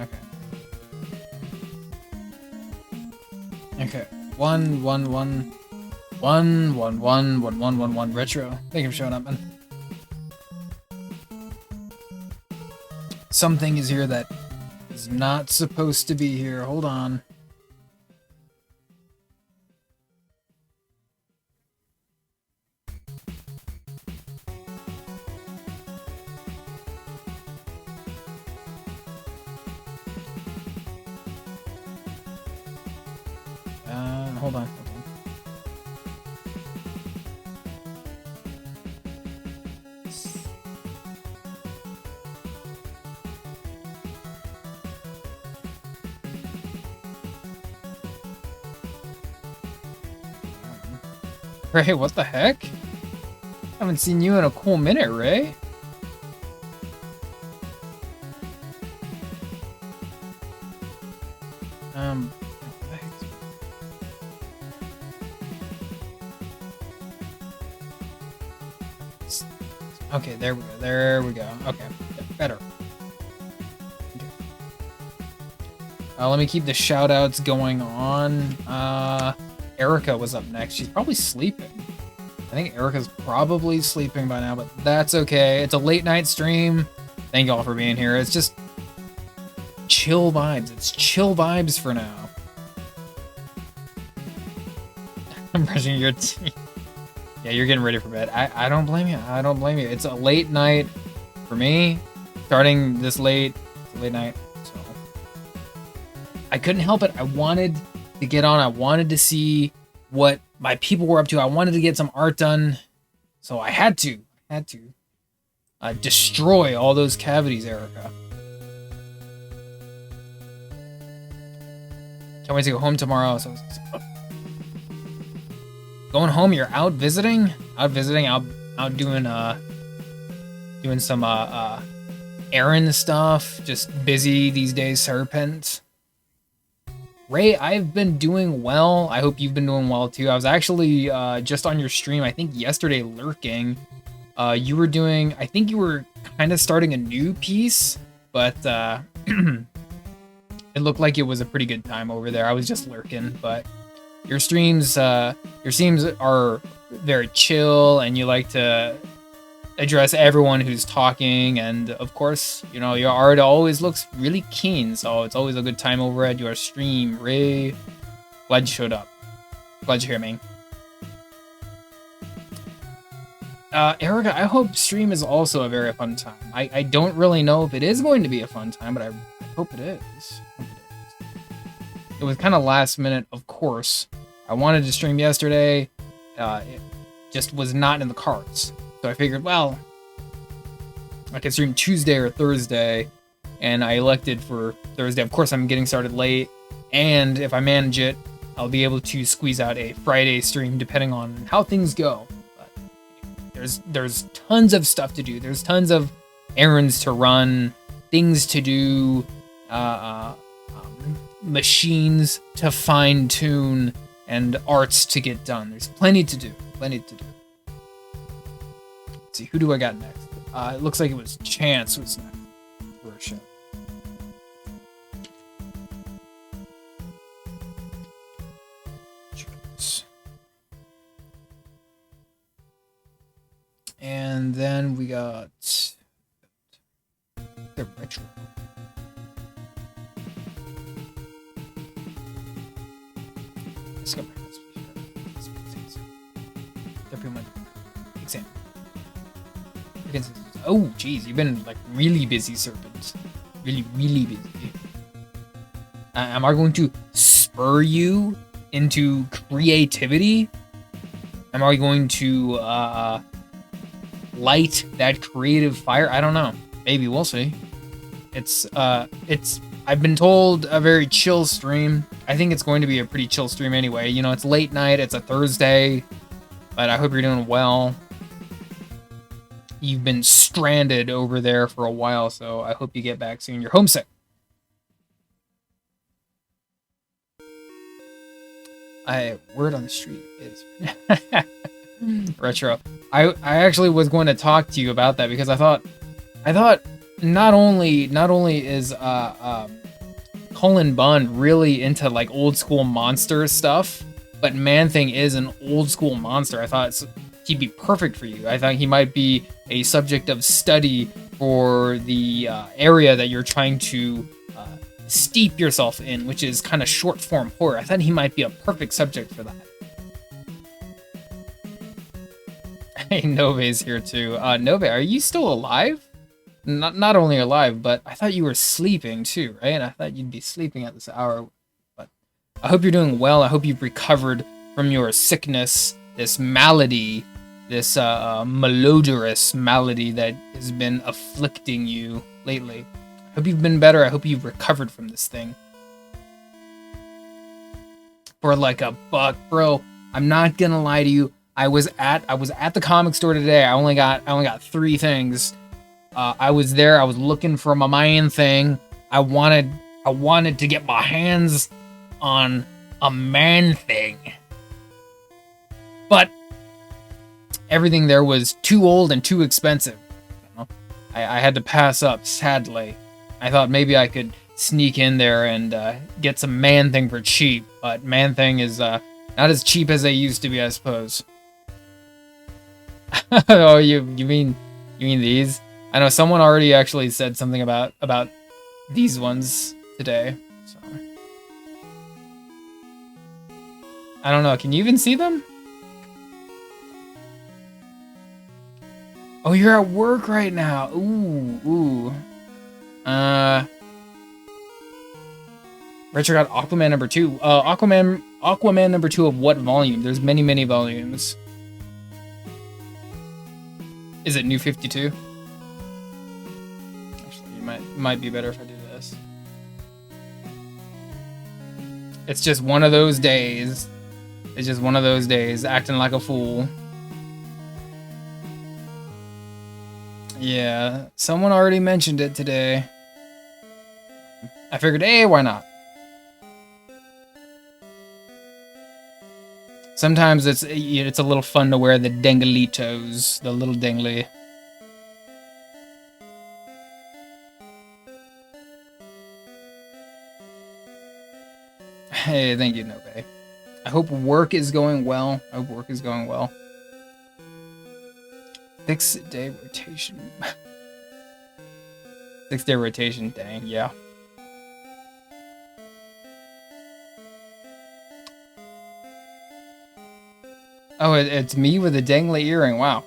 Okay. Okay. 1 retro. Thank you for showing up, man. Something is here that is not supposed to be here. Hold on. Hold on. Ray, what the heck? Haven't seen you in a cool minute, Ray. Okay, there we go. There we go. Okay, better. Let me keep the shout-outs going on. Erica was up next. She's probably sleeping. I think Erica's probably sleeping by now, but that's okay. It's a late night stream. Thank you all for being here. It's just chill vibes. It's chill vibes for now. I'm brushing your teeth. Yeah, you're getting ready for bed. I don't blame you. I don't blame you. It's a late night for me. Starting this late. It's a late night. So I couldn't help it. I wanted to get on. I wanted to see what my people were up to. I wanted to get some art done. So I had to. Destroy all those cavities, Erica. Can't wait to go home tomorrow. So going home, you're out visiting? Out doing doing some errand stuff. Just busy these days, Serpent. Ray, I've been doing well. I hope you've been doing well too. I was actually just on your stream, I think yesterday, lurking. You were doing, I think you were kind of starting a new piece, but it looked like it was a pretty good time over there. I was just lurking, but your streams are very chill, and you like to address everyone who's talking, and of course, you know, your art always looks really keen, so it's always a good time over at your stream. Ray, glad you showed up. Glad you're here, man. Erica, I hope stream is also a very fun time. I don't really know if it is going to be a fun time, but I hope it is. It was kind of last minute, of course. I wanted to stream yesterday. It just was not in the cards. So I figured, well, I could stream Tuesday or Thursday, and I elected for Thursday. Of course, I'm getting started late, and if I manage it, I'll be able to squeeze out a Friday stream depending on how things go. But there's tons of stuff to do. There's tons of errands to run, things to do, machines to fine-tune, and arts to get done. There's plenty to do. Let's see, who do I got next? It looks like it was Chance was next for a show. Chance. And then we got the retro. Let's go back. Exam. Oh, geez, you've been like really busy, Serpent. Really, really busy. Am I going to spur you into creativity? Am I going to light that creative fire? I don't know. Maybe we'll see. It's I've been told a very chill stream. I think it's going to be a pretty chill stream anyway. You know, it's late night, it's a Thursday, but I hope you're doing well. You've been stranded over there for a while, so I hope you get back soon. You're homesick. Word on the street is retro. I actually was going to talk to you about that because I thought not only is Cullen Bunn really into like old school monster stuff, but Man Thing is an old school monster. I thought he'd be perfect for you. I thought he might be a subject of study for the area that you're trying to steep yourself in, which is kind of short form horror. I thought he might be a perfect subject for that. Hey, Nove's here too. Nove, are you still alive? Not only alive, but I thought you were sleeping too, right? I thought you'd be sleeping at this hour. But I hope you're doing well. I hope you've recovered from your sickness, this malady, this malodorous malady that has been afflicting you lately. I hope you've been better. I hope you've recovered from this thing. For like $1, bro. I'm not gonna lie to you. I was at the comic store today. I only got 3 things. I was there. I was looking for my Man Thing. I wanted to get my hands on a Man Thing, but everything there was too old and too expensive. You know? I had to pass up, sadly. I thought maybe I could sneak in there and get some Man Thing for cheap, but Man Thing is not as cheap as they used to be, I suppose. Oh, you mean these? I know someone already actually said something about these ones today. So I don't know. Can you even see them? Oh, you're at work right now. Ooh. Retro got Aquaman number 2. Aquaman number 2 of what volume? There's many volumes. Is it New 52? Actually, it might be better if I do this. It's just one of those days. It's just one of those days, acting like a fool. Yeah, someone already mentioned it today. I figured, hey, why not? Sometimes it's a little fun to wear the dangleitos, the little dangly. Hey, thank you, Nobe. I hope work is going well. 6-day rotation. 6-day rotation, dang, yeah. Oh, it's me with a dangly earring. Wow.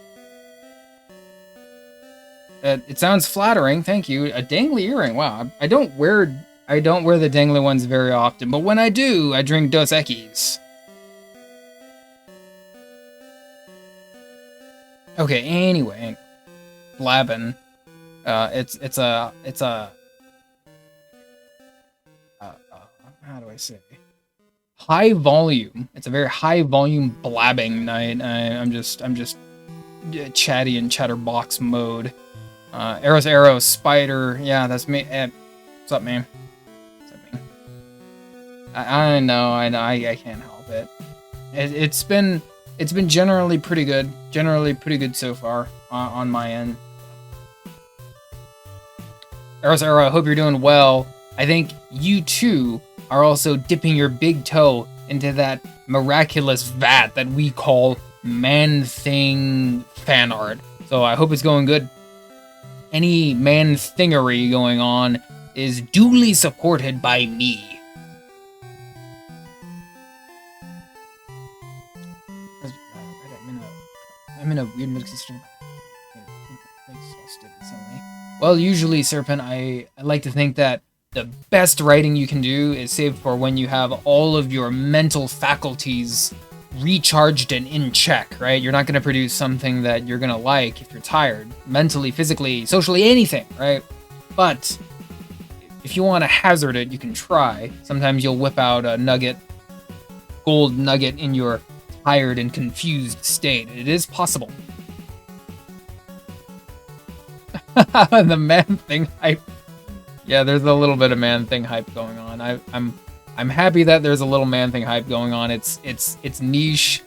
It sounds flattering. Thank you. A dangly earring. Wow. I don't wear the dangly ones very often, but when I do, I drink Dos Equis. Okay. Anyway, blabbing. It's a how do I say? High volume. It's a very high volume blabbing night. I'm just chatty in chatterbox mode. Arrow, Spider. Yeah, that's me. What's up, man? I know. I can't help it. It's been generally pretty good. Generally pretty good so far on my end. Arrow, I hope you're doing well. I think you too are also dipping your big toe into that miraculous vat that we call Man Thing fan art. So I hope it's going good. Any man thingery going on is duly supported by me. I'm in a weird mix of stream. Well, usually, Serpent, I like to think that the best writing you can do is saved for when you have all of your mental faculties recharged and in check, right? You're not going to produce something that you're going to like if you're tired, mentally, physically, socially, anything, right? But if you want to hazard it, you can try. Sometimes you'll whip out a gold nugget in your tired and confused state. It is possible. The Man Thing hype. Yeah, there's a little bit of Man Thing hype going on. I'm happy that there's a little Man Thing hype going on. It's niche.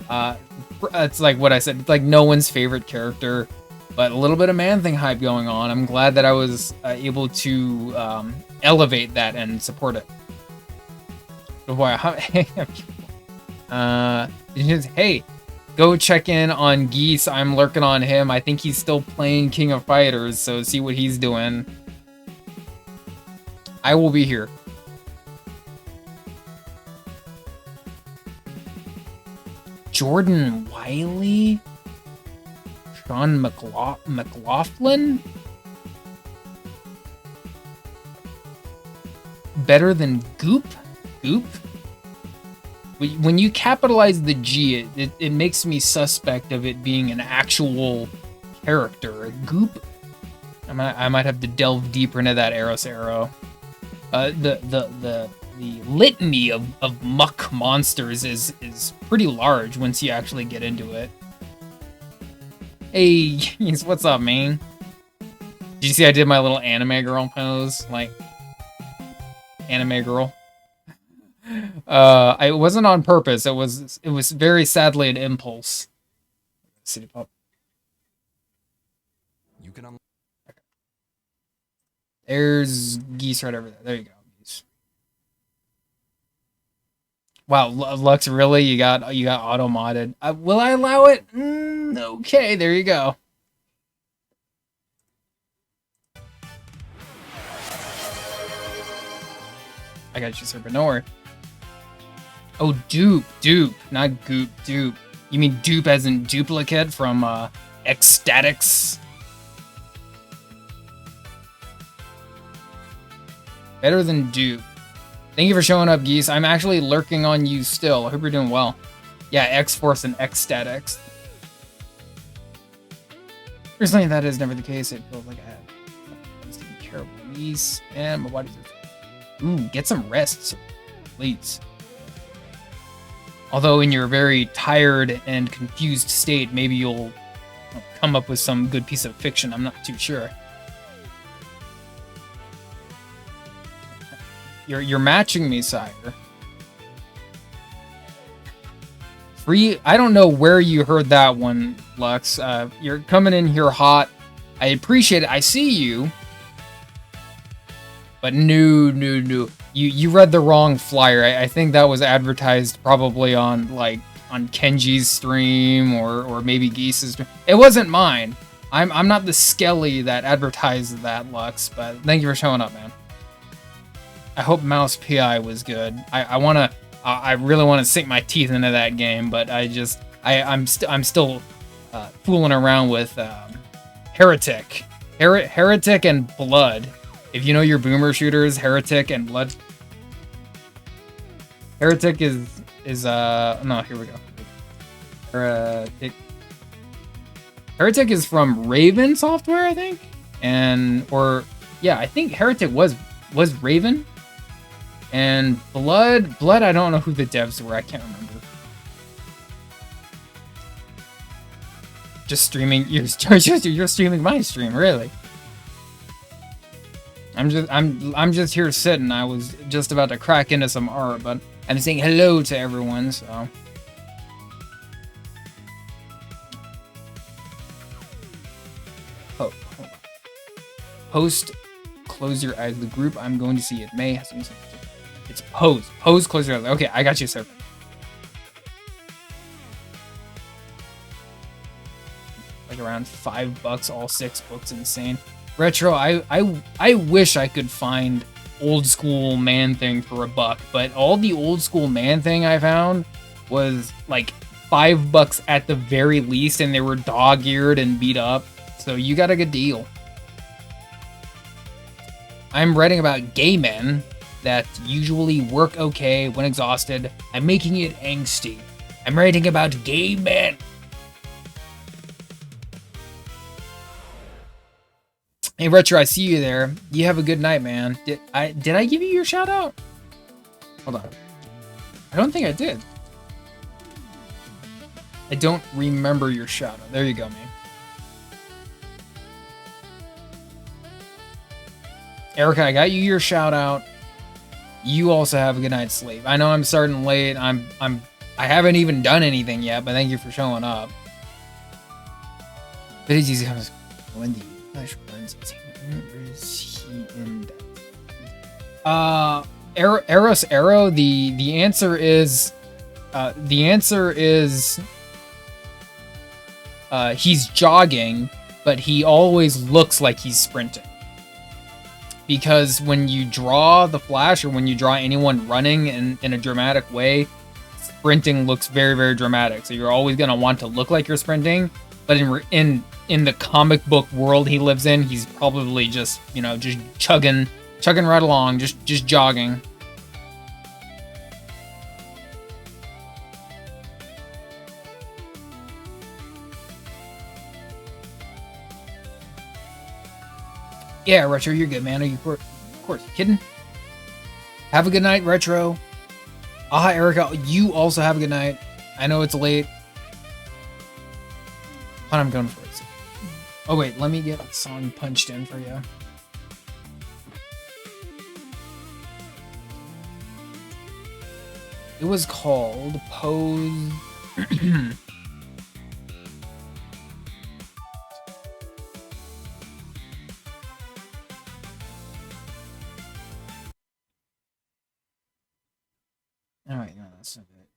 It's like what I said. It's like no one's favorite character. but a little bit of Man Thing hype going on. I'm glad that I was able to elevate that and support it. Boy, hey, go check in on Geese. I'm lurking on him. I think he's still playing King of Fighters, so see what he's doing. I will be here. Jordan Wiley? Sean McLaughlin? Better than Goop? Goop? When you capitalize the G, it makes me suspect of it being an actual character. A Goop? I might have to delve deeper into that Eros arrow. The litany of muck monsters is pretty large once you actually get into it. Hey, what's up, man? Did you see I did my little anime girl pose? Like, anime girl. It wasn't on purpose. It was very sadly an impulse. City Pop. You can okay. There's Geese right over there. There you go, Geese. Wow, Lux, really? You got auto modded? Will I allow it? Okay, there you go. I got you, sir, but no worry. Oh, dupe, not goop, dupe. You mean dupe as in duplicate from Ecstatics? Better than dupe. Thank you for showing up, Geese. I'm actually lurking on you still. I hope you're doing well. Yeah, X-Force and Ecstatics. Personally, that is never the case. It feels like I have taking care of Geese and my body's. Ooh, get some rest, please. Although in your very tired and confused state, maybe you'll come up with some good piece of fiction. I'm not too sure. You're matching me, sire. Free. I don't know where you heard that one, Lux. You're coming in here hot. I appreciate it. I see you. But no. You read the wrong flyer. I think that was advertised probably on Kenji's stream or maybe Geese's stream. It wasn't mine. I'm not the skelly that advertised that, Lux, but thank you for showing up, man. I hope Mouse PI was good. I really want to sink my teeth into that game, but I'm still fooling around with Heretic and Blood. If you know your boomer shooters, Heretic and Blood. Heretic is no, here we go. Heretic is from Raven Software, I think, I think Heretic was Raven, and Blood. I don't know who the devs were. I can't remember. Just streaming. You're streaming my stream, really? I'm just here sitting. I was just about to crack into some art, but I'm saying hello to everyone, so. Oh, hold on. Post, close your eyes. The group I'm going to see it may have something. It's pose. Pose, close your eyes. Okay, I got you, sir. Like around $5, all 6 books, insane. Retro, I wish I could find old school Man Thing for $1, but all the old school Man Thing I found was like $5 at the very least, and they were dog-eared and beat up, so you got a good deal. I'm writing about gay men that usually work okay when exhausted. I'm making it angsty. I'm writing about gay men. Hey Retro, I see you there. You have a good night, man. Did I give you your shout out? Hold on. I don't think I did. I don't remember your shout out. There you go, man. Erica, I got you your shout out. You also have a good night's sleep. I know I'm starting late. I haven't even done anything yet, but thank you for showing up. But it's easy. When the flesh burns its hammers, heat and Eros Arrow. The answer is he's jogging, but he always looks like he's sprinting. Because when you draw the Flash, or when you draw anyone running in a dramatic way, sprinting looks very, very dramatic. So you're always gonna want to look like you're sprinting. But in the comic book world he lives in, he's probably just, you know, just chugging right along, just jogging. Yeah, Retro, you're good, man. Are you, of course, kidding? Have a good night, Retro. Aha, Erica, you also have a good night. I know it's late, but I'm going for it. Oh wait, let me get the song punched in for you. It was called Pose. All right, no, that's not it.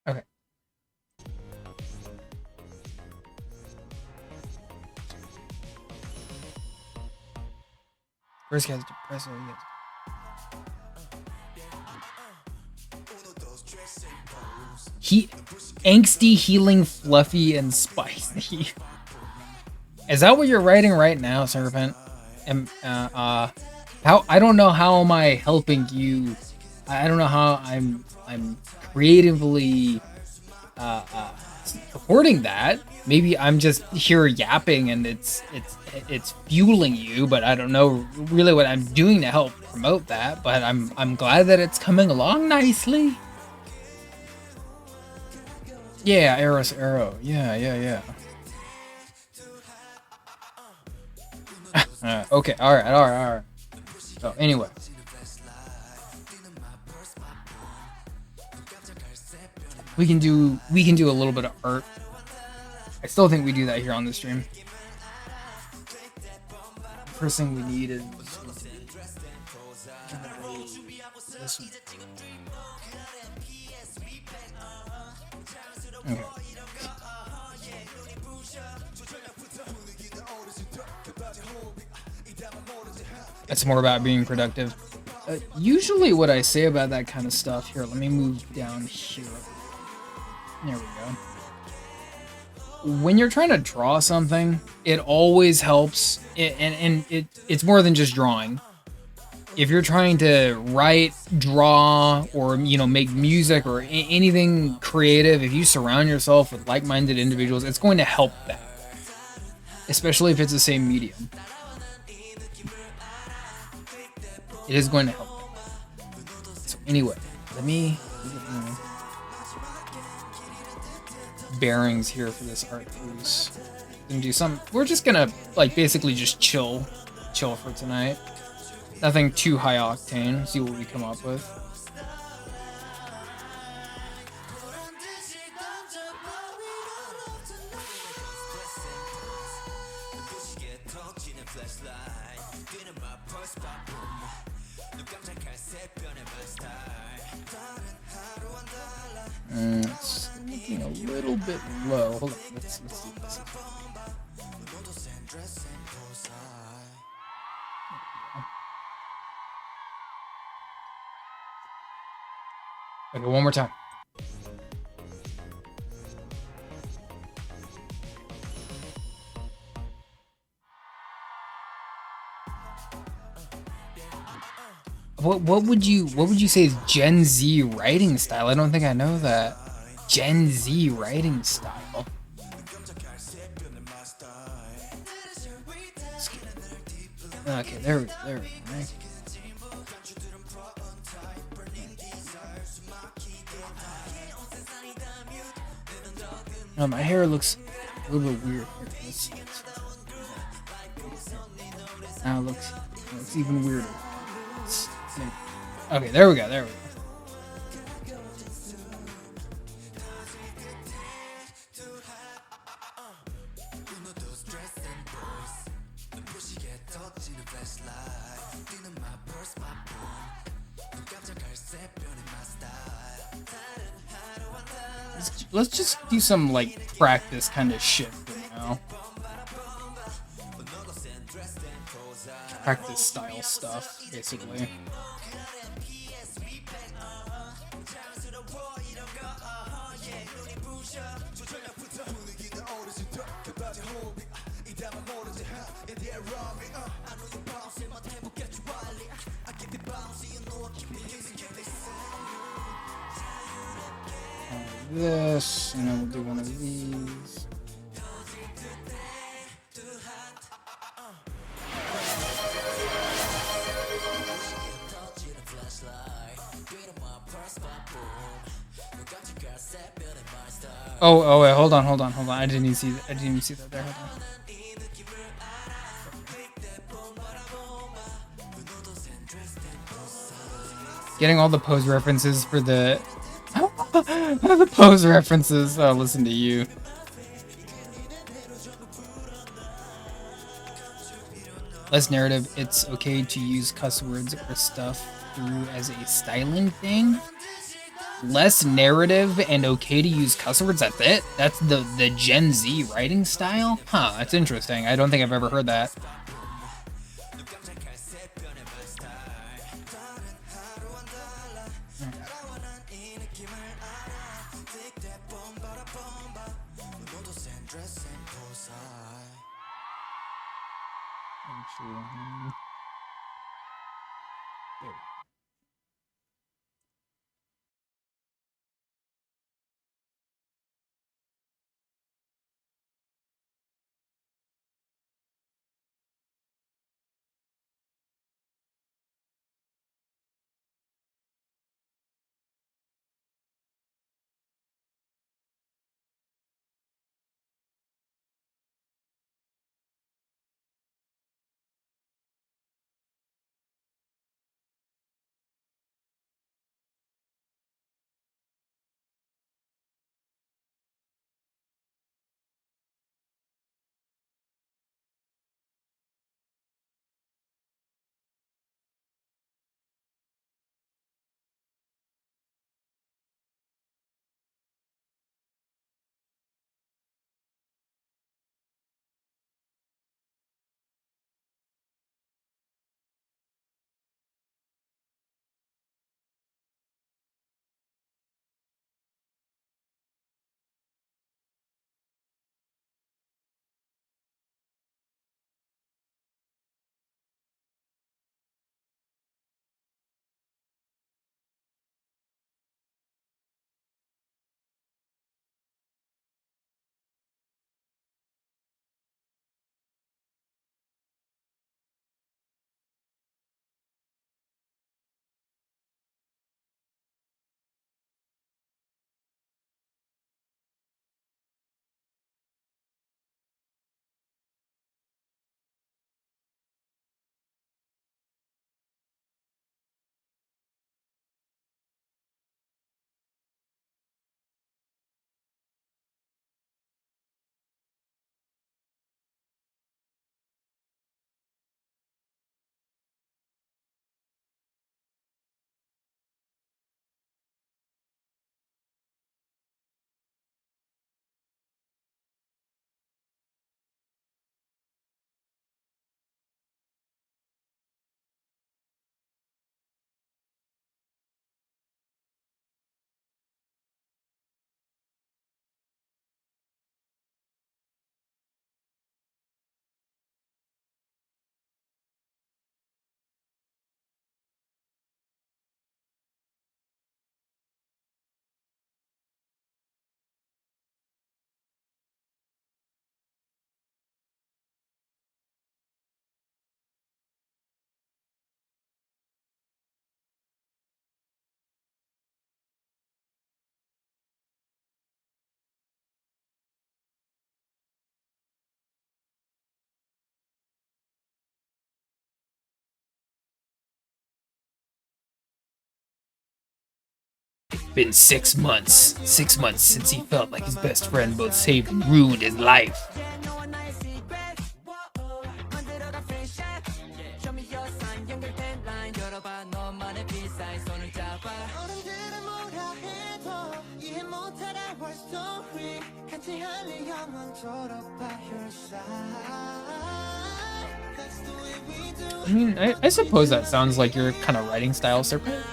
Okay. First guy's depressed. Angsty, healing, fluffy, and spicy. Is that what you're writing right now, Serpent? How I don't know how am I helping you. I don't know how I'm creatively supporting that. Maybe I'm just here yapping and it's fueling you, but I don't know really what I'm doing to help promote that. But I'm glad that it's coming along nicely. Yeah, Eros Arrow. Yeah. Okay, all right. So anyway, we can do a little bit of art. I still think we do that here on the stream. First thing we need is this one. Okay. It's more about being productive. Usually what I say about that kind of stuff, here, let me move down here. There we go. When you're trying to draw something, it always helps, it's more than just drawing. If you're trying to write, draw, or, you know, make music or anything creative, if you surround yourself with like-minded individuals, it's going to help that. Especially if it's the same medium. It is going to help. So anyway, let me bearings here for this art piece. And do some. We're just gonna like basically just chill for tonight. Nothing too high octane. See what we come up with. It's looking a little bit low. Hold on, let's see this. Okay, one more time. What would you say is Gen Z writing style? I don't think I know that. Gen Z writing style. Okay, there we go. Right? Oh, my hair looks a little bit weird. Let's see. Now it looks even weirder. Okay, there we go. There we go. Let's just do some like practice kind of shit for now. Practice style stuff, basically. This, and then we'll do one of these. Oh, wait, hold on. I didn't even see that there. Hold on. Getting all the pose references for the the pose references. Oh, listen to you. Less narrative. It's okay to use cuss words or stuff through as a styling thing. Less narrative and okay to use cuss words. That's it. That's the Gen Z writing style. Huh. That's interesting. I don't think I've ever heard that. Actually, Been 6 months. 6 months since he felt like his best friend both saved and ruined his life. I mean, I suppose that sounds like your kind of writing style, Serpent.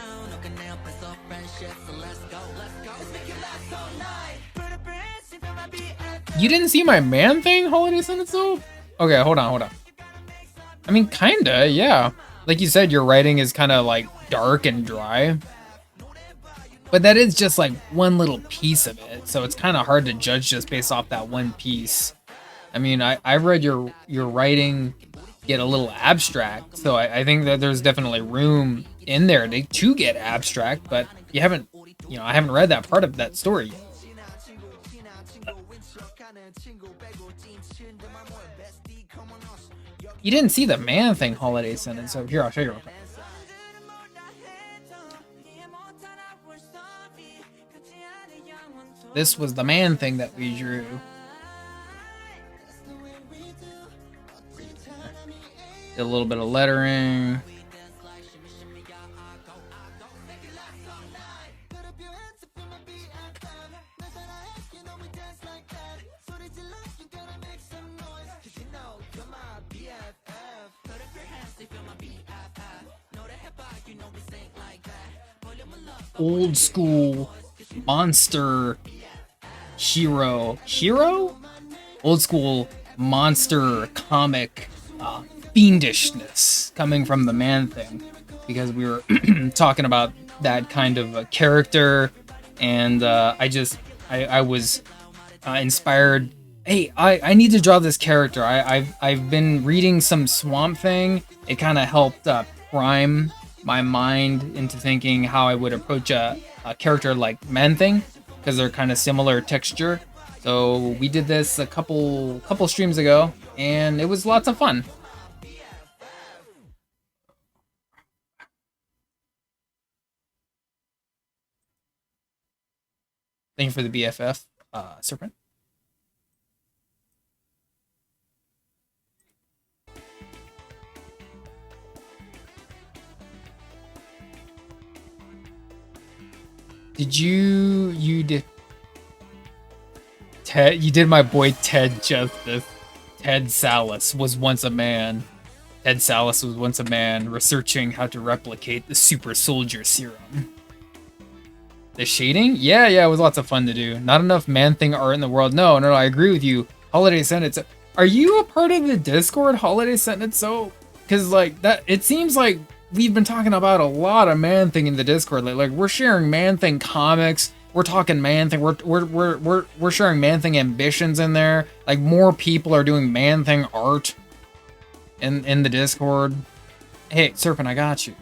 You didn't see my man thing, Holiday Senatsu? Okay, hold on. I mean, kinda, yeah. Like you said, your writing is kind of like dark and dry. But that is just like one little piece of it, so it's kind of hard to judge just based off that one piece. I mean, I read your writing get a little abstract, so I think that there's definitely room in there to get abstract, but I haven't read that part of that story. You didn't see the man thing, Holiday Sentence, so here, I'll show you real quick. This was the man thing that we drew. Did a little bit of lettering. Old school monster hero? Old school monster comic fiendishness coming from the man thing, because we were talking about that kind of a character, and I was inspired. Hey, I need to draw this character. I've been reading some Swamp Thing. It kind of helped prime my mind into thinking how I would approach a character like Man Thing, because they're kind of similar texture. So we did this a couple streams ago, and it was lots of fun. Thank you for the BFF, Serpent. Did you did Ted? You did my boy Ted justice. Ted Sallis was once a man. Ted Sallis was once a man researching how to replicate the super soldier serum. The shading? Yeah, it was lots of fun to do. Not enough Man-Thing art in the world. No, I agree with you. Holiday Sentence. Are you a part of the Discord, Holiday Sentence? So, because like that, it seems like we've been talking about a lot of Man-Thing in the Discord. Like we're sharing Man-Thing comics. We're talking Man-Thing. We're sharing Man-Thing ambitions in there. Like more people are doing Man-Thing art in the Discord. Hey, Serpent, I got you.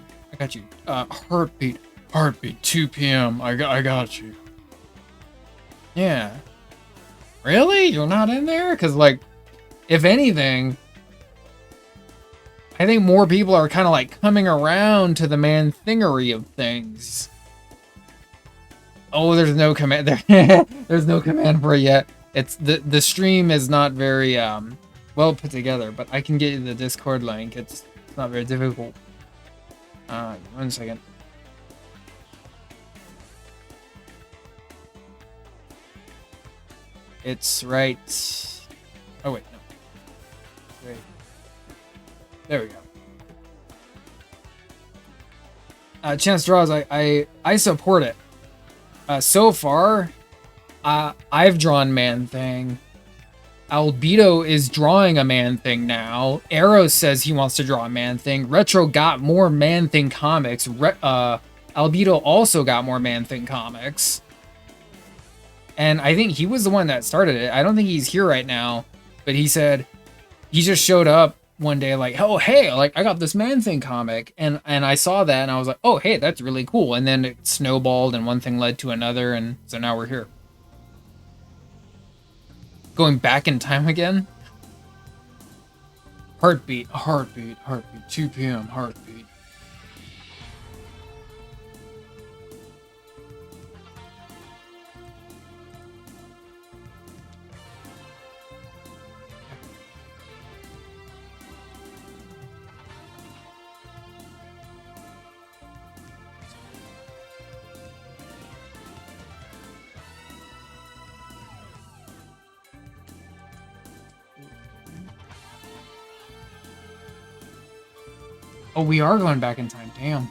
Heartbeat, 2 p.m. I got you. Yeah. Really? You're not in there? Because, like, if anything, I think more people are kind of, like, coming around to the man-thingery of things. Oh, there's no command there. There's no command for it yet. It's the stream is not very well put together, but I can get you the Discord link. It's not very difficult. 1 second. It's right. Oh wait, no. Right. There we go. Chance Draws. I support it. So far, I've drawn Man-Thing. Albedo is drawing a Man-Thing now. Arrow says he wants to draw a Man-Thing. Retro got more Man-Thing comics. Albedo also got more Man-Thing comics. And I think he was the one that started it. I don't think he's here right now, but he said he just showed up one day like, oh, hey, like I got this Man-Thing comic. And I saw that and I was like, oh, hey, that's really cool. And then it snowballed and one thing led to another. And so now we're here. Going back in time again. Heartbeat, 2 p.m. heartbeat. Oh, we are going back in time. Damn.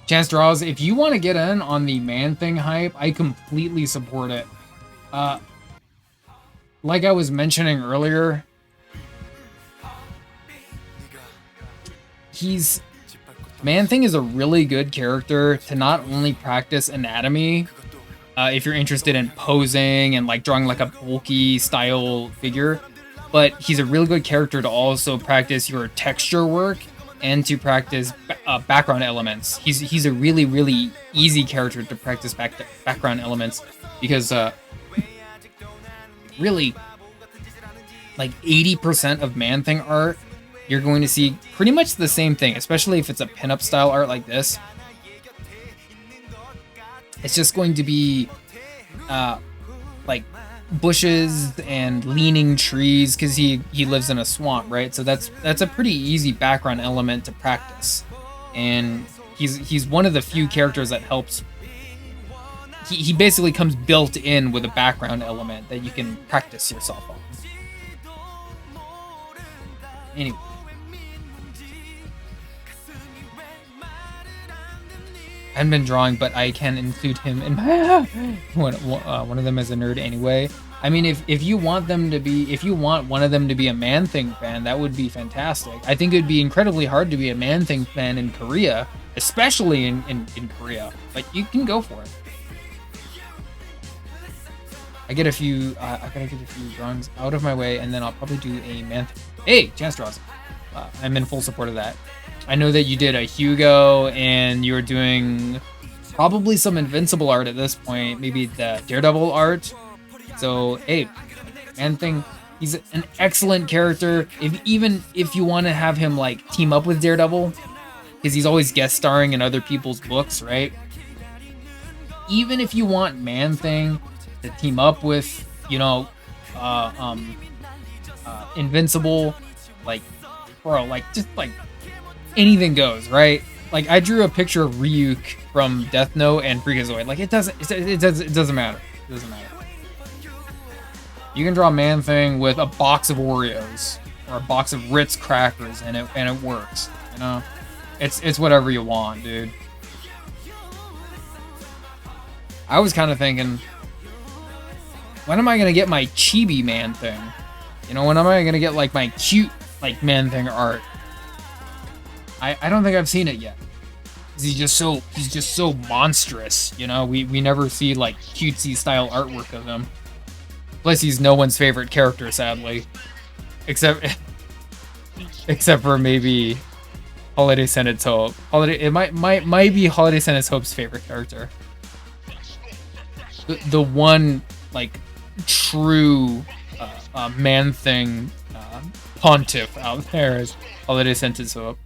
Chance Draws, if you want to get in on the Man-Thing hype, I completely support it. Uh, like I was mentioning earlier, Man-Thing is a really good character to not only practice anatomy, if you're interested in posing and like drawing like a bulky style figure, but he's a really good character to also practice your texture work and to practice background elements. He's a really easy character to practice background elements because really like 80% of Man-Thing art you're going to see pretty much the same thing, especially if it's a pinup style art like this. It's just going to be like bushes and leaning trees because he lives in a swamp, right? So that's a pretty easy background element to practice, and he's one of the few characters that helps. He basically comes built in with a background element that you can practice yourself on. Anyway. I haven't been drawing, but I can include him in my one of them as a nerd anyway. I mean, if you want them to be, if you want one of them to be a Man-Thing fan, that would be fantastic. I think it would be incredibly hard to be a Man-Thing fan in Korea, especially in Korea. But you can go for it. I gotta get a few drawings out of my way, and then I'll probably do a Man-Thing. Hey, Chance Draws. I'm in full support of that. I know that you did a Hugo, and you were doing probably some Invincible art at this point, maybe the Daredevil art. So, hey, Man-Thing, he's an excellent character. Even if you want to have him like team up with Daredevil, because he's always guest starring in other people's books, right? Even if you want Man-Thing to team up with, you know, Invincible, like, bro, like just like anything goes, right? Like I drew a picture of Ryuk from Death Note and Freakazoid. Like it doesn't matter. It doesn't matter. You can draw Man-Thing with a box of Oreos or a box of Ritz crackers, and it works. You know, it's whatever you want, dude. I was kind of thinking, when am I gonna get my chibi Man-Thing? You know, when am I gonna get like my cute like Man-Thing art? I don't think I've seen it yet. He's just so monstrous, you know. We never see like cutesy style artwork of him. Plus, he's no one's favorite character, sadly, except for maybe Holiday Senate's Hope. It might be Holiday Senate's Hope's favorite character. The one like true Man-Thing pontiff out there is Holiday Senate's Hope.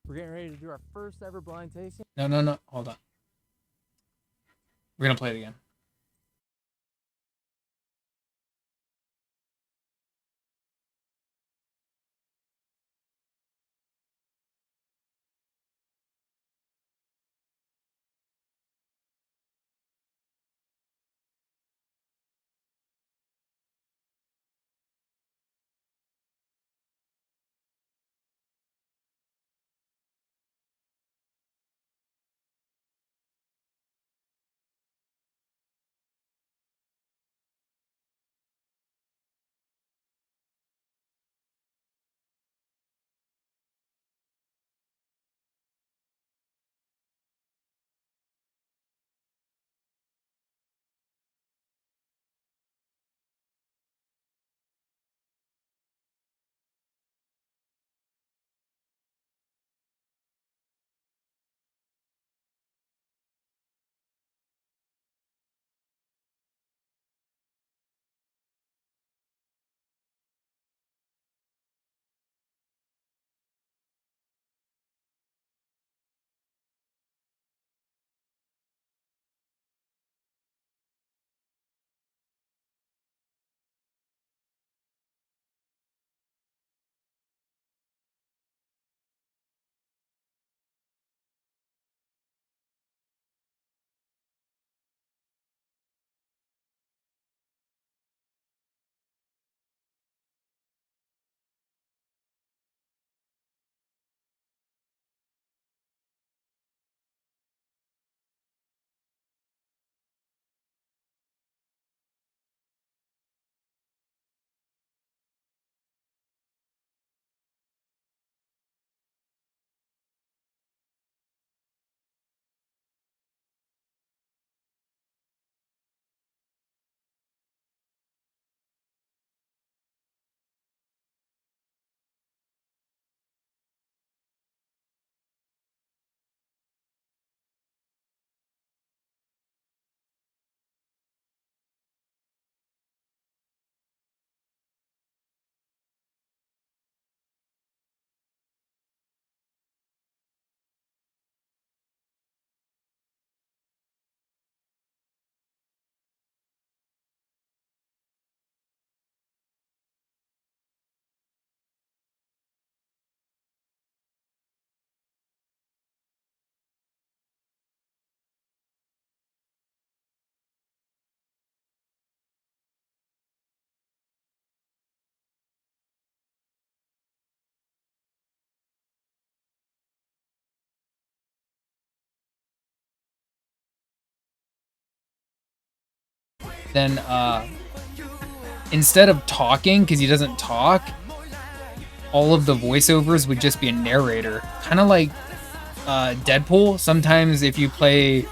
We're getting ready to do our first ever blind tasting. No. Hold on. We're gonna play it again. then instead of talking, because he doesn't talk, all of the voiceovers would just be a narrator, kind of like Deadpool. Sometimes if you play,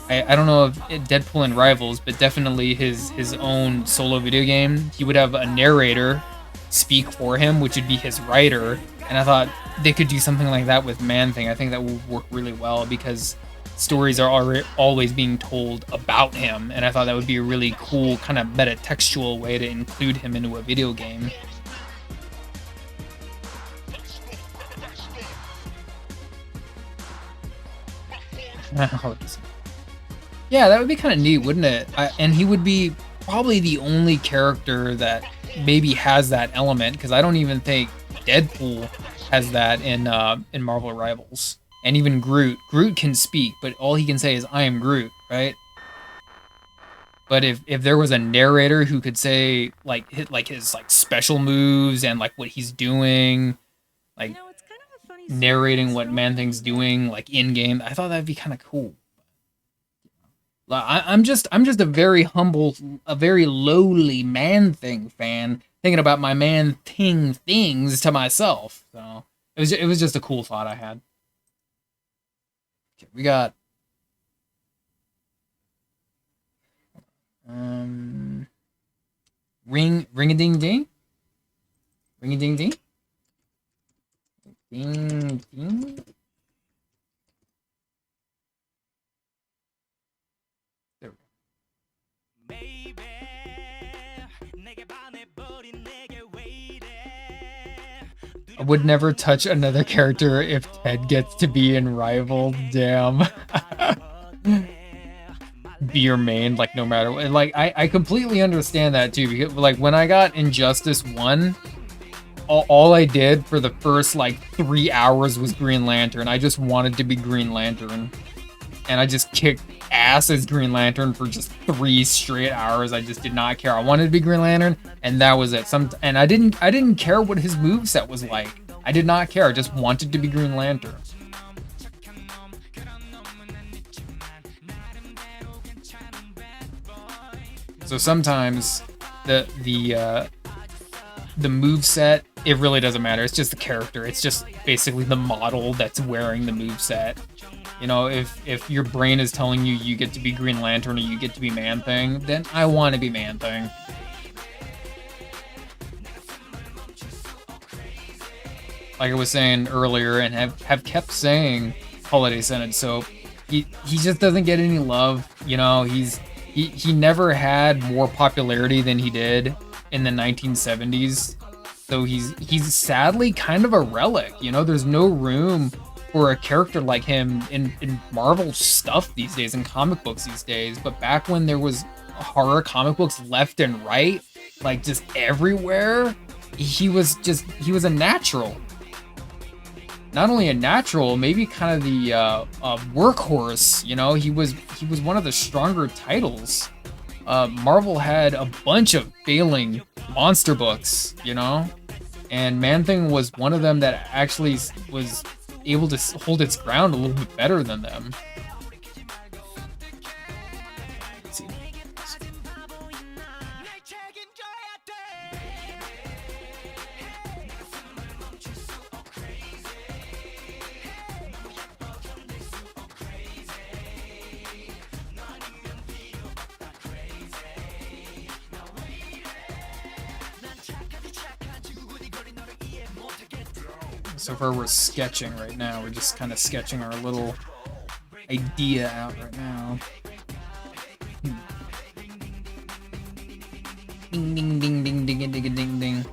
I don't know if Deadpool and Rivals, but definitely his own solo video game, he would have a narrator speak for him, which would be his writer. And I thought they could do something like that with Man-Thing. I think that would work really well because stories are always being told about him, and I thought that would be a really cool kind of meta-textual way to include him into a video game. Yeah, that would be kind of neat, wouldn't it? And he would be probably the only character that maybe has that element, because I don't even think Deadpool has that in Marvel Rivals. And even Groot can speak, but all he can say is "I am Groot," right? But if there was a narrator who could say his special moves and like what he's doing, like narrating what Man-Thing's doing like in game, I thought that'd be kind of cool. I'm just a very humble, a very lowly Man-Thing fan, thinking about my Man-Thing things to myself. So it was just a cool thought I had. Okay, we got ring-a-ding-ding, ring-a-ding-ding, ding-ding. There we go. I would never touch another character if Ted gets to be in Rival. Damn. Be your main, like, no matter what. Like, I completely understand that too, because like when I got Injustice 1, all I did for the first like 3 hours was Green Lantern. I just wanted to be Green Lantern, and I just kicked ass as Green Lantern for just 3 straight hours. I just did not care. I wanted to be Green Lantern, and that was it. And I didn't care what his moveset was like. I did not care. I just wanted to be Green Lantern. So sometimes the moveset, it really doesn't matter. It's just the character. It's just basically the model that's wearing the moveset. You know, if your brain is telling you you get to be Green Lantern or you get to be Man-Thing, then I want to be Man-Thing. Like I was saying earlier, and have kept saying, Holiday Senate Soap, he just doesn't get any love. You know, he never had more popularity than he did in the 1970s. So he's sadly kind of a relic. You know, there's no room for a character like him in Marvel stuff these days, in comic books these days. But back when there was horror comic books left and right, like just everywhere, he was a natural. Not only a natural, maybe kind of the workhorse. You know, he was one of the stronger titles. Marvel had a bunch of failing monster books, you know, and Man-Thing was one of them that actually was able to hold its ground a little bit better than them. Let's see. So far we're sketching right now. We're just kind of sketching our little idea out right now. Ding ding ding ding ding ding ding ding.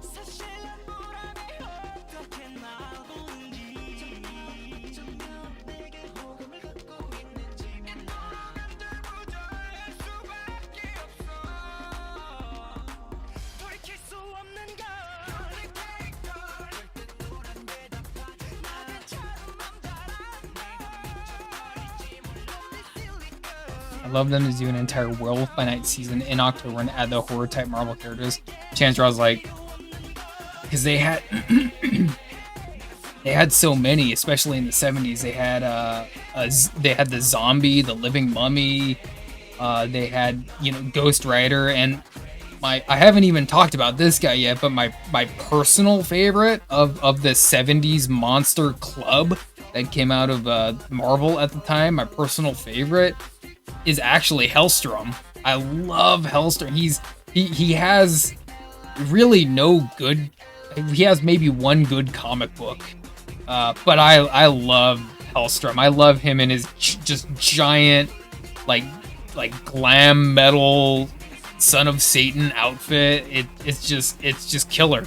I love them to do an entire Werewolf by Night season in October and add the horror type Marvel characters. Chance was like, because they had they had so many, especially in the 70s. They had the zombie, the living mummy, They had, you know, Ghost Rider, and I haven't even talked about this guy yet, but my personal favorite of the 70s monster club that came out of Marvel at the time, my personal favorite is actually Hellstrom. I love Hellstrom. He has really no good. He has maybe one good comic book, but I love Hellstrom. I love him in his just giant, like glam metal Son of Satan outfit. It's just killer.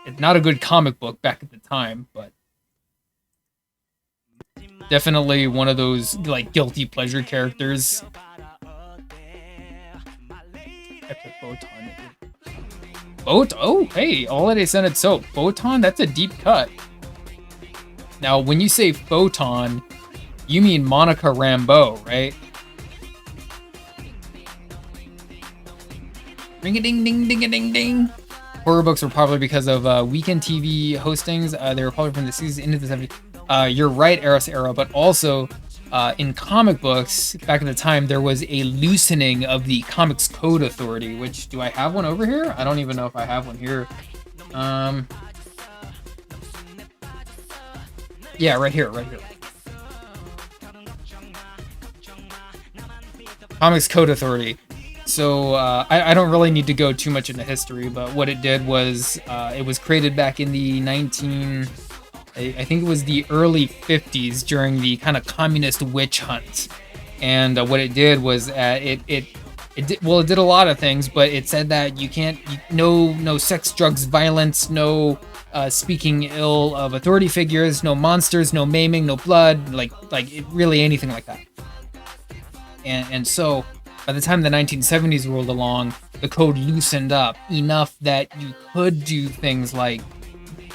It's not a good comic book back at the time, but definitely one of those like guilty pleasure characters. Epic Photon. Oh, hey, Holiday Senate Soap. Photon? That's a deep cut. Now, when you say Photon, you mean Monica Rambeau, right? Ring-a-ding-ding-ding-a-ding-ding. Horror books were probably because of weekend TV hostings. They were probably from the 60s into the 70s. You're right, Eros era, but also in comic books, back at the time, there was a loosening of the Comics Code Authority, which, do I have one over here? I don't even know if I have one here. Yeah, right here. Comics Code Authority. So I don't really need to go too much into history, but what it did was it was created back in the I think it was the early 50s during the kind of communist witch hunt. And what it did was it did a lot of things, but it said that no sex, drugs, violence, no speaking ill of authority figures, no monsters, no maiming, no blood, really anything like that. And so by the time the 1970s rolled along, the code loosened up enough that you could do things like,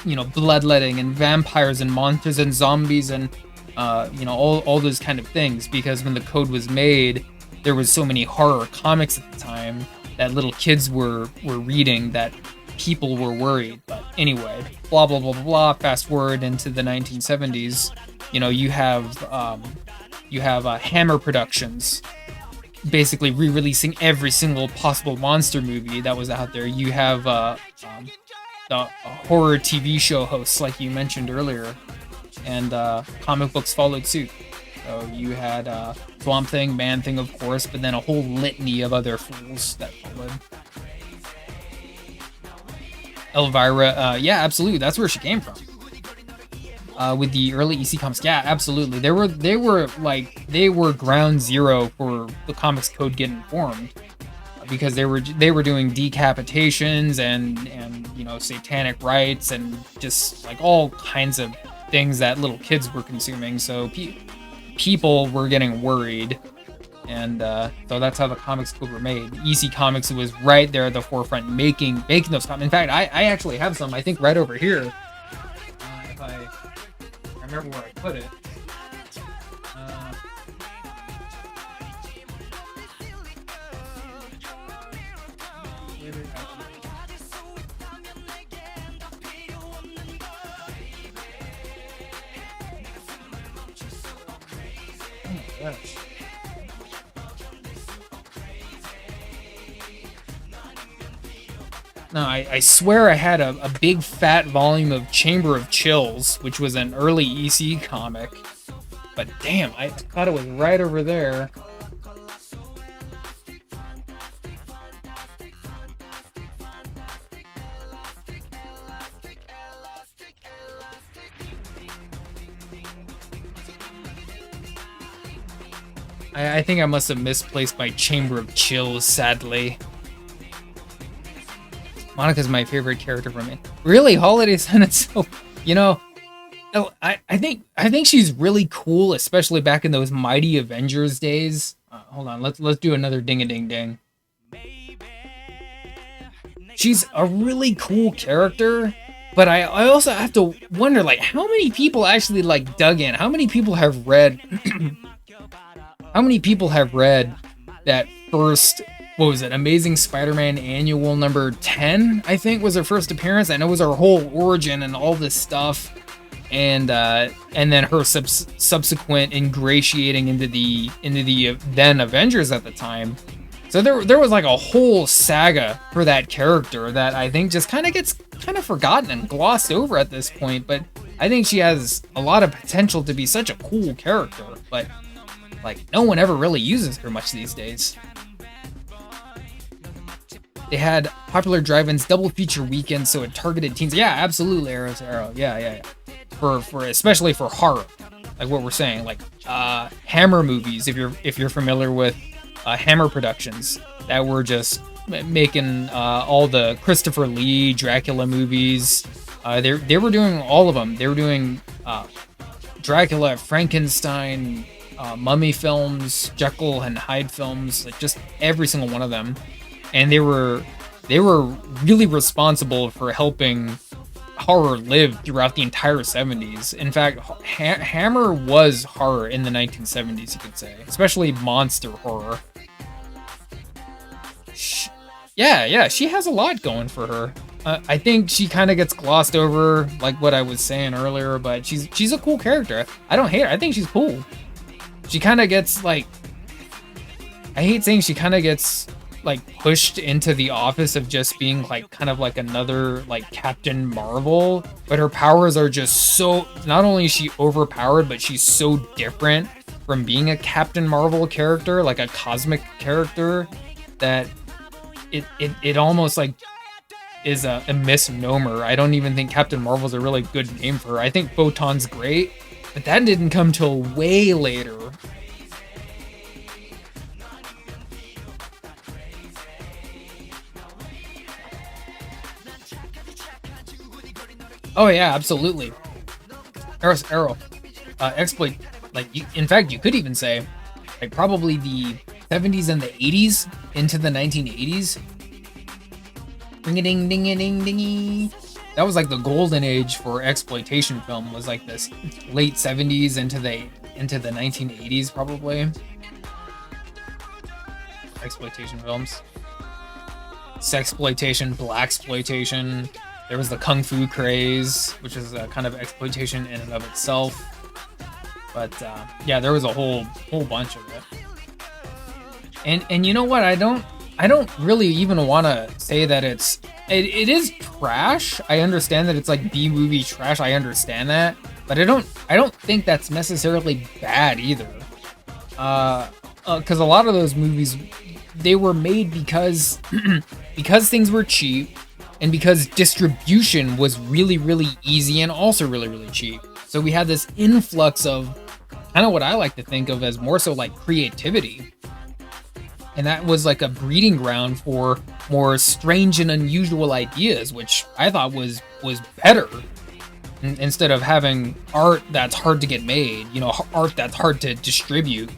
you know, bloodletting and vampires and monsters and zombies and all those kind of things, because when the code was made, there was so many horror comics at the time that little kids were reading that people were worried. But anyway, blah blah blah blah blah. Fast forward into the 1970s, you know, you have Hammer Productions basically re-releasing every single possible monster movie that was out there. You have the horror TV show hosts, like you mentioned earlier, and comic books followed suit. So you had Swamp Thing, Man Thing, of course, but then a whole litany of other fools that followed. Elvira, yeah, absolutely, that's where she came from. With the early EC comics, yeah, absolutely. They were ground zero for the Comics Code getting formed, because they were doing decapitations and you know, satanic rites and just like all kinds of things that little kids were consuming. So people were getting worried, and so that's how the Comics Code were made. EC Comics was right there at the forefront, making those comics. In fact, I actually have some, I think, right over here. If I remember where I put it. No, I swear I had a big fat volume of Chamber of Chills, which was an early EC comic. But damn, I thought it was right over there. I think I must have misplaced my Chamber of Chills, sadly. Monica's my favorite character from it. Really, Holiday Senate Soap. You know, I think she's really cool, especially back in those Mighty Avengers days. Hold on, let's do another ding-a-ding-ding. She's a really cool character, but I also have to wonder, like, how many people actually like dug in? How many people have read? How many people have read that first? What was it? Amazing Spider-Man Annual number 10, I think, was her first appearance. I know it was her whole origin and all this stuff. and then her subsequent ingratiating into the then Avengers at the time. So there was like a whole saga for that character that I think just kind of gets kind of forgotten and glossed over at this point. But I think she has a lot of potential to be such a cool character, but like no one ever really uses her much these days. They had popular drive-ins double feature weekends, so it targeted teens. Yeah, absolutely, Arrows Arrow. Yeah. For especially for horror, like what we're saying, like Hammer movies. If you're familiar with Hammer Productions, that were just making all the Christopher Lee Dracula movies. They were doing all of them. They were doing Dracula, Frankenstein, Mummy films, Jekyll and Hyde films, like just every single one of them. And they were really responsible for helping horror live throughout the entire 70s. In fact, Hammer was horror in the 1970s, you could say, especially monster horror. Yeah, she has a lot going for her. I think she kind of gets glossed over, like what I was saying earlier, but she's a cool character. I don't hate her. I think she's cool. She kind of gets like, I hate saying she kind of gets like pushed into the office of just being like kind of like another like Captain Marvel, but her powers are just so, not only is she overpowered, but she's so different from being a Captain Marvel character, like a cosmic character, that it almost like is a misnomer. I don't even think Captain Marvel's a really good name for her. I think Photon's great, but that didn't come till way later. Oh yeah, absolutely. Arrow, exploit. Like in fact, you could even say, like probably the 70s and the 80s into the 1980s. Ring a ding ding a ding dingy. That was like the golden age for exploitation film. Was like this late 70s into the 1980s probably. Exploitation films. Sexploitation, blaxploitation. There was the kung fu craze, which is a kind of exploitation in and of itself. But yeah, there was a whole bunch of it. And you know what? I don't really even want to say that it is trash. I understand that it's like B-movie trash. I understand that, but I don't think that's necessarily bad either. Because a lot of those movies, they were made because because things were cheap and because distribution was really, really easy and also really, really cheap. So we had this influx of kind of what I like to think of as more so like creativity. And that was like a breeding ground for more strange and unusual ideas, which I thought was better. Instead of having art that's hard to get made, art that's hard to distribute.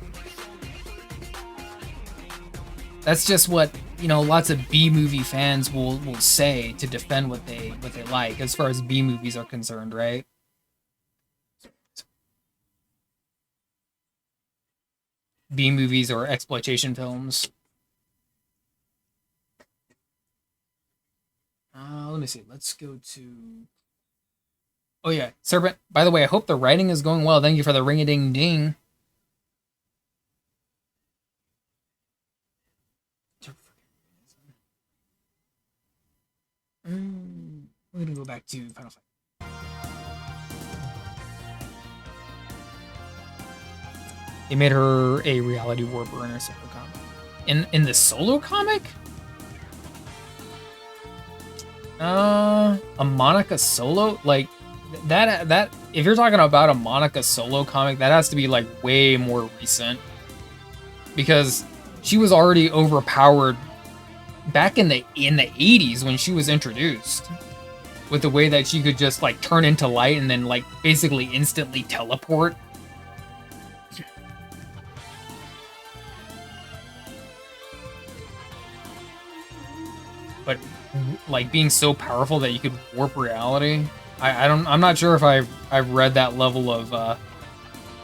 That's just what, lots of B-movie fans will say to defend what they like as far as B-movies are concerned, right? B-movies or exploitation films. Let me see. Let's go to... Oh yeah, Serpent. By the way, I hope the writing is going well. Thank you for the ring-a-ding-ding. We're gonna go back to Final Fight. They made her a reality warper in her solo comic. In the solo comic? A Monica solo? Like, that if you're talking about a Monica solo comic, that has to be like way more recent. Because she was already overpowered back in the 80s when she was introduced. With the way that she could just like turn into light and then like basically instantly teleport. But like being so powerful that you could warp reality. I'm not sure if I've read that level of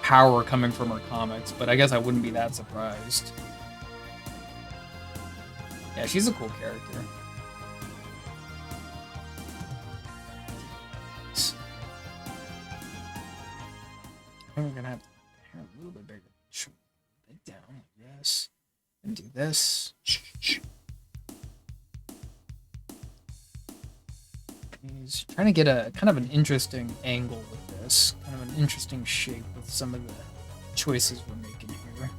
power coming from her comics, but I guess I wouldn't be that surprised. Yeah, she's a cool character. And we're gonna have to hair a little bit bigger. It down like this. And do this. He's trying to get a kind of an interesting angle with this. Kind of an interesting shape with some of the choices we're making here.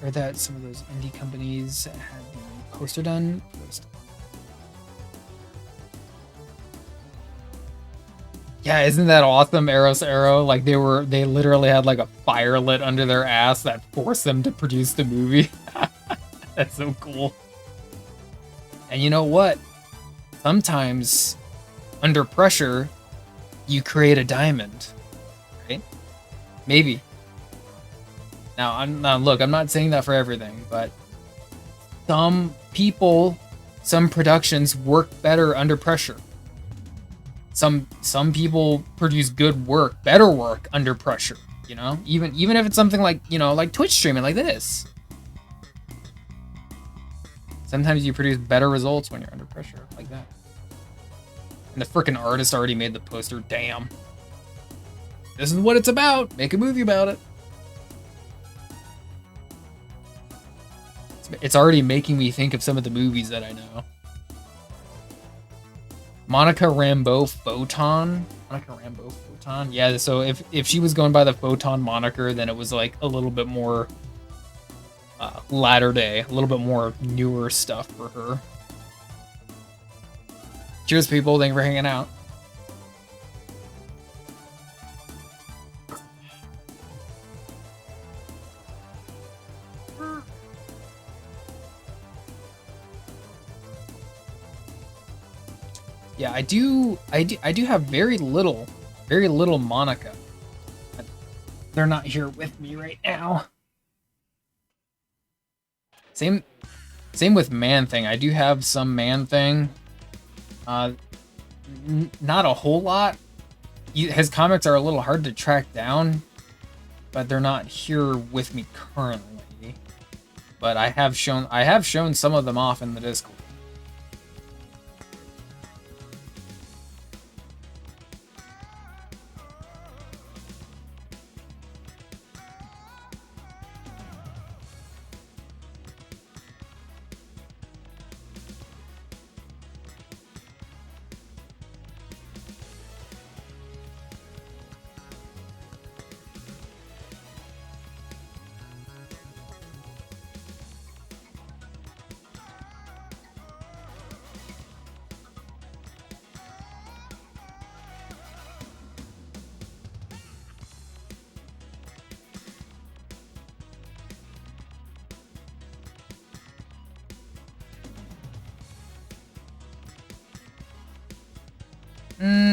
Or that some of those indie companies had the poster done. Yeah, isn't that awesome, Eros Arrow? Like they literally had like a fire lit under their ass that forced them to produce the movie. That's so cool. And you know what? Sometimes under pressure, you create a diamond, right? Maybe. Now, look, I'm not saying that for everything, but some people, some productions work better under pressure. Some people produce good work, better work under pressure, you know? Even if it's something like, you know, like Twitch streaming like this. Sometimes you produce better results when you're under pressure like that. And the freaking artist already made the poster. Damn. This is what it's about. Make a movie about it. It's already making me think of some of the movies that I know. Monica Rambeau Photon. Monica Rambeau Photon. Yeah, so if she was going by the Photon moniker, then it was like a little bit more latter day, a little bit more newer stuff for her. Cheers, people. Thank you for hanging out. Yeah, I do have very little Monica. They're not here with me right now. Same with Man Thing. I do have some Man Thing. Not a whole lot. His comics are a little hard to track down, but they're not here with me currently. But I have shown some of them off in the Discord.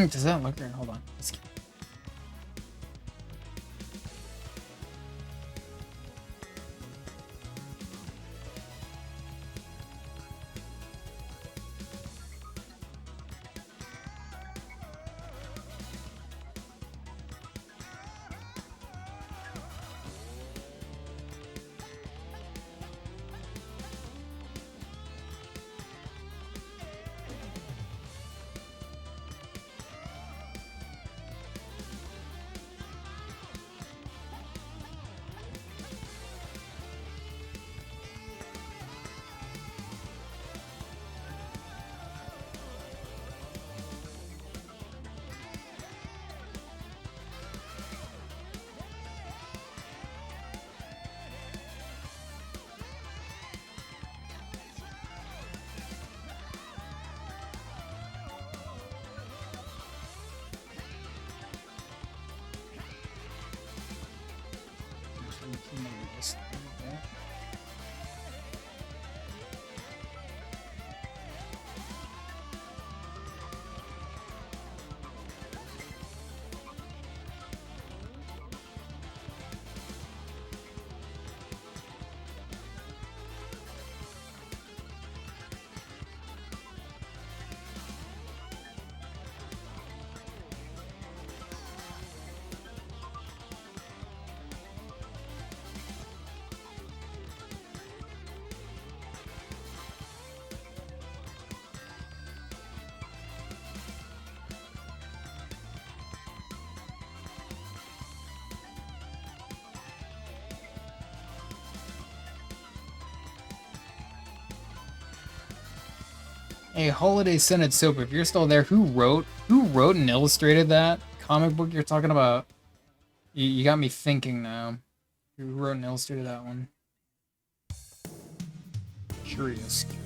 Does that look right? Hold on. Hey, Holiday Senate Soap, if you're still there, who wrote and illustrated that comic book you're talking about? You got me thinking now. Who wrote and illustrated that one? Curious, curious.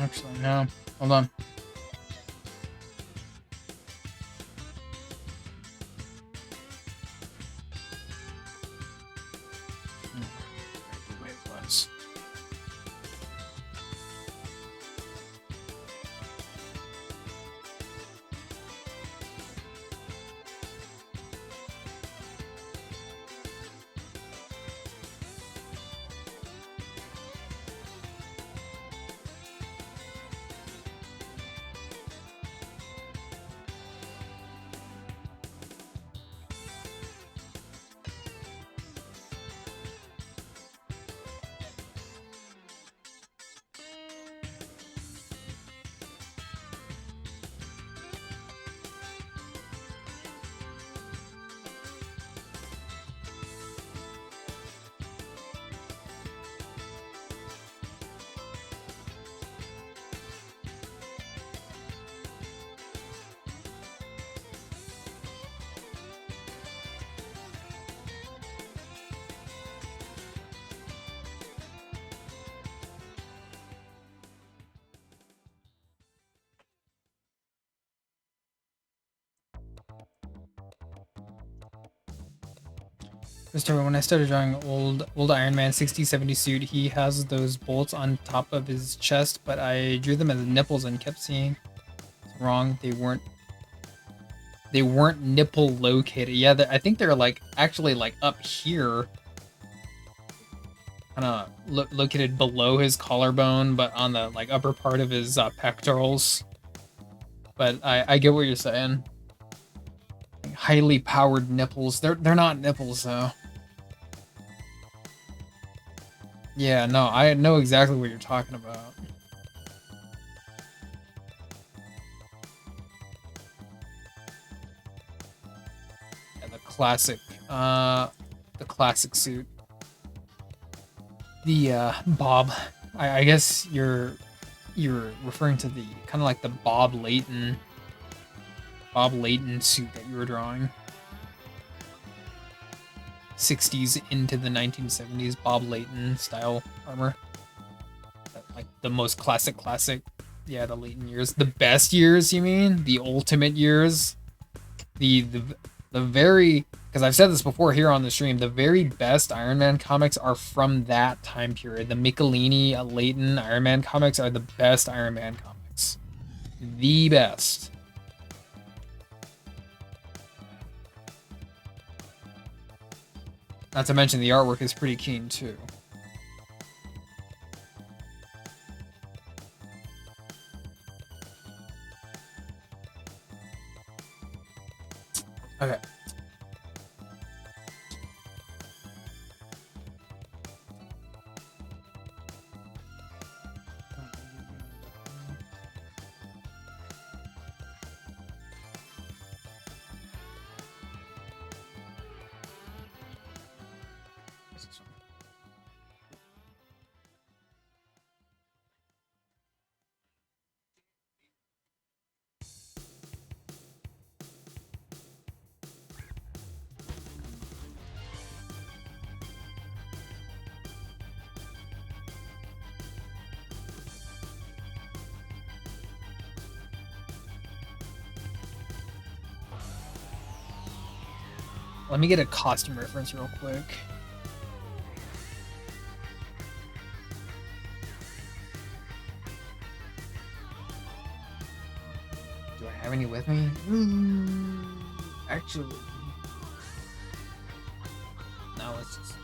Actually, no. Hold on. Wait, it was. When I started drawing old Iron Man 60-70 suit, he has those bolts on top of his chest, but I drew them as nipples and kept seeing it's wrong. They weren't nipple located. Yeah, I think they're like actually like up here, kind of located below his collarbone, but on the like upper part of his pectorals. But I get what you're saying. Highly powered nipples. They're not nipples though. Yeah, no, I know exactly what you're talking about. classic, suit. The Bob. I guess you're referring to the kind of like the Bob Layton suit that you were drawing. 60s into the 1970s Bob Layton style armor. Like the most classic. Yeah, the Layton years. The best years, you mean? The ultimate years? The very, because I've said this before here on the stream, the very best Iron Man comics are from that time period. The Michelini, Layton Iron Man comics are the best Iron Man comics. The best. Not to mention the artwork is pretty keen too. Okay. Let me get a costume reference real quick. Do I have any with me? Actually, no, it's just...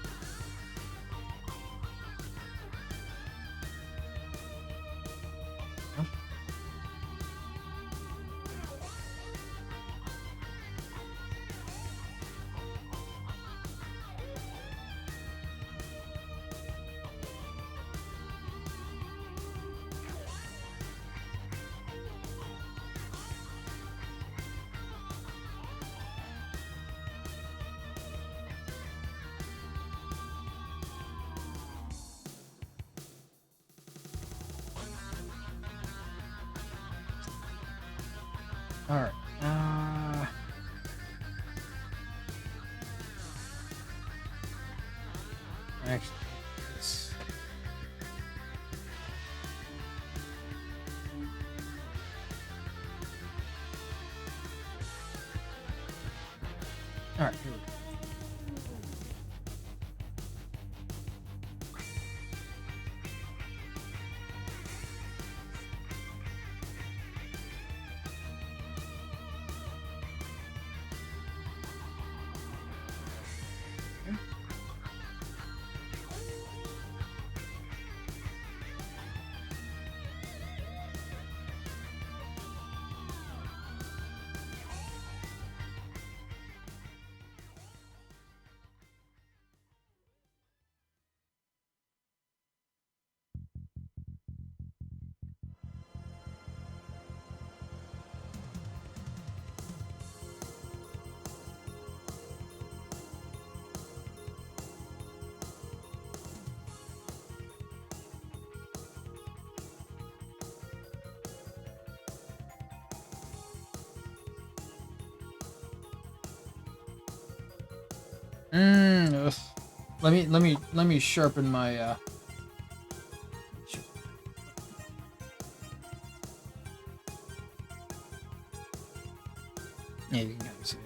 All right. Actually, this... All right. Here we go. Ugh. Let me sharpen my yeah, you can kind of see it.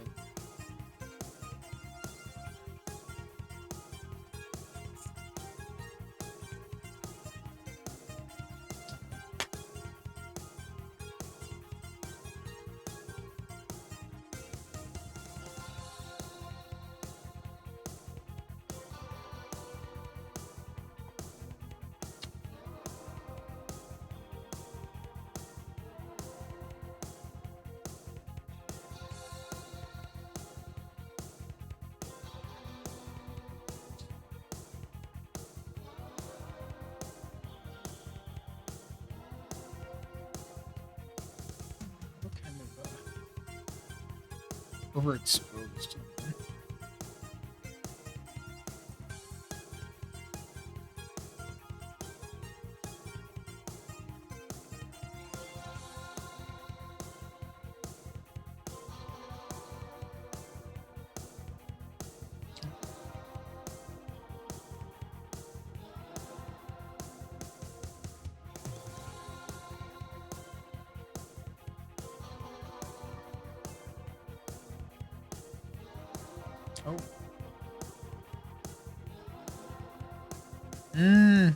Overexposed. Oh. Mmm.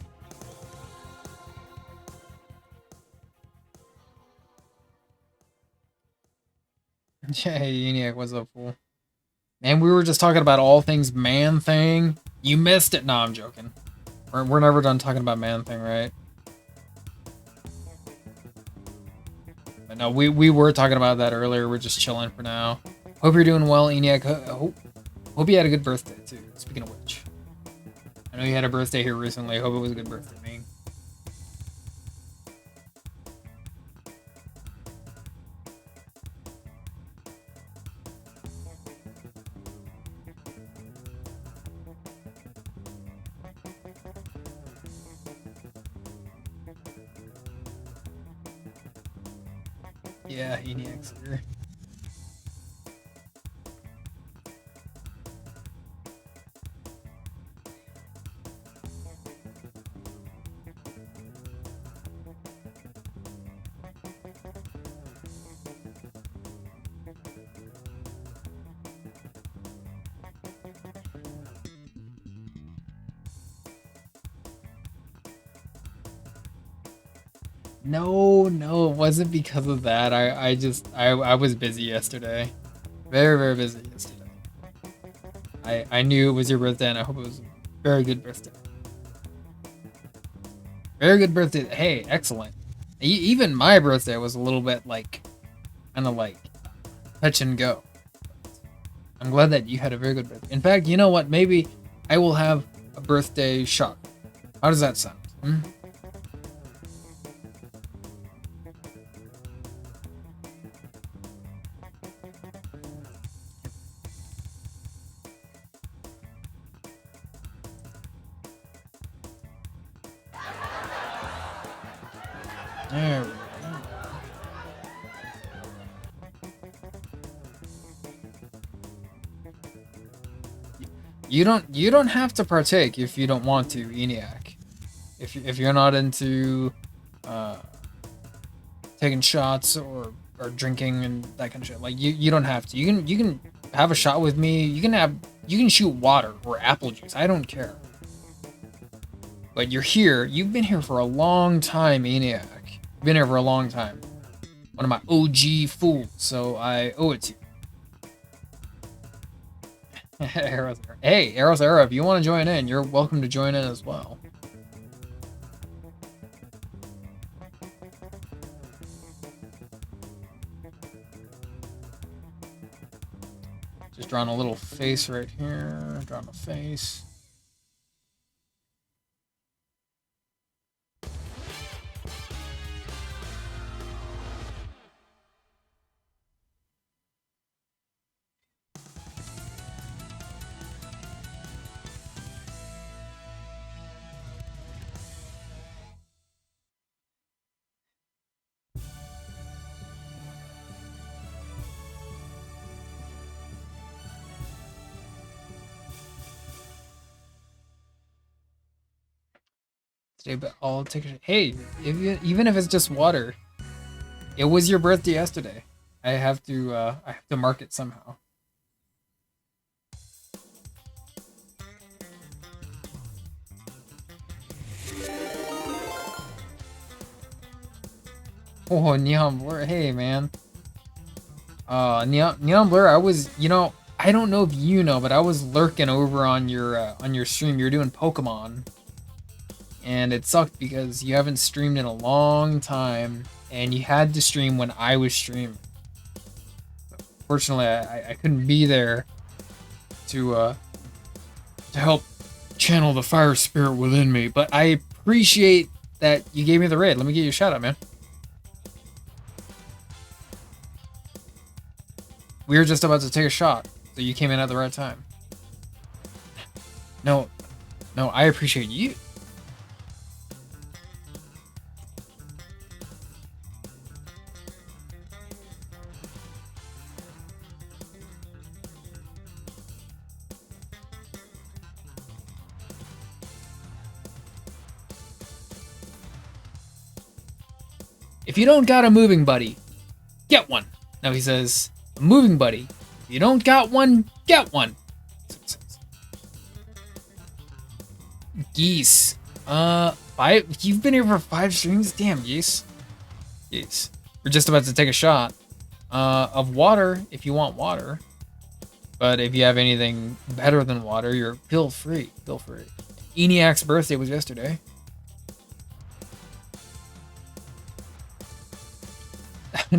Hey, ENIAC, what's up, fool? And we were just talking about all things Man Thing. You missed it. No, I'm joking. We're never done talking about Man Thing, right? But no, we were talking about that earlier. We're just chilling for now. Hope you're doing well, ENIAC. Hope you had a good birthday, too. Speaking of which. I know you had a birthday here recently. Hope it was a good birthday, man. Yeah, ENIAC's here. No, it wasn't because of that. I was busy yesterday. Very, very busy yesterday. I knew it was your birthday and I hope it was a very good birthday. Very good birthday. Hey, excellent. Even my birthday was a little bit like, kind of like, touch and go. I'm glad that you had a very good birthday. In fact, you know what? Maybe I will have a birthday shot. How does that sound? Hmm? There we go. You don't have to partake if you don't want to, ENIAC. If you're not into taking shots or drinking and that kind of shit, like you don't have to. You can have a shot with me. You can shoot water or apple juice. I don't care. But you're here. You've been here for a long time, ENIAC. You've been here for a long time. One of my OG fools, so I owe it to you. Hey, Eros Era, if you want to join in, you're welcome to join in as well. Just drawing a little face right here. Drawing a face. Today, but I'll take a. Hey, even if it's just water, it was your birthday yesterday. I have to mark it somehow. Oh, Neon Blur. Hey, man. Neon Blur. I was, I don't know if you know, but I was lurking over on your stream. You're doing Pokemon. And it sucked because you haven't streamed in a long time, and you had to stream when I was streaming. Fortunately, I couldn't be there to help channel the fire spirit within me, but I appreciate that you gave me the raid. Let me give you a shout out, man. We were just about to take a shot, so you came in at the right time. No, I appreciate you. If you don't got a moving buddy, get one. Now he says, a moving buddy. If you don't got one, get one. Geese. You've been here for 5 streams? Damn, Geese. Geese. We're just about to take a shot. Of water, if you want water. But if you have anything better than water, feel free. Feel free. ENIAC's birthday was yesterday.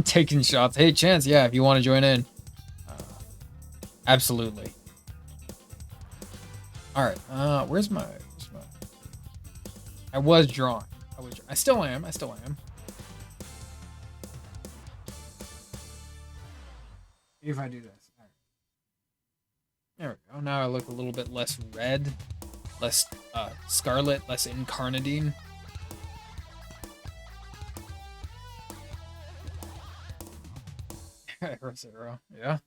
Taking shots. Hey, Chance, yeah, if you want to join in. Absolutely. Alright, where's my... I was drawing. I still am. If I do this. All right. There we go. Now I look a little bit less red. Less scarlet. Less incarnadine. Rosero. Yeah.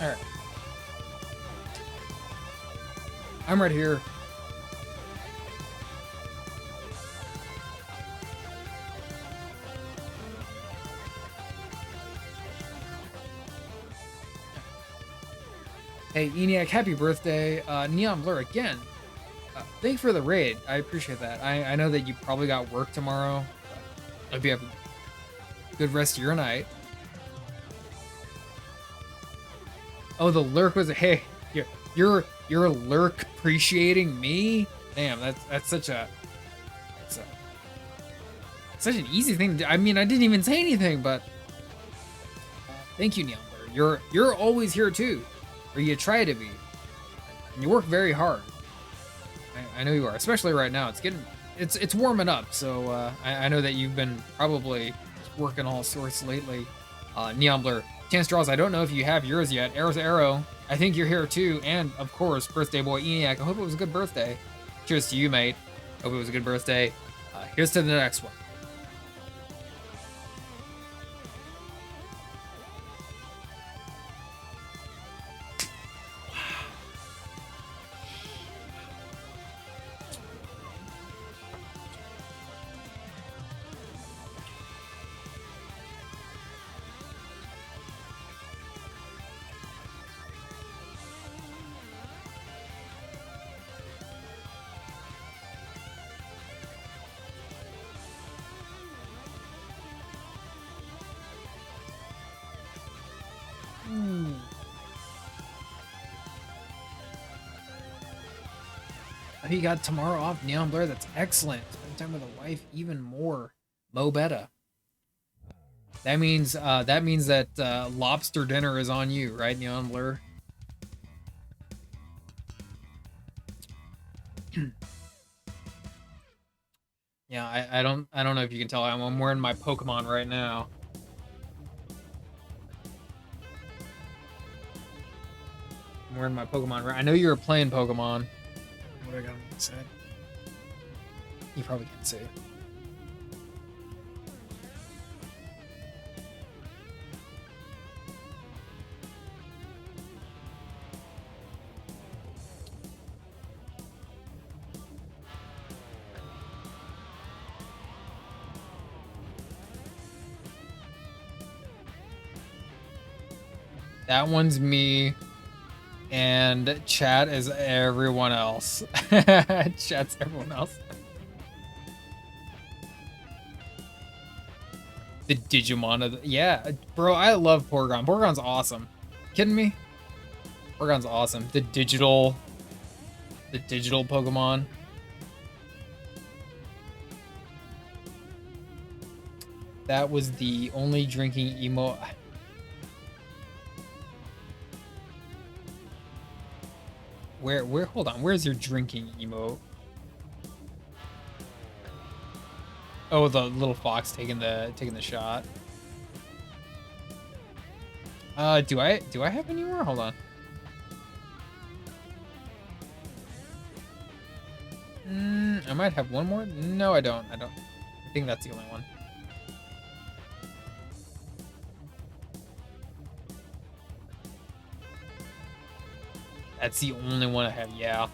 Alright. I'm right here. Hey, ENIAC, happy birthday. Neon Blur again. Thank you for the raid. I appreciate that. I know that you probably got work tomorrow. I hope you have a good rest of your night. Oh, the lurk was hey, you're lurk appreciating me? Damn, that's such an easy thing to do. I mean, I didn't even say anything, but thank you, Neon Blur. You're always here too. Or you try to be. And you work very hard. I know you are, especially right now. It's warming up, so I know that you've been probably working all sorts lately. Neon Blur, Chance Draws, I don't know if you have yours yet. Arrow's Arrow, I think you're here too. And of course, birthday boy ENIAC, I hope it was a good birthday. Cheers to you, mate. Hope it was a good birthday. Here's to the next one. You got tomorrow off, Neon Blur. That's excellent. Spend time with a wife, even more. Mo Betta. That means that lobster dinner is on you, right, Neon Blur? Yeah, I don't know if you can tell. I'm wearing my Pokemon right now. I'm wearing my Pokemon. I know you were playing Pokemon. What I got on the side? You probably can't see it. That one's me. And chat is everyone else. Chat's everyone else. The Digimon of the... Yeah, bro, I love Porygon. Porygon's awesome. Kidding me? Porygon's awesome. The digital Pokemon. That was the only drinking emo... Where, hold on, where's your drinking emote? Oh, the little fox taking the shot. Do I have any more? Hold on. I might have one more. No, I don't. I think that's the only one. That's the only one I have, yeah.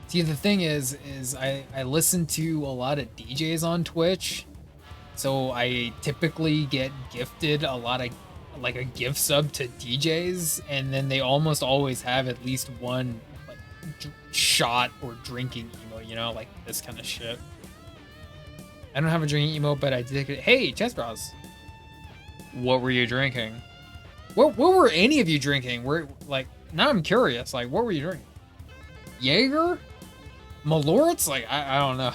See, the thing is I listen to a lot of DJs on Twitch, so I typically get gifted a lot of like a gift sub to DJs, and then they almost always have at least one like shot or drinking emo, you know, like this kind of shit. I don't have a drinking emo, but I did. Hey, Chest Bros, what were you drinking? What were any of you drinking? Were like now I'm curious. Like, what were you drinking? Jaeger? Malort's? Like, I don't know.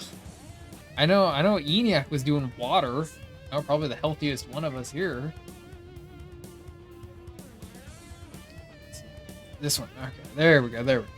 I know ENIAC was doing water. Oh, probably the healthiest one of us here. This one. Okay, there we go. There we go.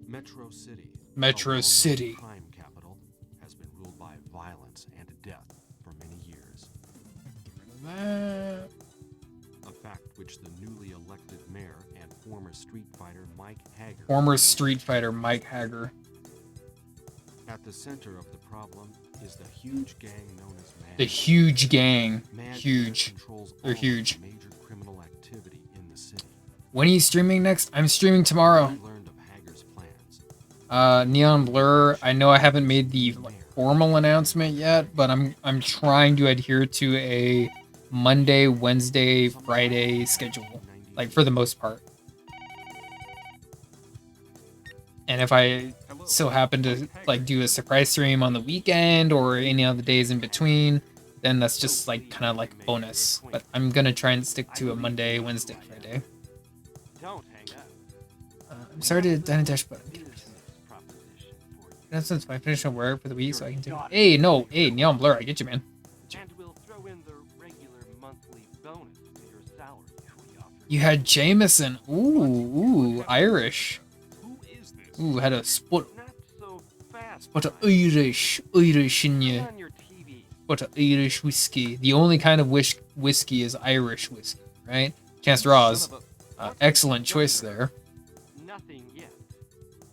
Metro City. Metro City. Crime capital has been ruled by violence and death for many years. A fact which the newly elected mayor and former Street Fighter Mike Hager. At the center of the problem is the huge gang known as Mad. The huge gang. Mad Huge. They're huge. Major criminal activity in the city. When are you streaming next? I'm streaming tomorrow. Neon Blur, I know I haven't made the formal announcement yet, but I'm trying to adhere to a Monday, Wednesday, Friday schedule, like for the most part. And if I so happen to like do a surprise stream on the weekend or any other days in between, then that's just like kind of like bonus. But I'm gonna try and stick to a Monday, Wednesday, Friday. I'm sorry to dash, but since I finish up work for the week, so I can do. Hey, no, hey, Neon Blur, I get you, man. And we'll throw in the regular monthly bonus to your salary we offer. You had Jameson. Ooh, Irish. Who is this? Ooh, had a spot. Not so fast. Spot of Irish in you. On your TV. Spot of Irish whiskey. The only kind of whiskey is Irish whiskey, right? Chance Draws. Excellent choice there. Nothing yet.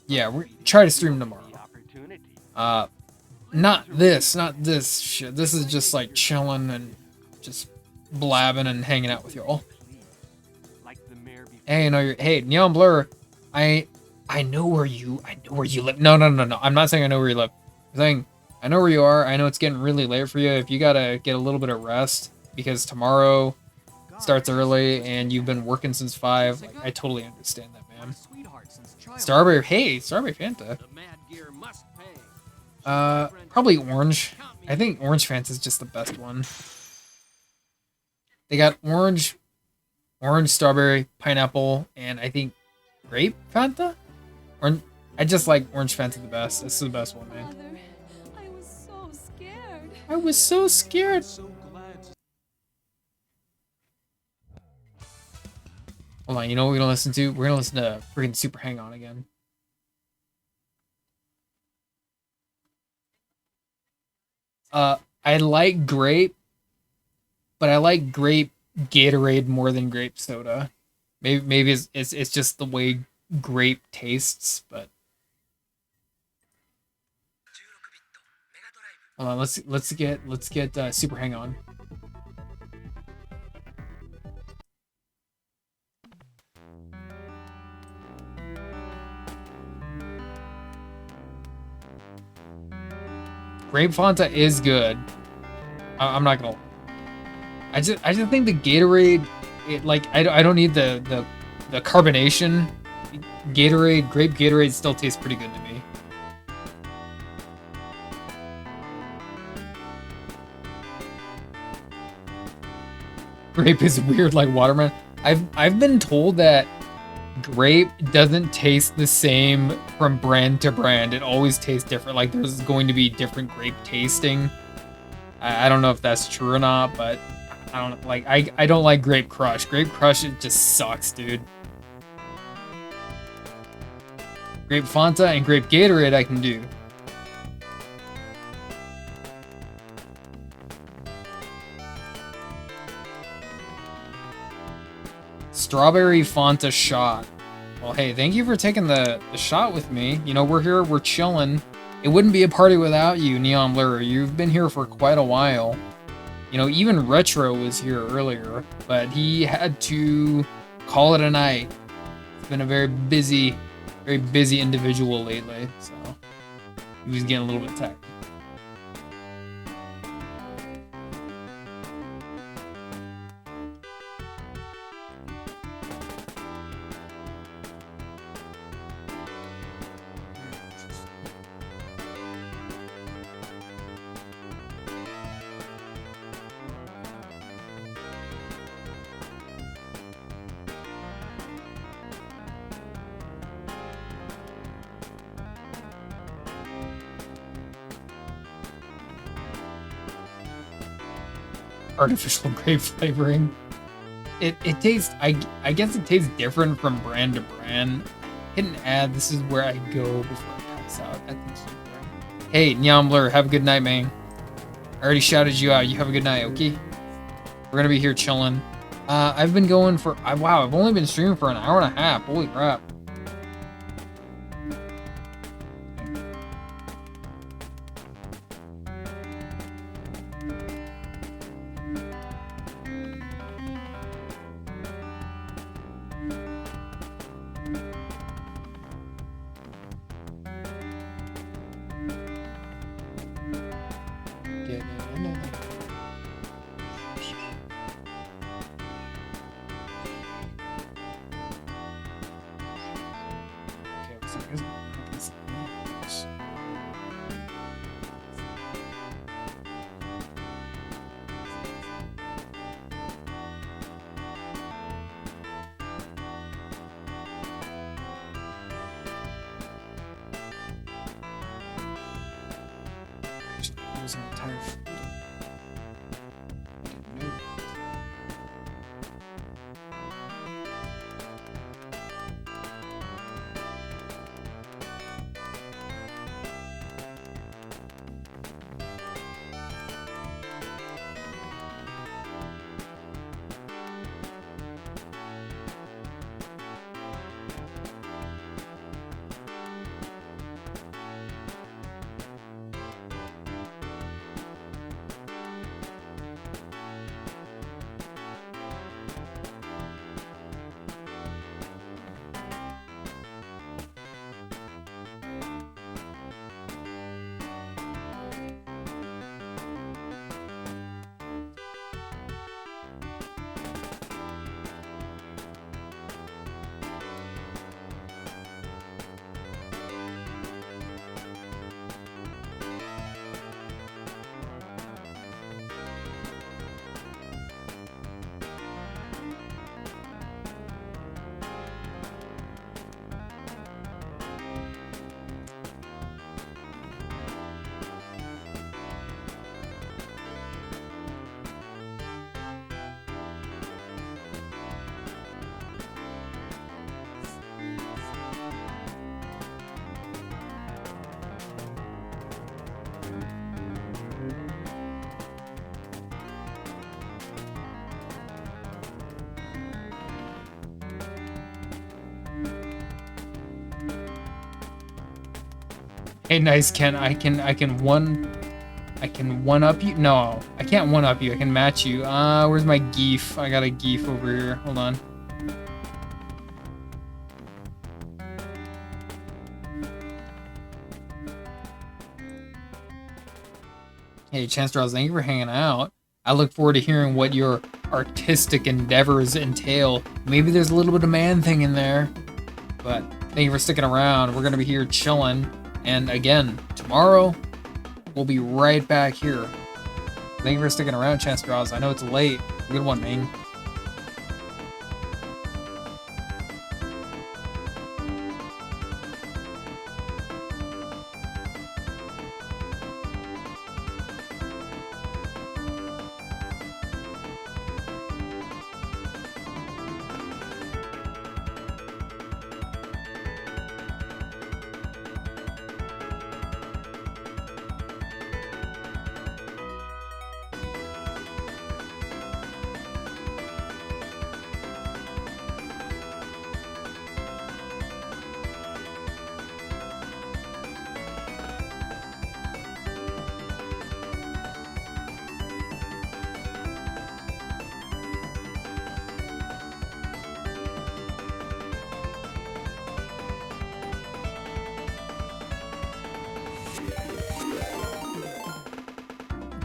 Yeah, we're try to stream tomorrow. Not this shit. This is just like chilling and just blabbing and hanging out with y'all. Hey, no, hey, Neon Blur. I know where you live. No. I'm not saying I know where you live. I'm saying I know where you are. I know it's getting really late for you. If you gotta get a little bit of rest because tomorrow starts early and you've been working since 5, like, I totally understand that, man. Strawberry, hey, Strawberry Fanta. Probably orange. I think orange Fanta is just the best one. They got orange, strawberry, pineapple, and I think grape Fanta? I just like orange Fanta the best. This is the best one, man. I was so scared. I was so scared. Hold on, you know what we're gonna listen to? We're gonna listen to freaking Super Hang On again. I like grape, but I like grape Gatorade more than grape soda. Maybe it's just the way grape tastes, but hold on, let's get Super Hang On. Grape Fanta is good. I'm not gonna. I just think the Gatorade, I don't need the carbonation. Gatorade, grape Gatorade still tastes pretty good to me. Grape is weird like watermelon. I've been told that grape doesn't taste the same from brand to brand. It always tastes different. Like there's going to be different grape tasting. I don't know if that's true or not, but I don't like. I don't like Grape Crush. Grape Crush, it just sucks, dude. Grape Fanta and Grape Gatorade I can do. Strawberry Fanta shot. Well, hey, thank you for taking the shot with me. You know, we're here, we're chilling. It wouldn't be a party without you, Neon Blur. You've been here for quite a while. You know, even Retro was here earlier, but he had to call it a night. He's been a very busy individual lately, so he was getting a little bit tired. Artificial grape flavoring. It tastes, I guess it tastes different from brand to brand. Hit an ad. This is where I go before I pass out. I think so. Hey, Neon Blur, have a good night, man. I already shouted you out. You have a good night, okay? We're gonna be here chilling. I've been going for, wow, I've only been streaming for an hour and a half. Holy crap. Hey, nice, Ken. I can one up you. No, I can't one up you. I can match you. Where's my geef? I got a geef over here. Hold on. Hey, Chance Draws, thank you for hanging out. I look forward to hearing what your artistic endeavors entail. Maybe there's a little bit of man thing in there, but thank you for sticking around. We're gonna be here chilling. And again, tomorrow, we'll be right back here. Thank you for sticking around, Chance Draws. I know it's late. Good one, man.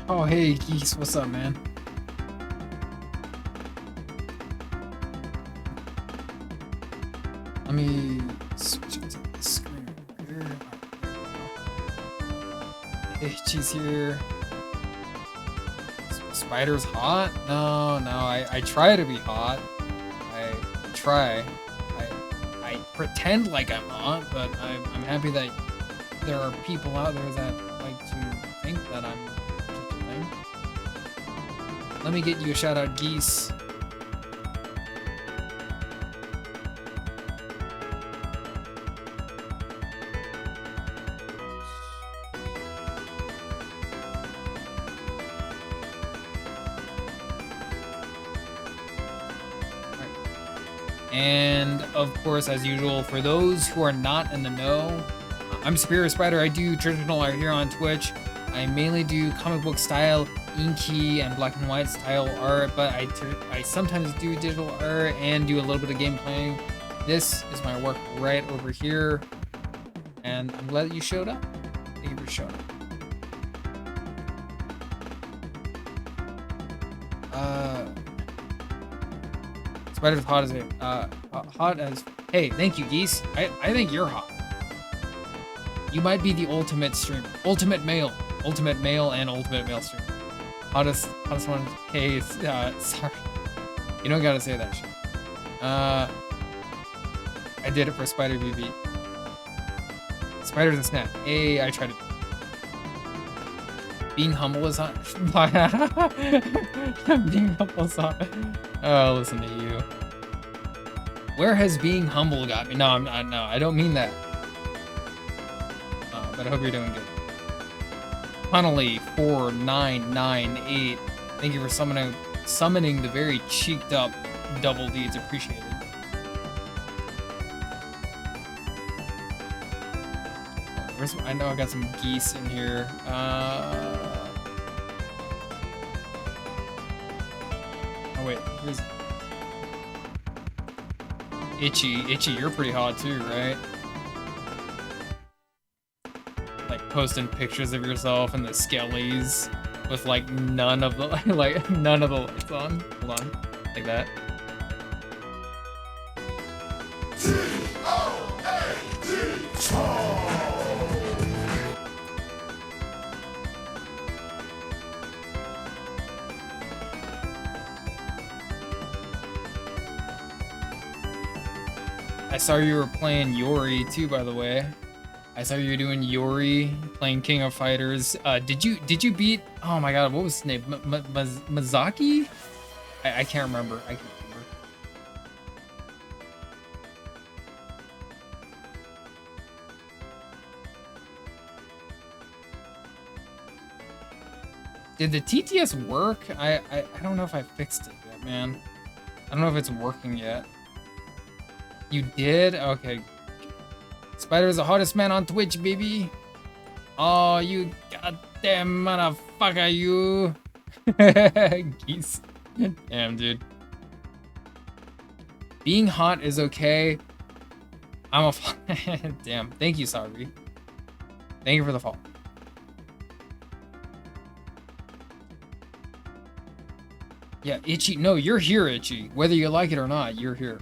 Oh, hey, Geese, what's up, man? Let me switch to the screen here. Hey, she's here. Spider's hot? No, I try to be hot. I try. I pretend like I'm hot, but I'm happy that there are people out there that like to think that I'm such a thing. Let me get you a shout out, Geese. And of course, as usual, for those who are not in the know, I'm Superior Spider. I do traditional art here on Twitch. I mainly do comic book style, inky and black and white style art, but I sometimes do digital art and do a little bit of game playing. This is my work right over here, and I'm glad that you showed up. Thank you for showing up. Spider's hot as hot as. Hey, thank you, Geese. I think you're hot. You might be the ultimate streamer, ultimate male and ultimate male streamer. Hottest one. Hey, sorry, you don't gotta say that shit. I did it for Spider BB. Spider's a snap. Hey, I tried to. Being humble is hot. Being humble is hot. Oh, listen to you. Where has being humble got me? No, I don't mean that. But I hope you're doing good. Funnily 4998. Thank you for summoning the very cheeked up double D. It's appreciated. I know I got some geese in here. Oh wait, here's Itchy, you're pretty hot too, right? Like posting pictures of yourself and the skellies with like none of the none of the lights on. Hold on. Like that. I saw you were playing Yori too, by the way. I saw you were doing Yori, playing King of Fighters. Did you beat? Oh my God, what was his name? Mazaki? I can't remember. I can't remember. Did the TTS work? I don't know if I fixed it yet, man. I don't know if it's working yet. You did? Okay. Spider is the hottest man on Twitch, baby. Oh, you goddamn motherfucker, you. Geese. Damn, dude. Being hot is okay. I'm a damn. Thank you, Sabri. Thank you for the follow. Yeah, Itchy. No, you're here, Itchy. Whether you like it or not, you're here.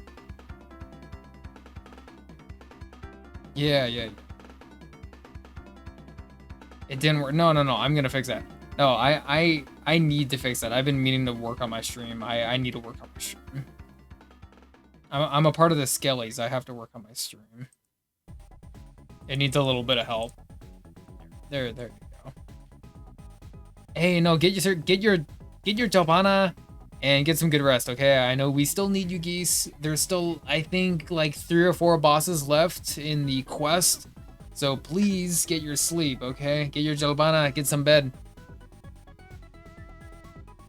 Yeah. It didn't work. No. I'm gonna fix that. No, I need to fix that. I've been meaning to work on my stream. I need to work on my stream. I'm a part of the Skellies. I have to work on my stream. It needs a little bit of help. There you go. Hey, no, get your Jalbana and get some good rest, okay? I know we still need you geese. There's still, I think, like 3 or 4 bosses left in the quest. So please get your sleep, okay? Get your Jalbana, get some bed.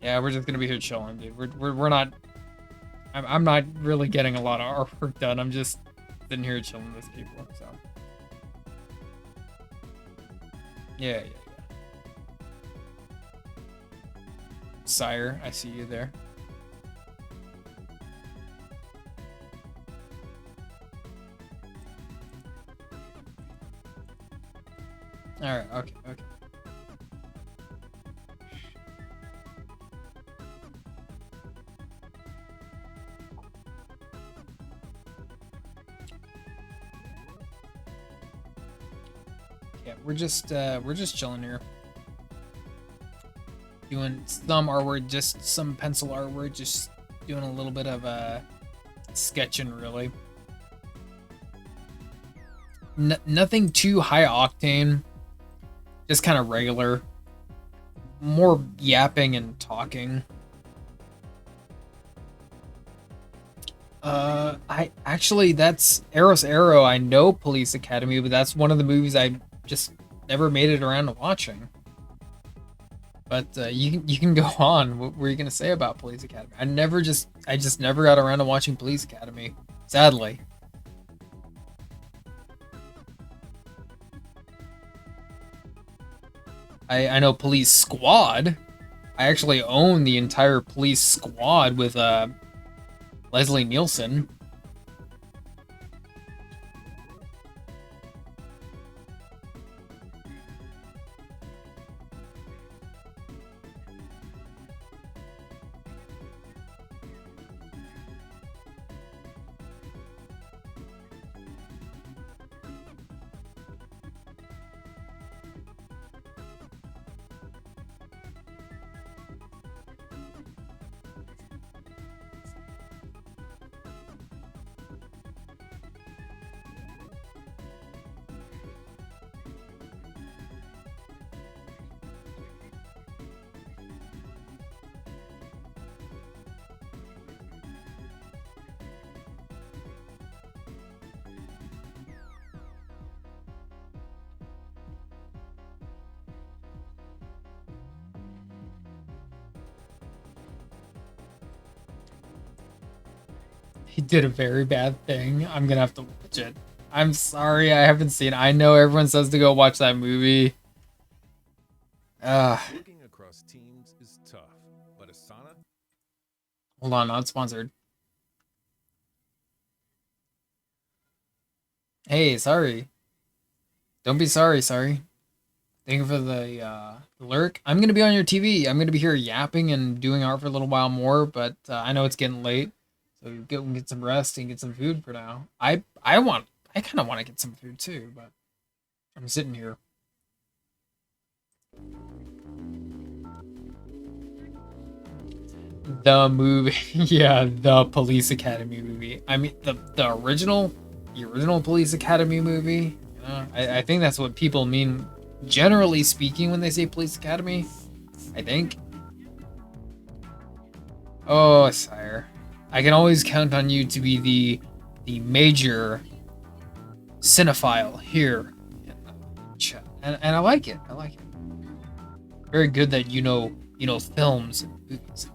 Yeah, we're just gonna be here chilling, dude. We're not. I'm not really getting a lot of artwork done. I'm just sitting here chilling with people. So. Yeah. Sire, I see you there. All right. Okay. Yeah, we're just chilling here. Doing some artwork, just some pencil artwork, just doing a little bit of sketching, really. Nothing too high octane, just kind of regular. More yapping and talking. I actually, that's Eros Arrow. I know Police Academy, but that's one of the movies I just never made it around to watching. But you can go on. What were you gonna say about Police Academy? I just never got around to watching Police Academy, sadly. I know Police Squad. I actually own the entire Police Squad with Leslie Nielsen. He did a very bad thing. I'm gonna have to watch it. I'm sorry, I haven't seen it. I know everyone says to go watch that movie. Working across teams is tough, but Asana? Hold on, not sponsored. Hey, sorry. Don't be sorry. Thank you for the lurk. I'm gonna be on your TV. I'm gonna be here yapping and doing art for a little while more, but I know it's getting late. So get some rest and get some food for now. I kind of want to get some food too, but I'm sitting here. The movie, yeah, the Police Academy movie. I mean, the original Police Academy movie. I think that's what people mean, generally speaking, when they say Police Academy. I think. Oh, sire. I can always count on you to be the major cinephile here in the chat, and I like it. Very good that you know films and movies.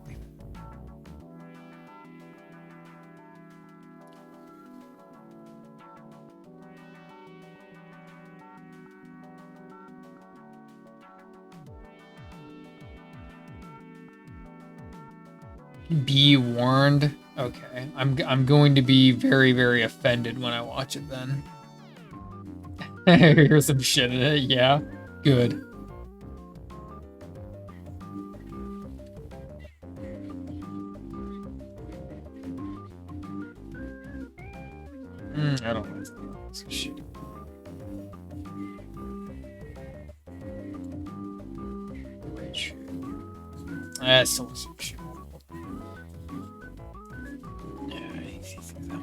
Be warned. Okay, I'm going to be very, very offended when I watch it then. Here's some shit in it, yeah. Good. I don't like this shit. Still looks like shit. Yeah, easy things out.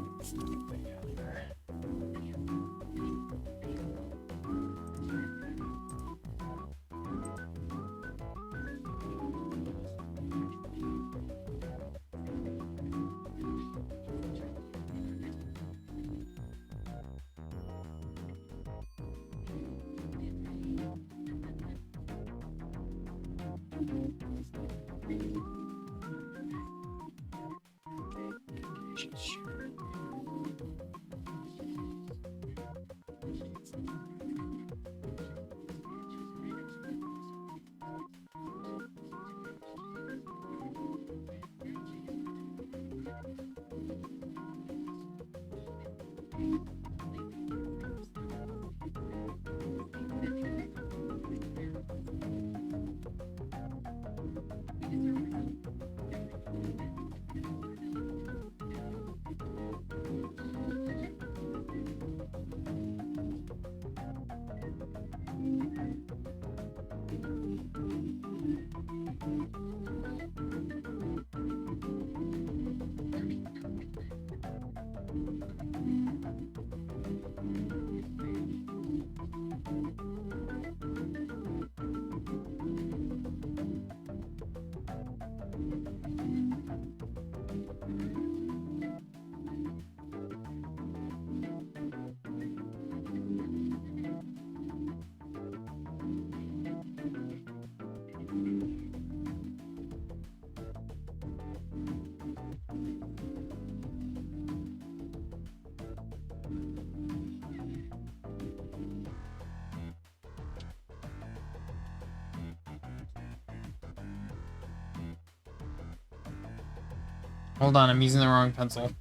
Hold on, I'm using the wrong pencil.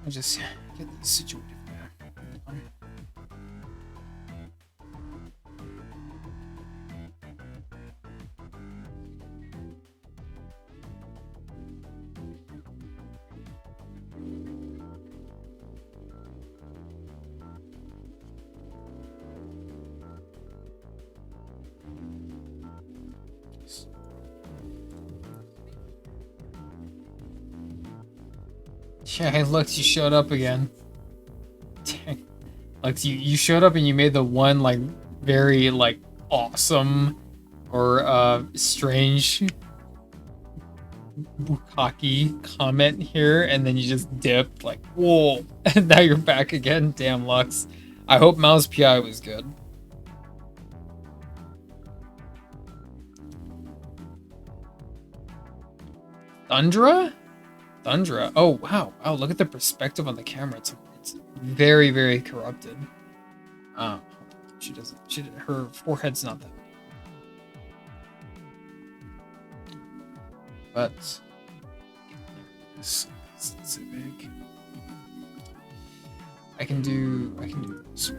I'll just get these situated. Yeah, Lux, you showed up again. Dang. Lux, you showed up and you made the one, like, very, like, awesome or, strange bukkake comment here, and then you just dipped, like, whoa, and now you're back again. Damn, Lux. I hope Mouse PI was good. Thundra? Thundra. Oh, wow. Wow, look at the perspective on the camera. It's very, very corrupted. She doesn't. Her forehead's not that. But it's so big. I can do this.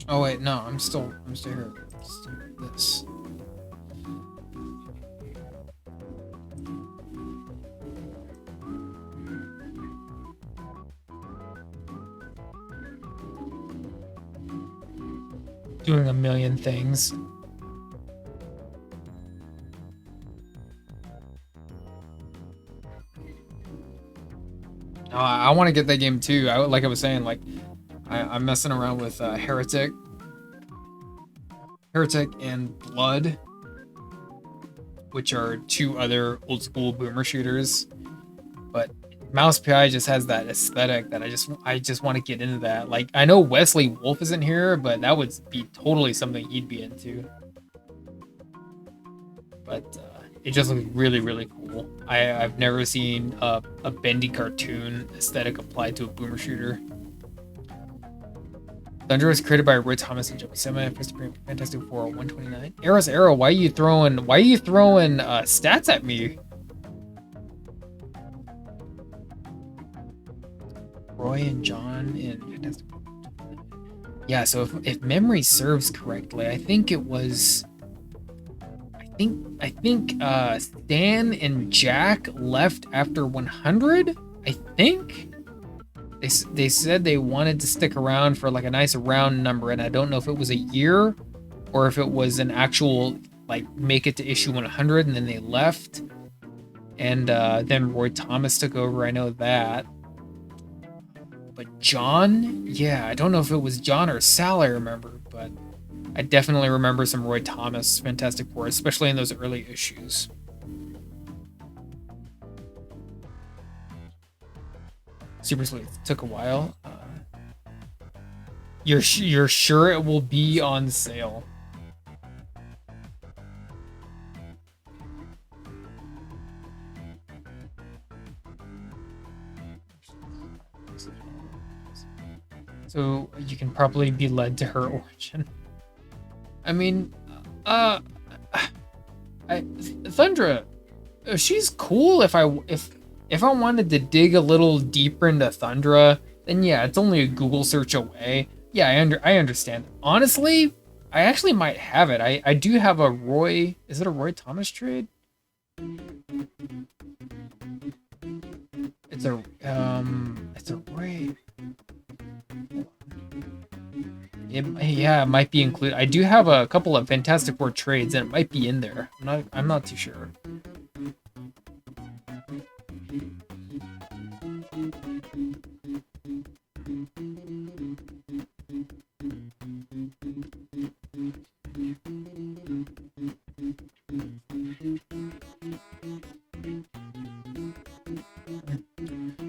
Oh wait, no, I'm still here. Let's do this. Doing a million things. I want to get that game too. Like I was saying, like I'm messing around with Heretic and Blood, which are two other old school boomer shooters. But Mouse PI just has that aesthetic that I just want to get into that. Like, I know Wesley Wolf isn't here, but that would be totally something he'd be into. But it just looks really, really cool. I've never seen a bendy cartoon aesthetic applied to a boomer shooter. Thunder was created by Roy Thomas and Joey Sema. First appearance Fantastic Four 129. Arrow's Arrow, why are you throwing stats at me? Roy Roy and John in Fantastic Four. Yeah, so if memory serves correctly, I think it was. I think Stan and Jack left after 100. I think they said they wanted to stick around for like a nice round number, and I don't know if it was a year or if it was an actual like make it to issue 100 and then they left, and then Roy Thomas took over. I know that. But John, yeah, I don't know if it was John or Sal. I remember, but I definitely remember some Roy Thomas Fantastic Four, especially in those early issues. Super Sleuth took a while. You're sure it will be on sale? So you can probably be led to her origin. I mean, Thundra, she's cool. If I wanted to dig a little deeper into Thundra, then yeah, it's only a Google search away. Yeah, I understand. Honestly, I actually might have it. I do have a Roy. Is it a Roy Thomas trade? It's a Roy. Yeah, it might be included. I do have a couple of Fantastic Four trades, and it might be in there. I'm not too sure.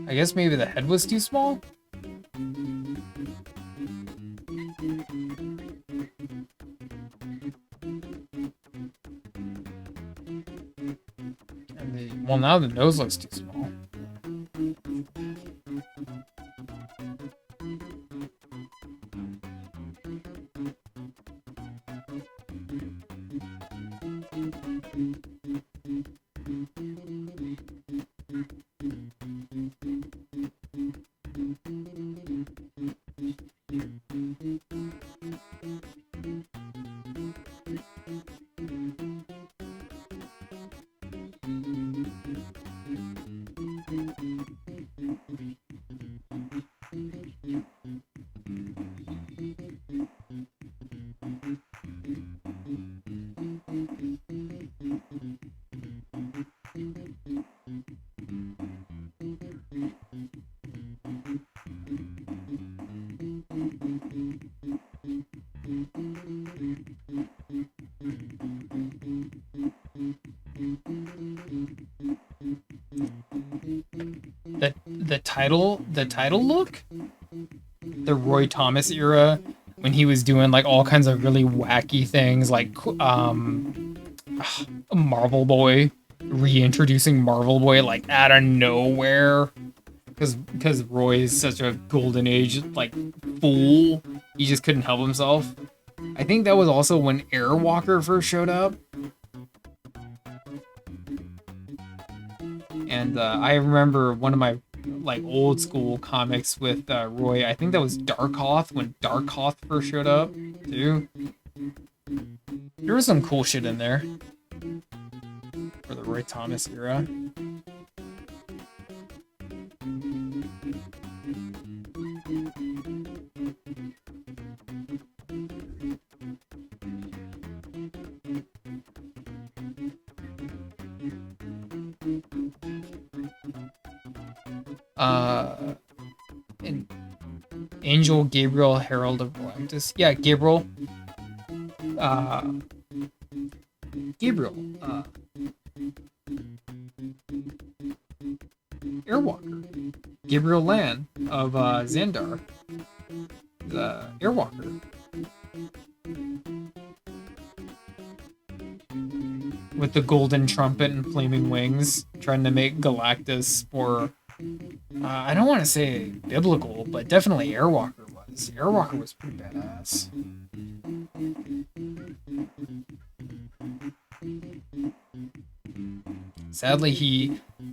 I guess maybe the head was too small. Well, now the nose looks too small. The title look, the Roy Thomas era, when he was doing like all kinds of really wacky things, like Marvel Boy, reintroducing Marvel Boy like out of nowhere, because Roy is such a golden age like fool, he just couldn't help himself. I think that was also when Airwalker first showed up. And I remember one of my like old school comics with Roy. I think that was Darkhoth, when Darkhoth first showed up too. There was some cool shit in there for the Roy Thomas era. And Angel Gabriel Herald of Galactus. Yeah, Gabriel. Airwalker. Gabriel Lan of Xandar. The Airwalker. With the golden trumpet and flaming wings, trying to make Galactus more, I don't want to say biblical, but definitely Airwalker was. Airwalker was pretty badass. Sadly,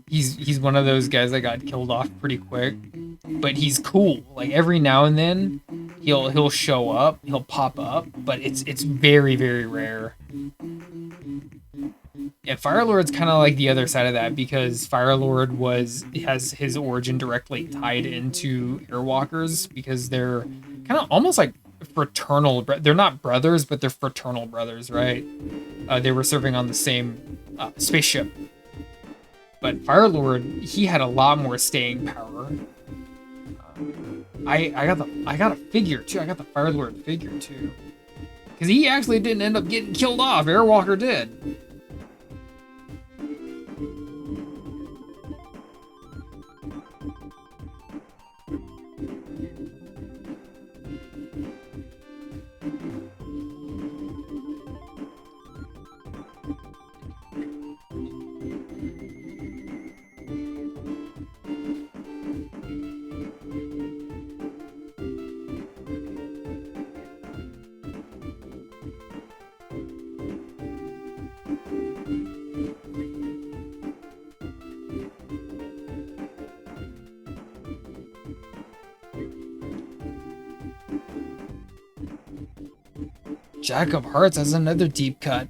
he's one of those guys that got killed off pretty quick. but he's cool. Like every now and then, he'll show up, he'll pop up, but it's very very rare. Yeah, Firelord's kind of like the other side of that because Firelord has his origin directly tied into Airwalkers because they're kind of almost like fraternal. They're not brothers, but they're fraternal brothers, right? They were serving on the same spaceship. But Firelord, he had a lot more staying power. I got a figure too. I got the Firelord figure too, because he actually didn't end up getting killed off. Airwalker did. Jack of Hearts has another deep cut.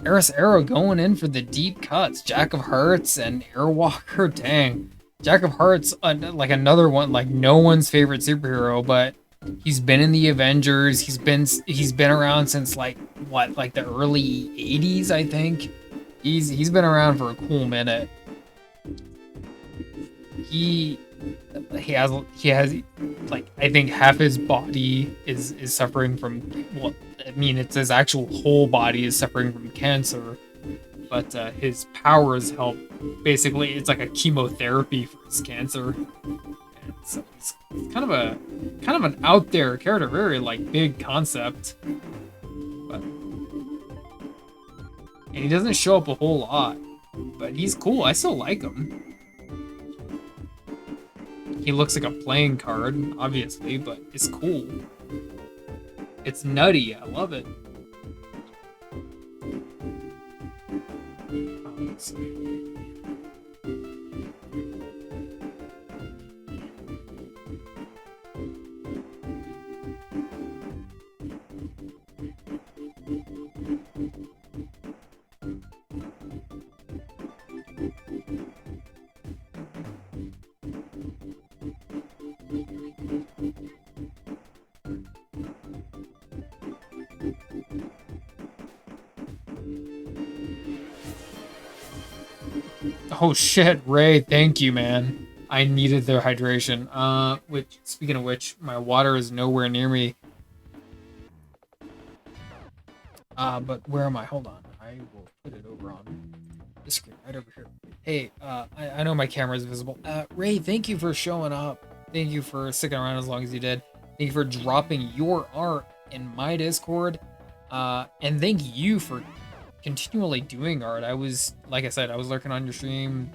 Eris Arrow going in for the deep cuts. Jack of Hearts and Airwalker, dang. Jack of Hearts, like another one, like no one's favorite superhero, but he's been in the Avengers. He's been around since like the early 80s, I think. He's been around for a cool minute. He has like I think half his body is suffering from, well, I mean it's his actual whole body is suffering from cancer, but his powers help. Basically, it's like a chemotherapy for his cancer. And so it's kind of an out there character, very like big concept, but and he doesn't show up a whole lot, but he's cool. I still like him. He looks like a playing card, obviously, but it's cool. It's nutty. I love it. Oh, let's see. Oh shit, Ray, thank you, man. I needed their hydration. Which, speaking of which, my water is nowhere near me. But where am I? Hold on. I will put it over on the screen, right over here. Hey, I know my camera is visible. Ray, thank you for showing up. Thank you for sticking around as long as you did. Thank you for dropping your art in my Discord. And thank you for continually doing art. Like I said, I was lurking on your stream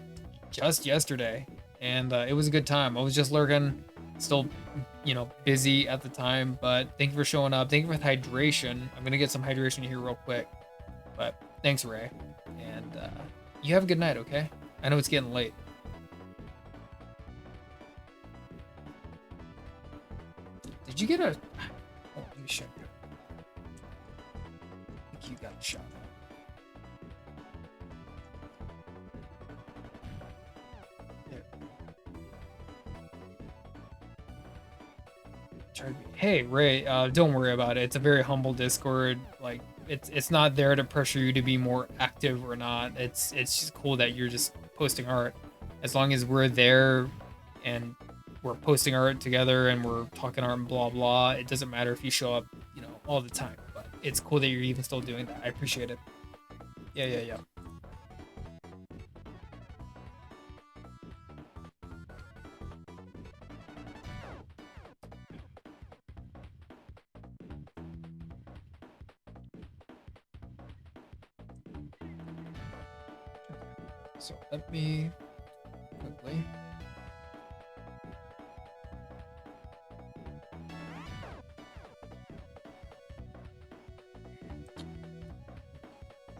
just yesterday, and it was a good time. I was just lurking, still, busy at the time, but thank you for showing up. Thank you for the hydration. I'm gonna get some hydration here real quick, but thanks, Ray, and you have a good night, okay? I know it's getting late. Did you get a... Oh, let me check. I think you got a shot. Hey Ray, don't worry about it. It's a very humble Discord. Like it's not there to pressure you to be more active or not. It's just cool that you're just posting art. As long as we're there and we're posting art together and we're talking art and blah blah, it doesn't matter if you show up, all the time. But it's cool that you're even still doing that. I appreciate it. Yeah. So let me quickly.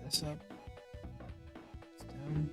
This up. This down.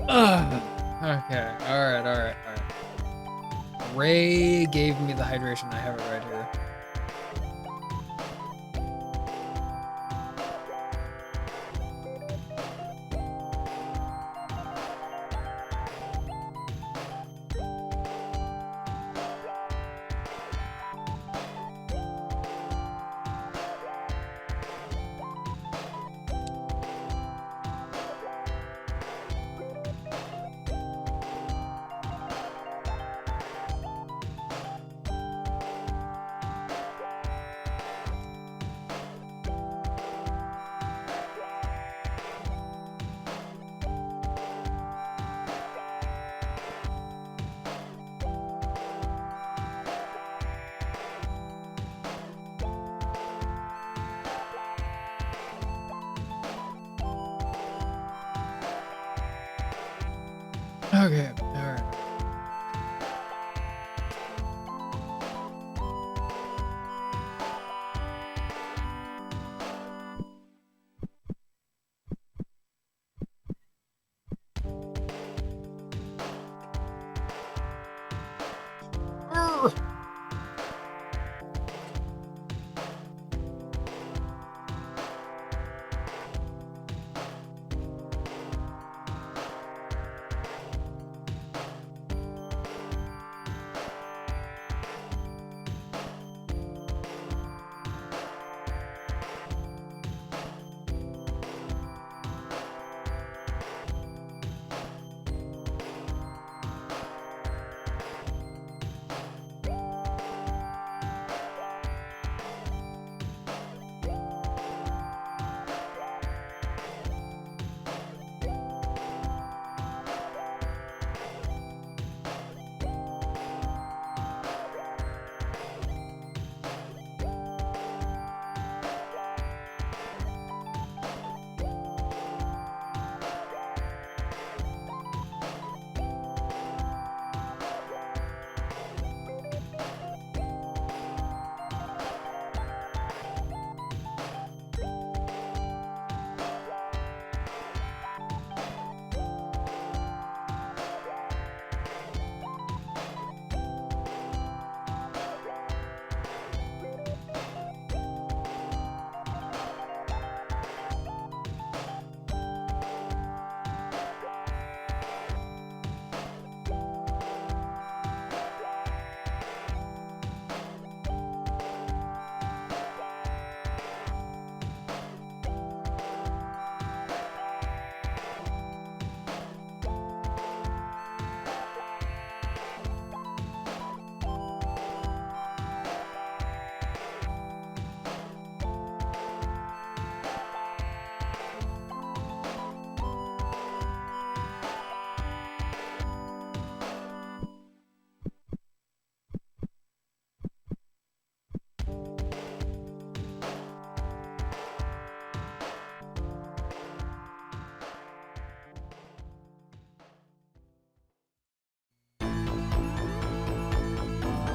Ugh. Okay. All right. All right. All right. Ray gave me the hydration. I have it right here. Okay. All right. Urgh.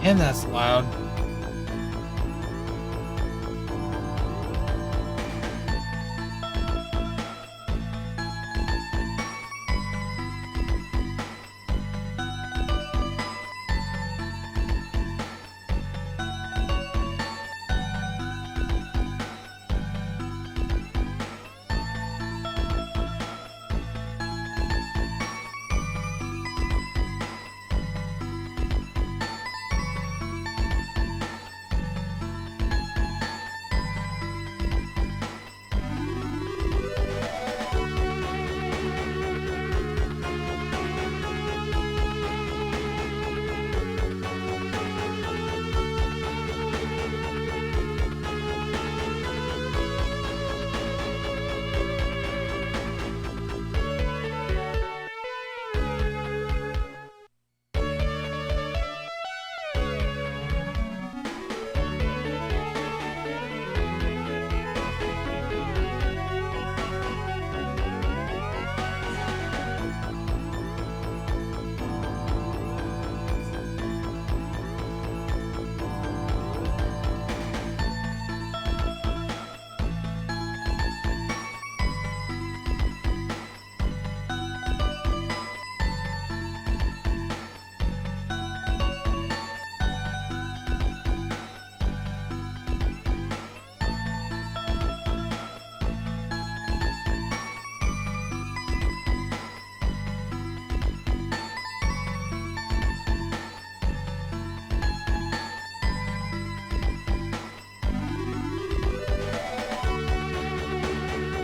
And that's loud.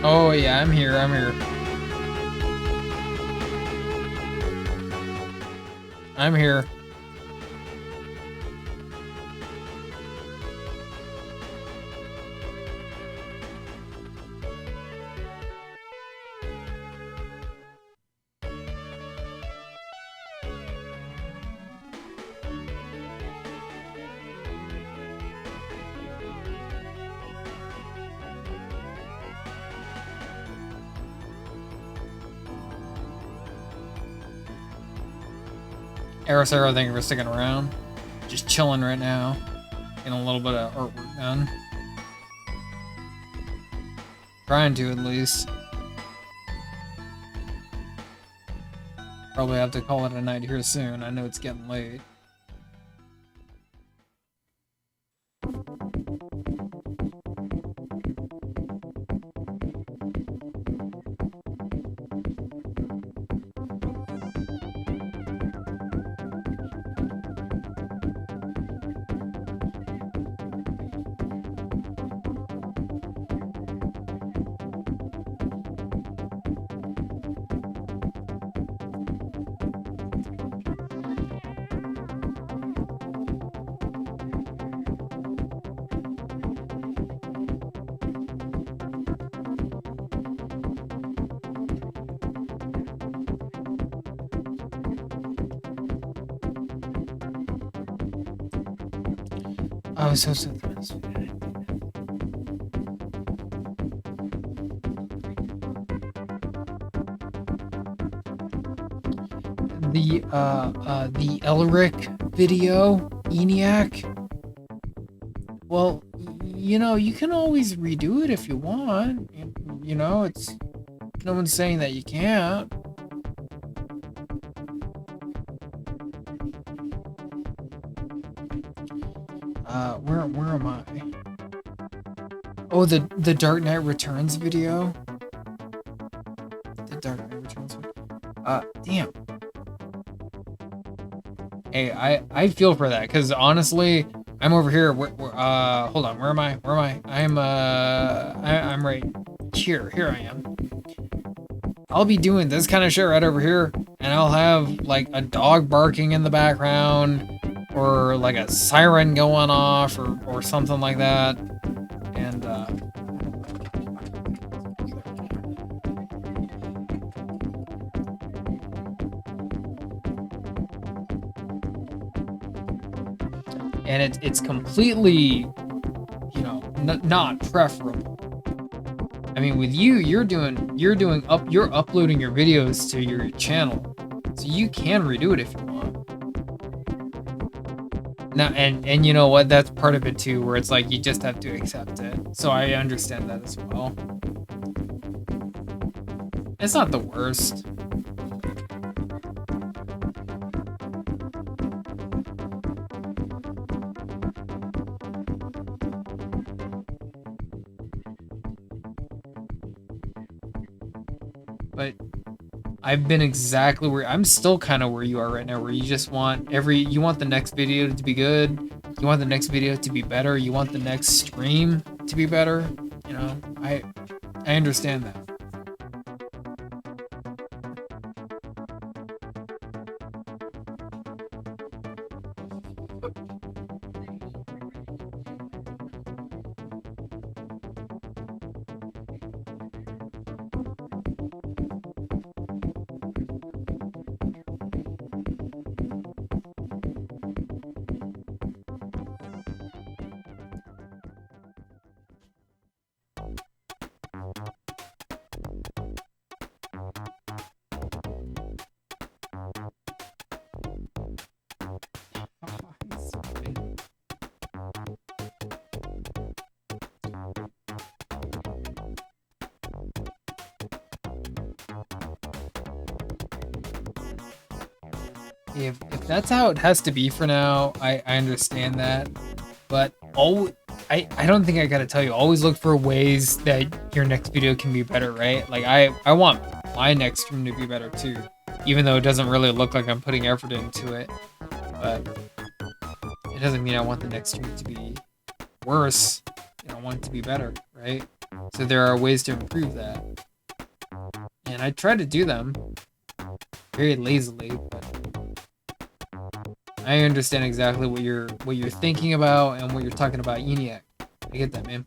Oh yeah, I'm here. I'm here. I'm here. Arrowsarrow, thank you for sticking around. Just chilling right now. Getting a little bit of artwork done. Trying to, at least. Probably have to call it a night here soon. I know it's getting late. Oh, so the Elric video, ENIAC. Well, you know, you can always redo it if you want. You know, it's no one's saying that you can't. Where am I? Oh, the Dark Knight Returns video. The Dark Knight Returns. Damn. Hey, I feel for that, because honestly, I'm over here. Hold on. Where am I? Where am I? I'm right here. Here I am. I'll be doing this kind of shit right over here, and I'll have like a dog barking in the background, or like a siren going off, or something like that. And it's completely, you know, not preferable. I mean, with you're uploading your videos to your channel, so you can redo it if you want. Now, and you know what? That's part of it too, where it's like you just have to accept it. So I understand that as well. It's not the worst. But I've been exactly where I'm still kind of where you are right now, where you just want you want the next video to be good, you want the next video to be better, you want the next stream to be better. You know, I understand that. If that's how it has to be for now, I understand that. But I don't think I gotta tell you, always look for ways that your next video can be better, right? Like I want my next stream to be better too, even though it doesn't really look like I'm putting effort into it. But it doesn't mean I want the next stream to be worse. I want it to be better, right? So there are ways to improve that. And I try to do them very lazily, but I understand exactly what you're thinking about and what you're talking about, ENIAC. I get that, man.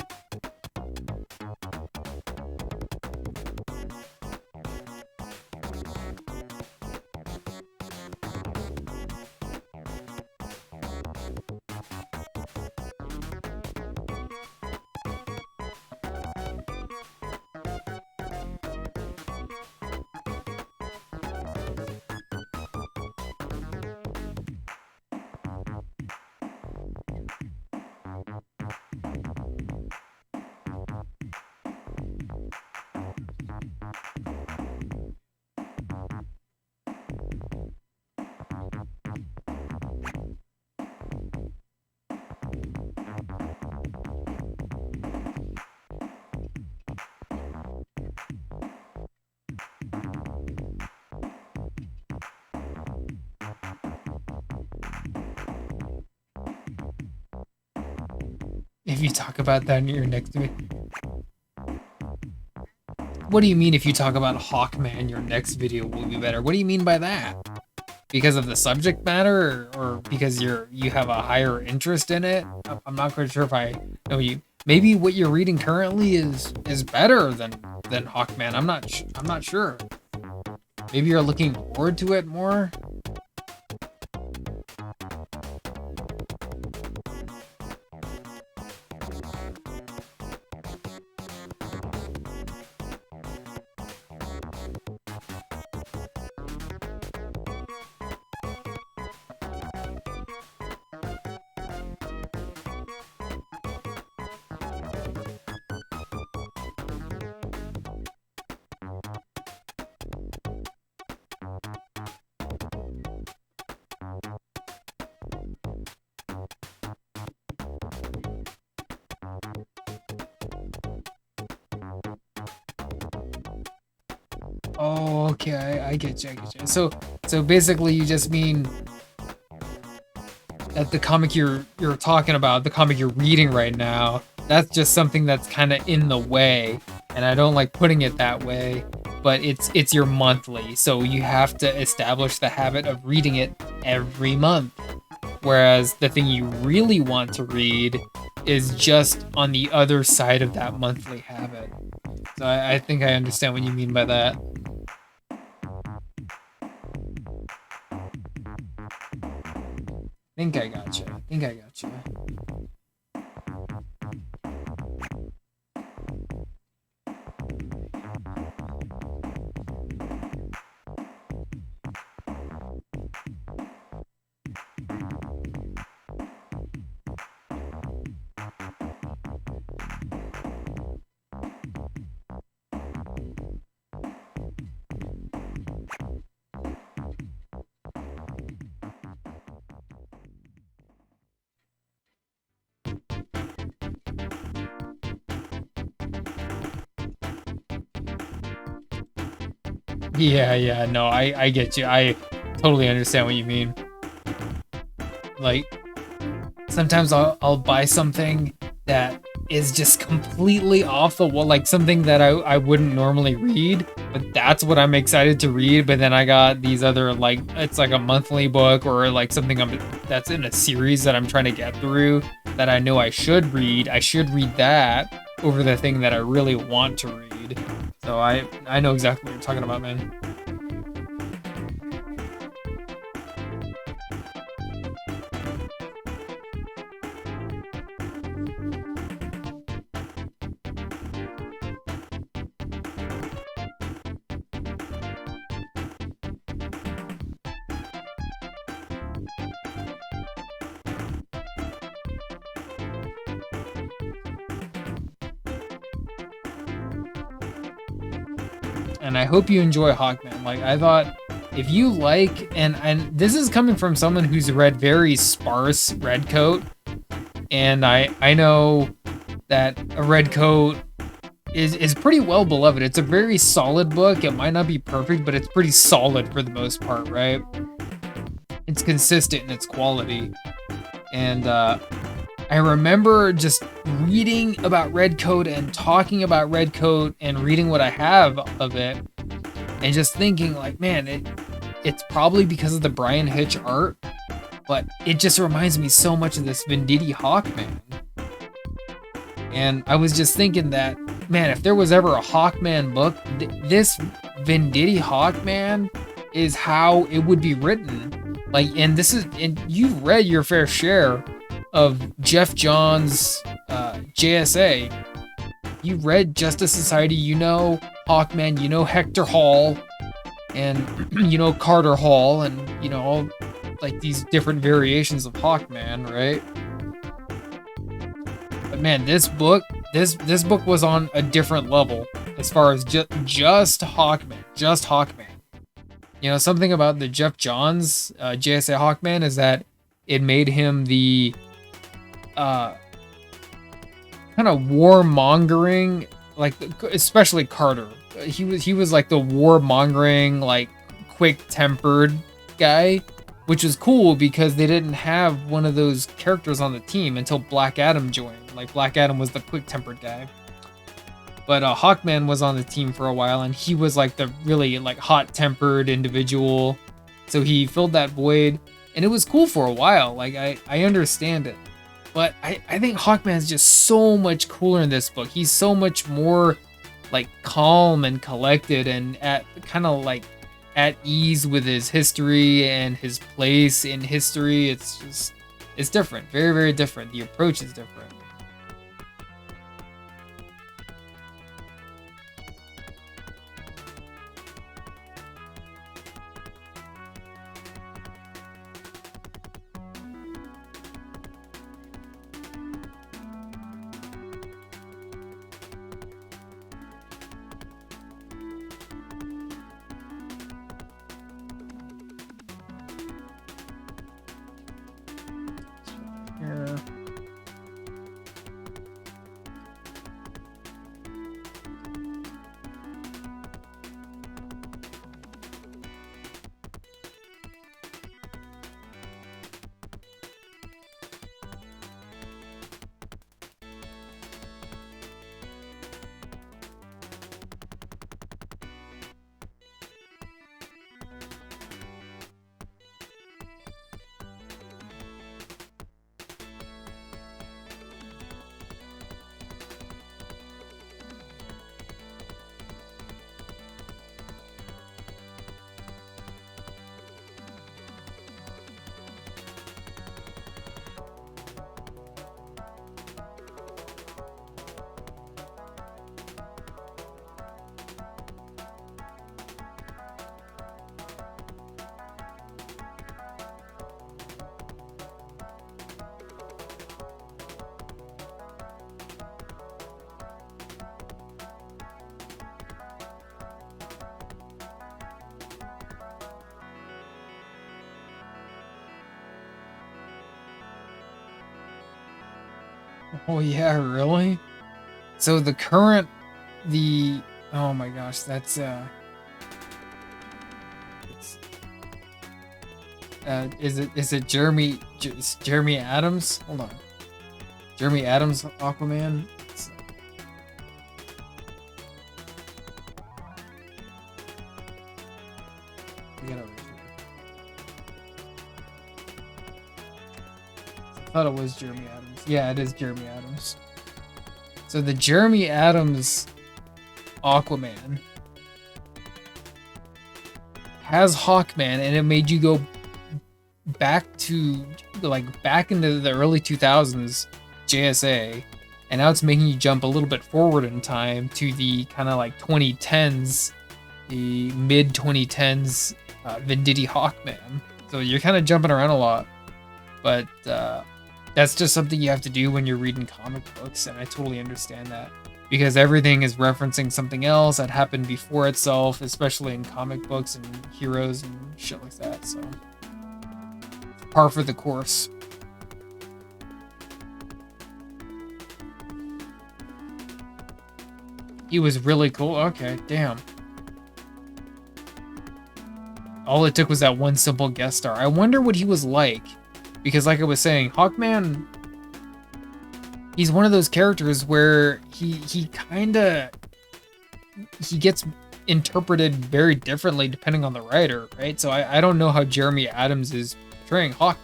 If you talk about that in your next video. What do you mean if you talk about Hawkman, your next video will be better? What do you mean by that? Because of the subject matter, or because you have a higher interest in it? I'm not quite sure if I know you. Maybe what you're reading currently is better than Hawkman. I'm not sure. Maybe you're looking forward to it more. Oh, okay, I get you. So basically, you just mean that the comic you're talking about, the comic you're reading right now, that's just something that's kind of in the way, and I don't like putting it that way. But it's your monthly, so you have to establish the habit of reading it every month. Whereas the thing you really want to read is just on the other side of that monthly habit. So I think I understand what you mean by that. I think I gotcha. Yeah, no, I get you. I totally understand what you mean. Like, sometimes I'll buy something that is just completely off the wall, like something that I wouldn't normally read, but that's what I'm excited to read. But then I got these other, like, it's like a monthly book or like something that's in a series that I'm trying to get through that I know I should read. I should read that over the thing that I really want to read. So I know exactly what you're talking about, man. And I hope you enjoy Hawkman. Like, I thought, if you like, and this is coming from someone who's read very sparse Redcoat, and I know that a Redcoat is pretty well beloved. It's a very solid book. It might not be perfect, but it's pretty solid for the most part, right? It's consistent in its quality. And I I remember just reading about Redcoat and talking about Redcoat and reading what I have of it, and just thinking like, man, it's probably because of the Brian Hitch art, but it just reminds me so much of this Venditti Hawkman. And I was just thinking that, man, if there was ever a Hawkman book, this Venditti Hawkman is how it would be written. Like, and you've read your fair share of Jeff Johns' JSA. You read Justice Society, you know Hawkman, you know Hector Hall, and you know Carter Hall, and you know all like these different variations of Hawkman, right? But man, this book was on a different level as far as just Hawkman. You know, something about the Jeff Johns JSA Hawkman is that it made him the kind of warmongering, like especially Carter. He was like the warmongering, like quick-tempered guy, which was cool because they didn't have one of those characters on the team until Black Adam joined. Like Black Adam was the quick-tempered guy. But Hawkman was on the team for a while, and he was like the really like hot-tempered individual. So he filled that void, and it was cool for a while. Like I understand it. But I think Hawkman is just so much cooler in this book. He's so much more like calm and collected and at kind of like at ease with his history and his place in history. It's different. Very, very different. The approach is different. Oh yeah, really? So oh my gosh, that's is it Jeremy Adams? Hold on. Jeremy Adams Aquaman? I thought it was Jeremy Adams. Yeah, it is Jeremy Adams. So the Jeremy Adams Aquaman has Hawkman, and it made you go back into the early 2000s JSA, and now it's making you jump a little bit forward in time to the kind of like 2010s, the mid 2010s Venditti Hawkman. So you're kind of jumping around a lot, but that's just something you have to do when you're reading comic books, and I totally understand that. Because everything is referencing something else that happened before itself, especially in comic books and heroes and shit like that, so par for the course. He was really cool. Okay, damn. All it took was that one simple guest star. I wonder what he was like. Because like I was saying, Hawkman he's one of those characters where he gets interpreted very differently depending on the writer, right? So I don't know how Jeremy Adams is portraying Hawkman.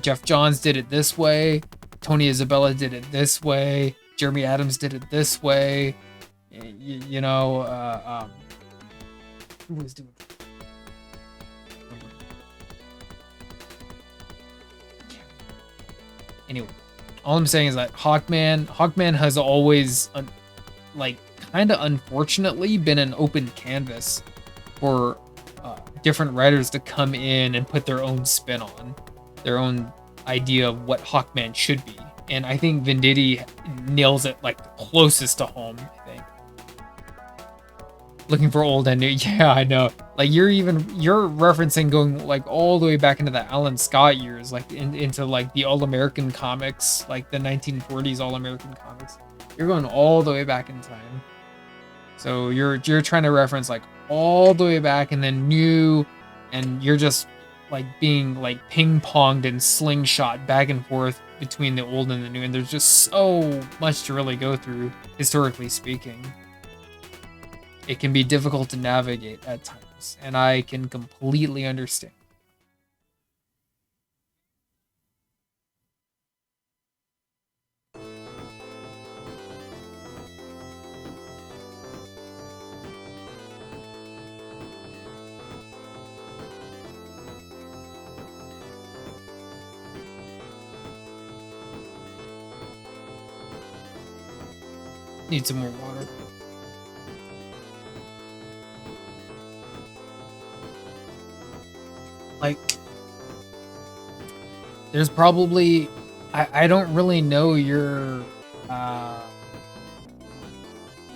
Jeff Johns did it this way. Tony Isabella did it this way. Jeremy Adams did it this way. You know, who was doing that? Anyway, all I'm saying is that Hawkman has always, like, kind of unfortunately been an open canvas for different writers to come in and put their own spin on, their own idea of what Hawkman should be. And I think Venditti nails it like closest to home, I think. Looking for old and new. Yeah, I know. Like you're referencing going like all the way back into the Alan Scott years, like into like the All-American comics, like the 1940s All-American comics. You're going all the way back in time. So you're trying to reference like all the way back and then new, and you're just like being like ping-ponged and slingshot back and forth between the old and the new, and there's just so much to really go through, historically speaking. It can be difficult to navigate at times, and I can completely understand. Need some more water. Like, there's probably, I don't really know your,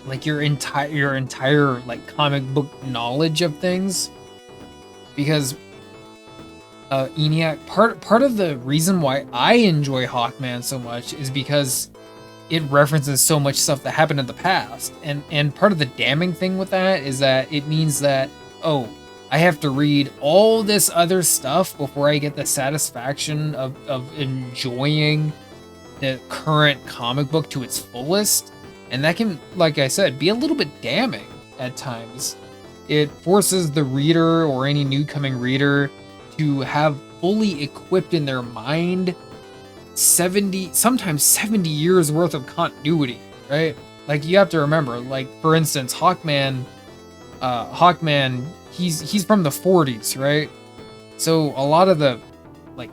like your entire like comic book knowledge of things, because ENIAC, part of the reason why I enjoy Hawkman so much is because it references so much stuff that happened in the past, and part of the damning thing with that is that it means that, oh, I have to read all this other stuff before I get the satisfaction of enjoying the current comic book to its fullest. And that can, like I said, be a little bit damning at times. It forces the reader or any new coming reader to have fully equipped in their mind 70, sometimes 70 years worth of continuity, right? Like you have to remember, like for instance, Hawkman, he's from the 40s, right? So a lot of the like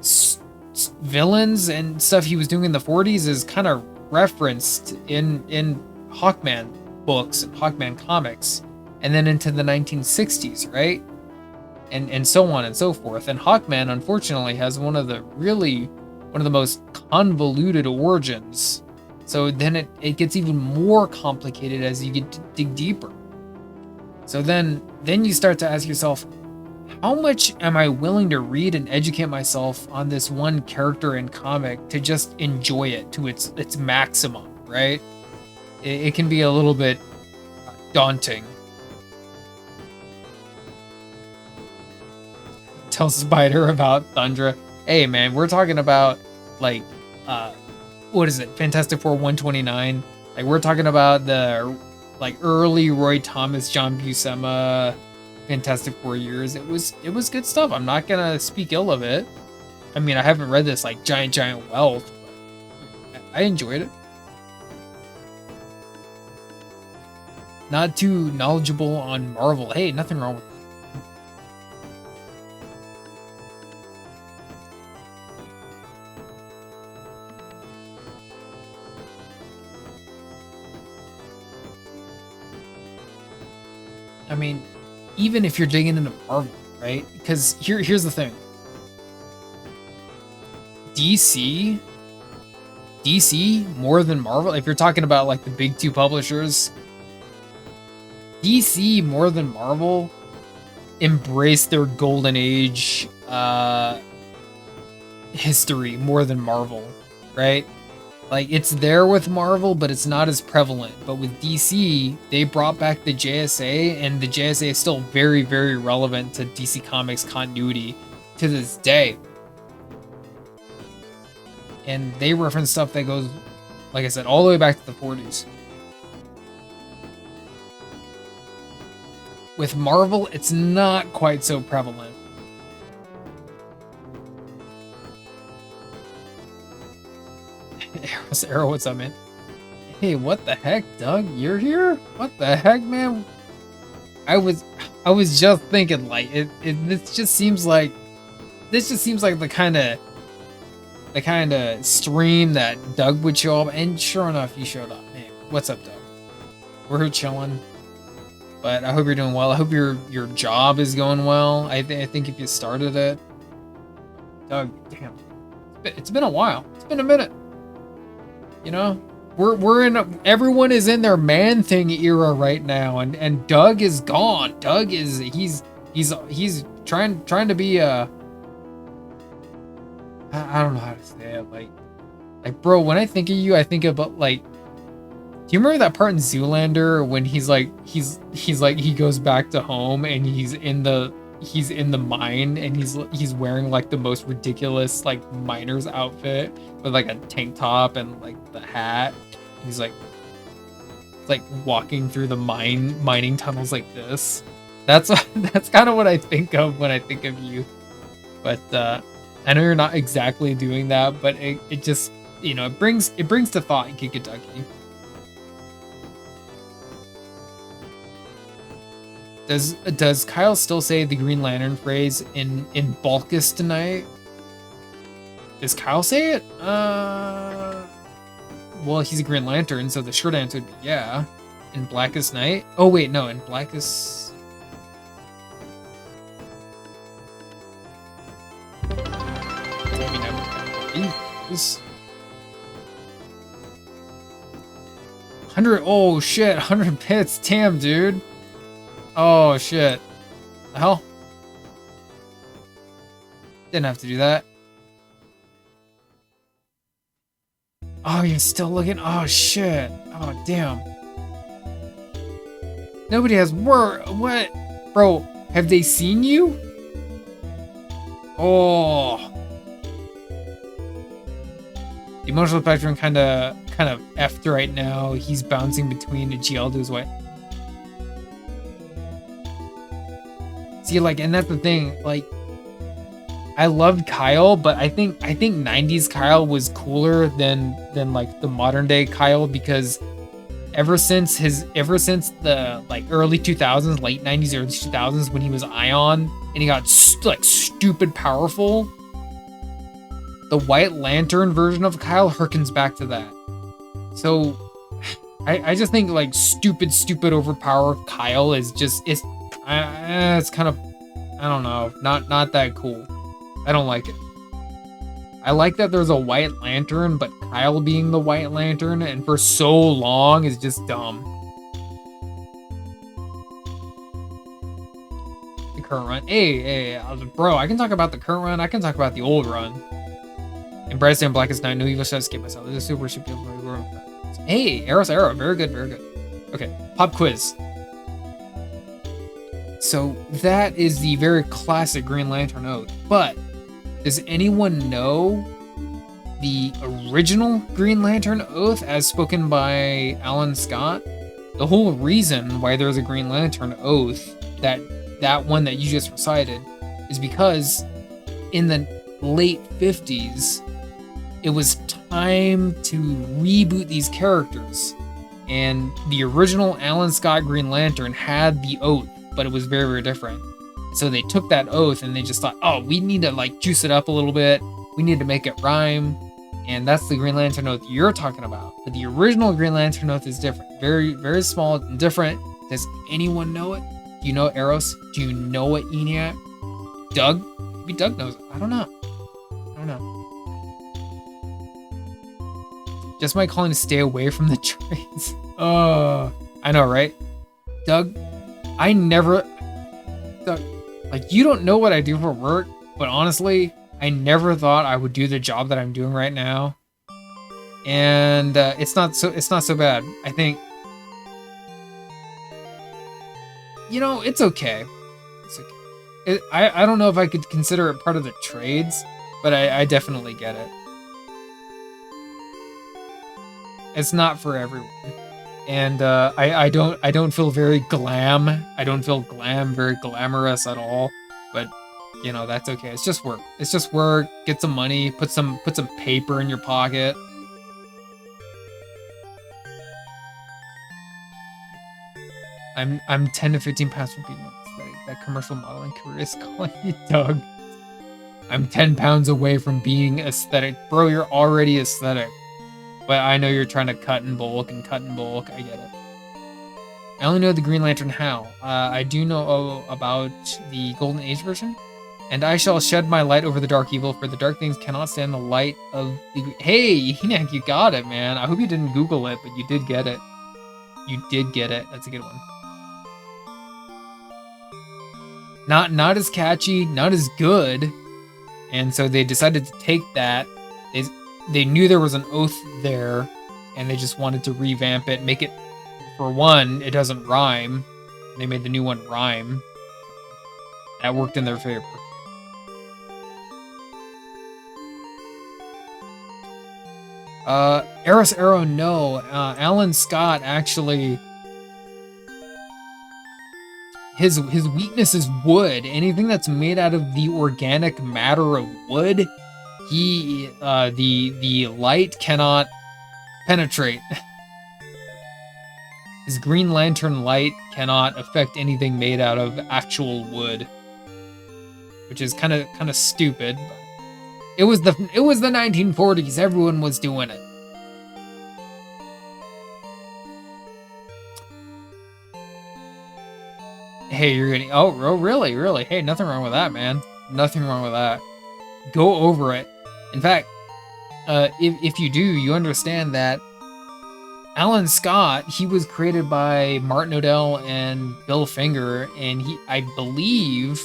villains and stuff he was doing in the 40s is kind of referenced in Hawkman books and Hawkman comics, and then into the 1960s, right? And so on and so forth. And Hawkman, unfortunately, has one of the most convoluted origins. So then it gets even more complicated as you get to dig deeper. So then you start to ask yourself, how much am I willing to read and educate myself on this one character in comic to just enjoy it to its maximum, right? It can be a little bit daunting. Tell Spider about Thundra. Hey man, we're talking about like what is it? Fantastic Four 129. Like we're talking about the like early Roy Thomas, John Buscema Fantastic Four years. It was good stuff. I'm not gonna speak ill of it. I mean, I haven't read this like giant wealth, but I enjoyed it. Not too knowledgeable on Marvel. Hey, nothing wrong with it. I mean, even if you're digging into Marvel, right? Because here's the thing. DC more than Marvel, if you're talking about like the big two publishers, DC more than Marvel embraced their golden age history more than Marvel, right? Like it's there with Marvel, but it's not as prevalent. But with DC, they brought back the JSA, and the JSA is still very, very relevant to DC Comics continuity to this day. And they reference stuff that goes, like I said, all the way back to the 40s. With Marvel, it's not quite so prevalent. Arrow, what's up, man? Hey, what the heck, Doug? You're here? What the heck, man? I was just thinking, like, this just seems like the kind of stream that Doug would show up, and sure enough, you showed up. Hey, what's up, Doug? We're here chilling, but I hope you're doing well. I hope your job is going well. I think if you started it, Doug, damn, it's been a while. It's been a minute. You know, everyone is in their Man Thing era right now, and Doug is gone. Doug is he's trying to be a, I don't know how to say it, like bro, when I think of you, I think about, like, do you remember that part in Zoolander when he's like he goes back to home and he's in the mine and he's wearing like the most ridiculous like miner's outfit with like a tank top and like the hat. He's like walking through the mining tunnels like this. That's kind of what I think of when I think of you. But I know you're not exactly doing that, but it just, you know, it brings to thought in Kentucky. Does Kyle still say the Green Lantern phrase in Balkus tonight? Does Kyle say it? Well, he's a Green Lantern, so the short answer would be yeah. In Blackest Night? Oh wait, no, in Blackest. I mean, I believe this. 100. Oh shit, 100 bits. Damn, dude. Oh shit. The hell? Didn't have to do that. Oh, you're still looking? Oh shit. Oh damn. Nobody has word. What? Bro, have they seen you? Oh. The emotional spectrum kind of effed right now. He's bouncing between a GL to his way. See, like, and that's the thing, like, I loved Kyle, but I think 90s Kyle was cooler than like the modern day Kyle, because ever since the like early 2000s, late 90s, early 2000s, when he was Ion and he got like stupid powerful, the White Lantern version of Kyle harkens back to that. So I just think like stupid overpowered Kyle is just it's kind of, I don't know, not that cool. I don't like it. I like that there's a White Lantern, but Kyle being the White Lantern and for so long is just dumb. The current run. Hey, bro, I can talk about the current run. I can talk about the old run. In Brightest and Blackest Night, no evil shall escape myself. This is super stupid. Hey, Arrow. Very good. Okay, pop quiz. So that is the very classic Green Lantern Oath, but does anyone know the original Green Lantern Oath as spoken by Alan Scott? The whole reason why there's a Green Lantern Oath, that one that you just recited, is because in the late 50s, it was time to reboot these characters. And the original Alan Scott Green Lantern had the oath, but it was very, very different. So they took that oath and they just thought, oh, we need to like juice it up a little bit. We need to make it rhyme. And that's the Green Lantern Oath you're talking about. But the original Green Lantern Oath is different. Very, very small and different. Does anyone know it? Do you know Eros? Do you know it, ENIAC? Doug? Maybe Doug knows it. I don't know. Just my calling to stay away from the trades. I know, right? Doug, like, you don't know what I do for work, but honestly, I never thought I would do the job that I'm doing right now. And it's not so bad. I think, you know, it's okay. It's okay. I don't know if I could consider it part of the trades, but I definitely get it. It's not for everyone. And I don't feel very glam. I don't feel very glamorous at all. But you know, that's okay. It's just work. It's just work. Get some money. Put some paper in your pocket. I'm 10 to 15 pounds from being aesthetic. That commercial modeling career is calling you, Doug. I'm 10 pounds away from being aesthetic. Bro, you're already aesthetic. But I know you're trying to cut and bulk. I get it. I only know the Green Lantern HAL. I do know about the Golden Age version. And I shall shed my light over the dark evil, for the dark things cannot stand the light of the... Hey, Enak, you got it, man. I hope you didn't Google it, but you did get it. You did get it. That's a good one. Not as catchy, not as good. And so they decided to take that. They knew there was an oath there, and they just wanted to revamp it, make it, for one, it doesn't rhyme. They made the new one rhyme. That worked in their favor. Eris Arrow, no. Alan Scott actually... His weakness is wood. Anything that's made out of the organic matter of wood, the light cannot penetrate. His Green Lantern light cannot affect anything made out of actual wood, which is kind of stupid. But it was the 1940s. Everyone was doing it. Hey, you're getting... Oh, really? Hey, nothing wrong with that, man. Nothing wrong with that. Go over it. In fact, if you do, you understand that Alan Scott, he was created by Martin Odell and Bill Finger, and I believe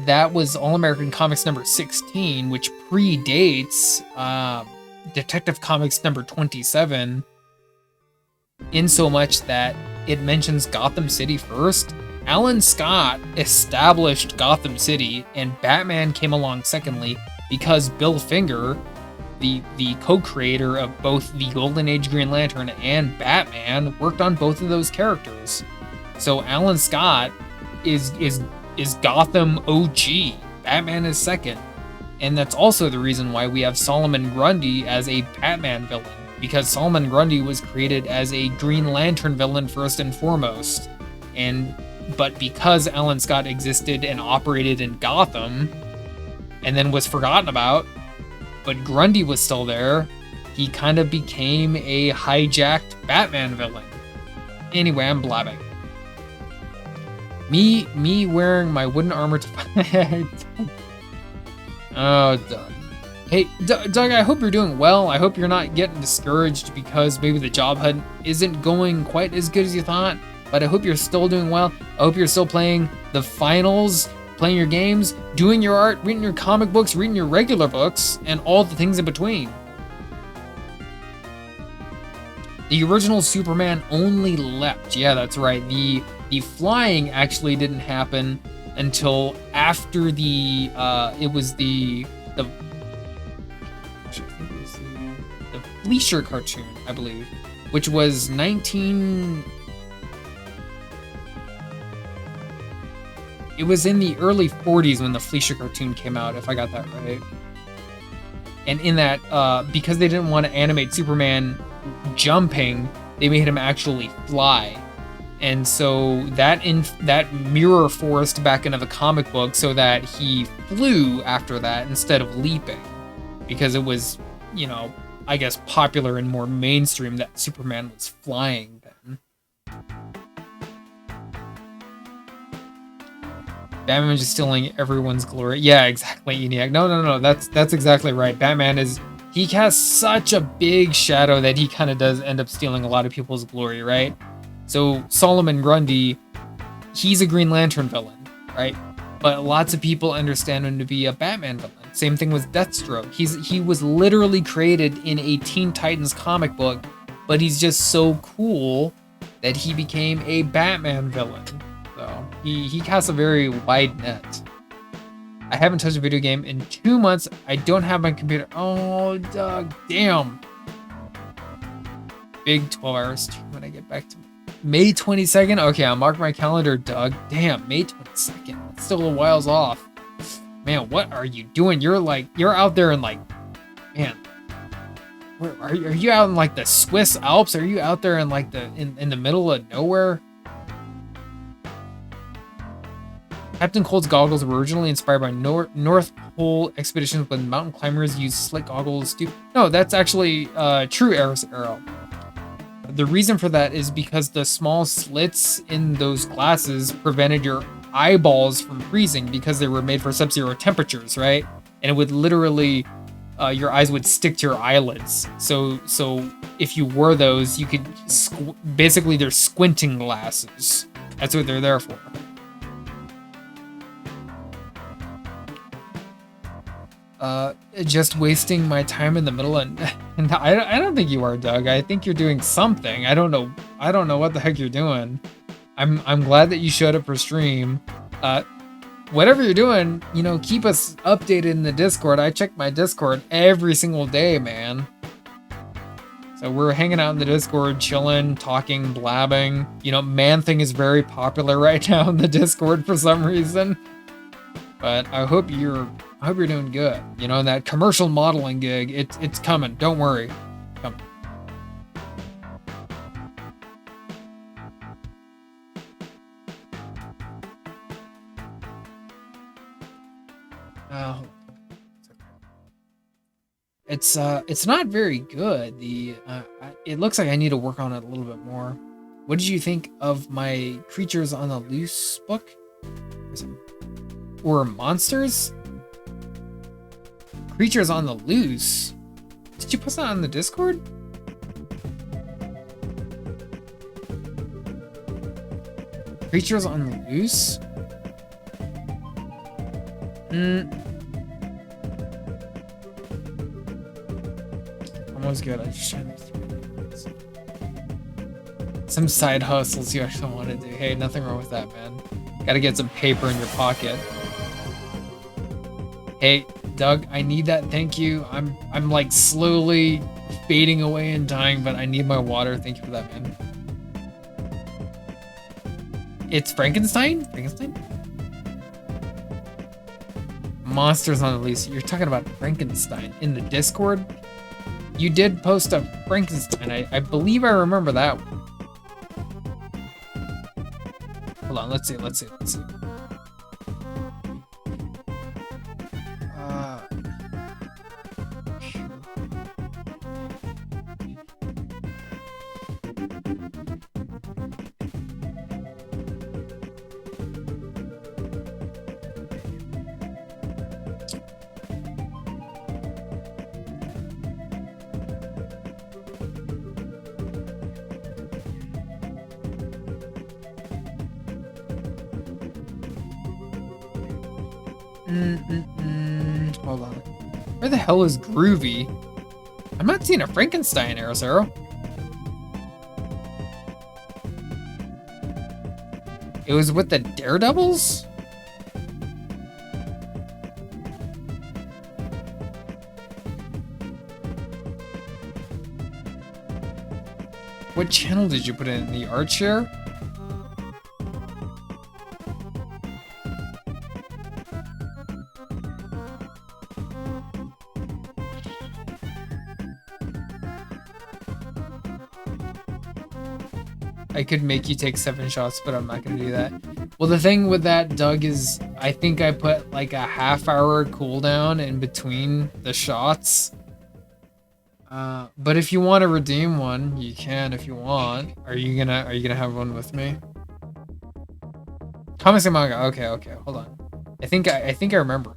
that was All-American Comics number 16, which predates Detective Comics number 27, in so much that it mentions Gotham City first. Alan Scott established Gotham City, and Batman came along secondly, because Bill Finger, the co-creator of both the Golden Age Green Lantern and Batman, worked on both of those characters. So Alan Scott is Gotham OG. Batman is second. And that's also the reason why we have Solomon Grundy as a Batman villain, because Solomon Grundy was created as a Green Lantern villain first and foremost. But because Alan Scott existed and operated in Gotham, and then was forgotten about, but Grundy was still there, he kind of became a hijacked Batman villain. Anyway, I'm blabbing. Me wearing my wooden armor to fight. Oh, Doug. Hey, Doug, I hope you're doing well. I hope you're not getting discouraged because maybe the job hunt isn't going quite as good as you thought. But I hope you're still doing well. I hope you're still playing the finals, playing your games, doing your art, reading your comic books, reading your regular books, and all the things in between. The original Superman only leapt. Yeah, that's right. The flying actually didn't happen until after the Fleischer cartoon, I believe, which was It was in the early 40s when the Fleischer cartoon came out, if I got that right. And in that, because they didn't want to animate Superman jumping, they made him actually fly. And so that mirror forced back into the comic book so that he flew after that instead of leaping. Because it was, you know, I guess popular and more mainstream that Superman was flying then. Batman is stealing everyone's glory. Yeah, exactly, ENIAC. No. That's exactly right. Batman he casts such a big shadow that he kind of does end up stealing a lot of people's glory, right? So Solomon Grundy, he's a Green Lantern villain, right? But lots of people understand him to be a Batman villain. Same thing with Deathstroke. He was literally created in a Teen Titans comic book, but he's just so cool that he became a Batman villain. So he casts a very wide net. I haven't touched a video game in 2 months. I don't have my computer. Oh, Doug, damn. big 12-hour stream when I get back to May 22nd. Okay, I'll mark my calendar, Doug. Damn, May 22nd. It's still a whiles off. Man, what are you doing? You're out there in like, man, where are you out in like the Swiss Alps? Are you out there in like in the middle of nowhere? Captain Cold's goggles were originally inspired by North Pole expeditions when mountain climbers used slick goggles to... No, that's actually true, Eros Arrow. The reason for that is because the small slits in those glasses prevented your eyeballs from freezing because they were made for sub-zero temperatures, right? And it would literally... your eyes would stick to your eyelids. So if you wore those, you could... basically, they're squinting glasses. That's what they're there for. Just wasting my time in the middle, and I don't think you are, Doug. I think you're doing something. I don't know what the heck you're doing. I'm glad that you showed up for stream. Whatever you're doing, keep us updated in the Discord. I check my Discord every single day, man. So we're hanging out in the Discord, chilling, talking, blabbing. Man-Thing is very popular right now in the Discord for some reason. But I hope you're doing good. That commercial modeling gig, it's coming. Don't worry. Coming. It's not very good. It looks like I need to work on it a little bit more. What did you think of my Creatures on the Loose book? Or monsters? Creatures on the Loose? Did you post that on the Discord? Creatures on the Loose? Almost good. I just tried some side hustles you actually want to do. Hey, nothing wrong with that, man. Gotta get some paper in your pocket. Hey, Doug, I need that. Thank you. I'm like slowly fading away and dying, but I need my water. Thank you for that, man. It's Frankenstein? Monsters on the Loose. You're talking about Frankenstein in the Discord? You did post a Frankenstein. I believe I remember that one. Hold on, let's see. Hold on. Where the hell is Groovy? I'm not seeing a Frankenstein, Eros Arrow. It was with the Daredevils? What channel did you put in? The art share? I could make you take 7 shots, but I'm not gonna do that. Well, the thing with that, Doug, is I think I put like a half-hour cooldown in between the shots. But if you want to redeem one, you can if you want. Are you gonna have one with me? Comics and manga. Okay, hold on. I think I remember.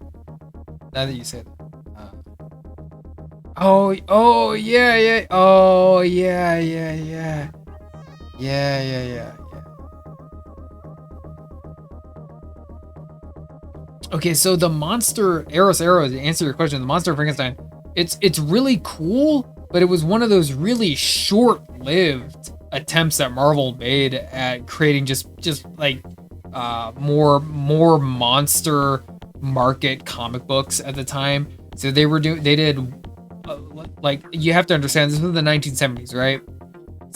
Now that you say that. Oh yeah. Oh yeah. Yeah. Okay, so the monster Eros Arrow, to answer your question, the monster of Frankenstein, it's really cool, but it was one of those really short-lived attempts that Marvel made at creating just like more monster market comic books at the time. So they did like, you have to understand, this was the 1970s, right?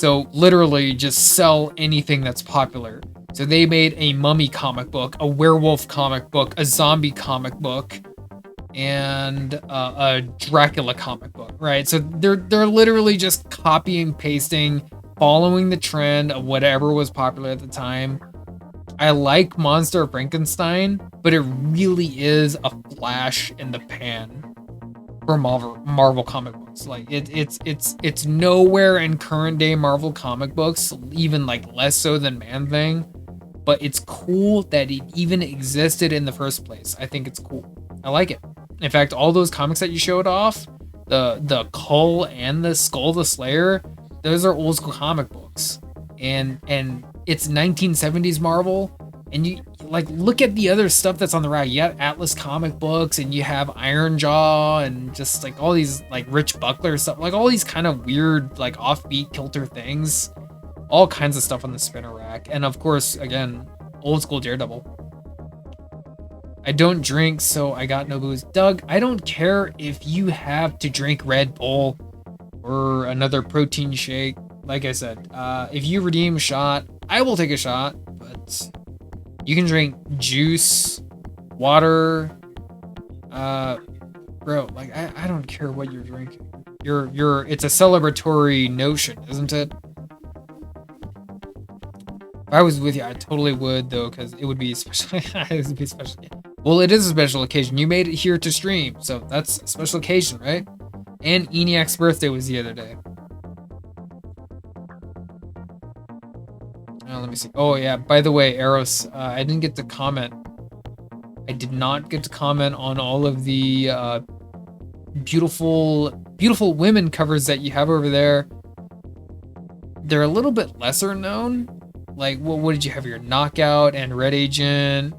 So literally just sell anything that's popular. So they made a mummy comic book, a werewolf comic book, a zombie comic book, and a Dracula comic book, right? So they're literally just copying, pasting, following the trend of whatever was popular at the time. I like Monster of Frankenstein, but it really is a flash in the pan for Marvel comic books. Like it's nowhere in current day Marvel comic books, even like less so than Man-Thing. But it's cool that it even existed in the first place. I think it's cool. I like it. In fact, all those comics that you showed off, the Cull and the Skull the Slayer, those are old school comic books. And it's 1970s Marvel. And you like look at the other stuff that's on the rack. You have Atlas comic books, and you have Iron Jaw, and just like all these like Rich Buckler stuff, like all these kind of weird like offbeat kilter things. All kinds of stuff on the spinner rack. And of course, again, old school Daredevil. I don't drink, so I got no booze. Doug, I don't care if you have to drink Red Bull or another protein shake. Like I said, if you redeem a shot, I will take a shot, but you can drink juice, water, bro, like I don't care what you're drinking. It's a celebratory notion, isn't it? If I was with you, I totally would, though, because it would be special. It would be special. Well, it is a special occasion. You made it here to stream, so that's a special occasion, right? And ENIAC's birthday was the other day. Let me see. Oh, yeah. By the way, Eros, I didn't get to comment. I did not get to comment on all of the beautiful women covers that you have over there. They're a little bit lesser known. Like, what did you have? Your Knockout and Red Agent.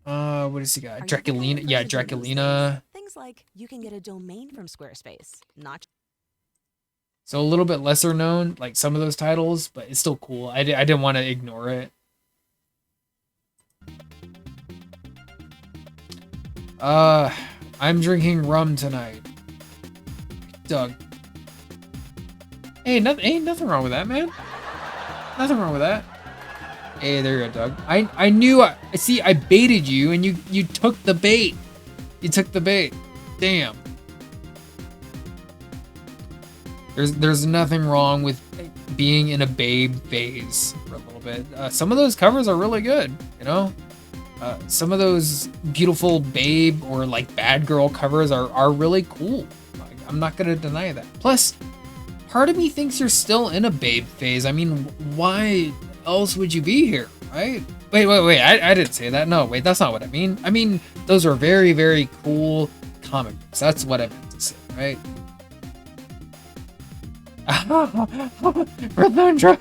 What does he got? Draculina. Yeah, Draculina. Things like you can get a domain from Squarespace. Not so a little bit lesser known, like some of those titles, but it's still cool. I didn't want to ignore it. I'm drinking rum tonight. Doug. Hey, ain't nothing wrong with that, man. Nothing wrong with that. Hey, there you go, Doug. I knew. See, I baited you, and you took the bait. You took the bait. Damn. There's nothing wrong with being in a babe phase for a little bit. Some of those covers are really good, you know. Some of those beautiful babe or like bad girl covers are really cool. Like, I'm not gonna deny that. Plus, part of me thinks you're still in a babe phase. I mean, why else would you be here, right? Wait. I didn't say that. No, wait, that's not what I mean. I mean, those are very, very cool comic books. That's what I meant to say, right? Rathundra.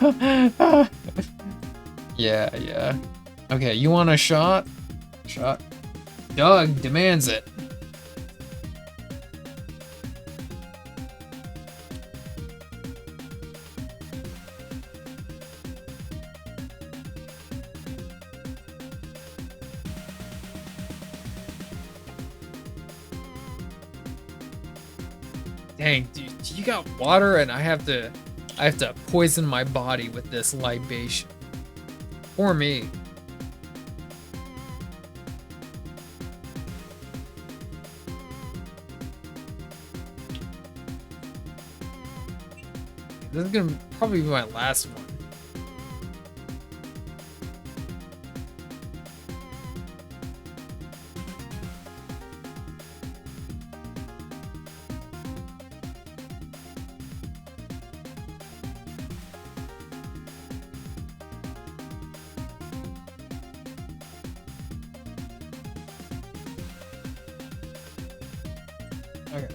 Yeah. Okay, you want a shot? Shot. Doug demands it. Dang, dude, you got water and I have to poison my body with this libation. Poor me. This is gonna probably be my last one. Okay.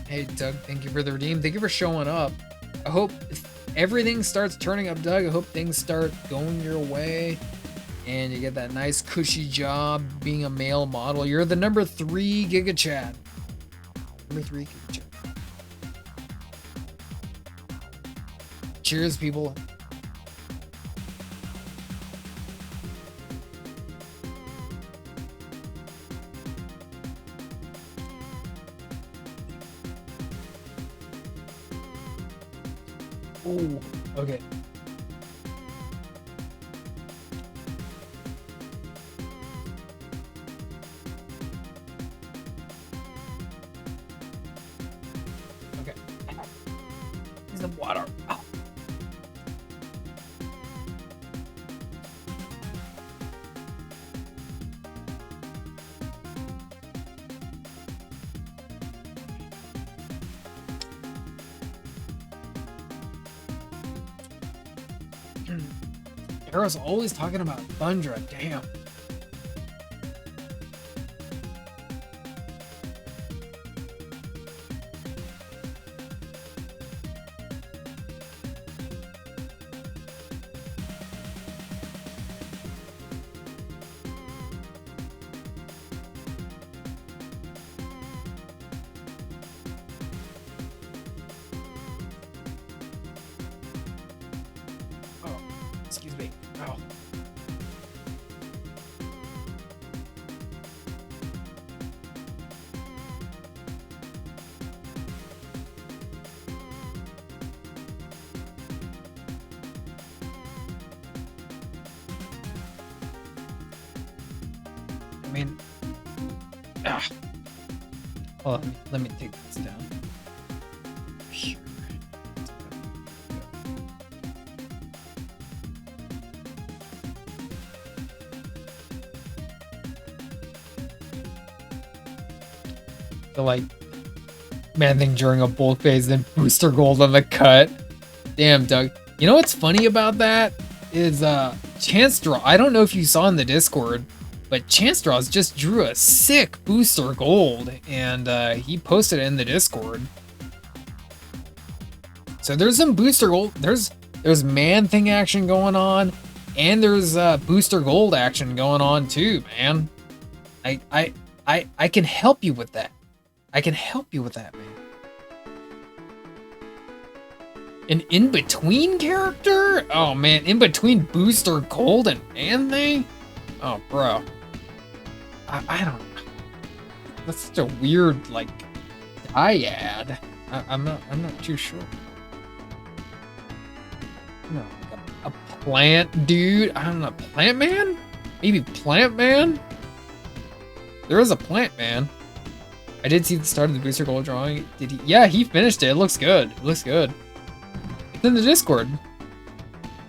Hey, Doug, thank you for the redeem. Thank you for showing up. I hope if everything starts turning up, Doug, I hope things start going your way and you get that nice cushy job being a male model. You're the number 3 Giga Chad. Number 3 Giga Chad. Cheers, people. Ooh, okay. Okay. Need some water. Oh. Arrow's always talking about Thundra. Damn. Oh, excuse me. Oh. I mean, ah. Hold on, let me take this down. Sure. feel like Man-Thing during a bulk phase, then booster gold on the cut. Damn, Doug. You know what's funny about that is Chance Draw. I don't know if you saw in the Discord, but Chance Draws just drew a sick booster gold, and he posted it in the Discord. So there's some booster gold. There's Man-Thing action going on, and there's booster gold action going on too, man. I can help you with that. I can help you with that, man. An in-between character? Oh man, in between booster gold and Man-Thing? Oh bro. I don't know. That's such a weird like dyad. I'm not too sure. No, like a plant dude. I don't know, Plant Man? Maybe Plant Man? There is a Plant Man. I did see the start of the booster gold drawing. Did he? Yeah, he finished it. It looks good. It looks good. It's in the Discord.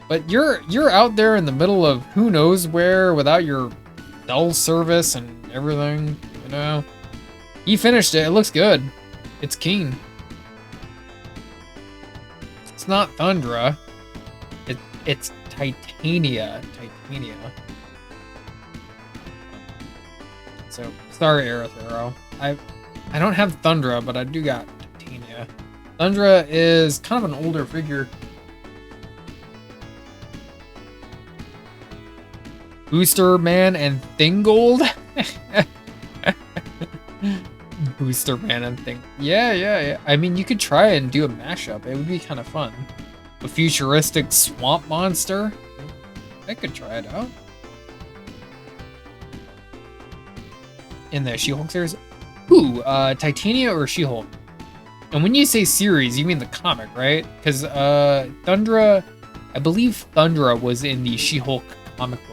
But you're out there in the middle of who knows where without your cell service and everything, you know. He finished it. It looks good. It's keen. It's not Thundra. It's Titania. Titania. So sorry, Aerithero. I don't have Thundra, but I do got Titania. Thundra is kind of an older figure. Booster Man and Thinggold? Booster Man and Thing. Yeah. I mean, you could try and do a mashup. It would be kind of fun. A futuristic swamp monster? I could try it out. In the She-Hulk series? Who? Titania or She-Hulk? And when you say series, you mean the comic, right? Because Thundra, I believe Thundra was in the She-Hulk comic book.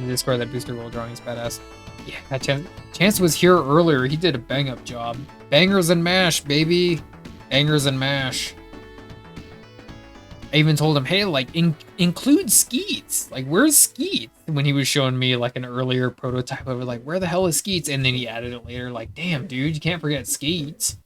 Discord, that booster gold drawing is badass. Yeah, Chance was here earlier. He did a bang up job. Bangers and mash, baby. Bangers and mash. I even told him, hey, like, include Skeets. Like, where's Skeets? When he was showing me, like, an earlier prototype of it, like, where the hell is Skeets? And then he added it later, like, damn, dude, you can't forget Skeets.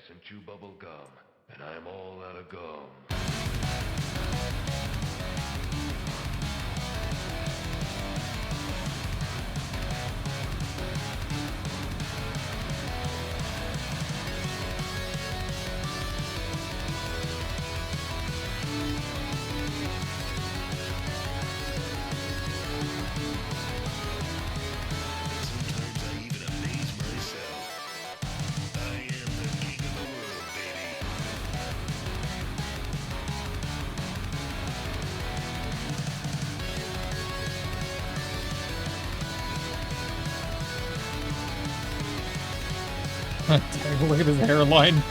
Some chew bubble gum, and I'm all out of gum. Sometimes I even amaze myself. I am the king of the world, baby. Look at his hairline.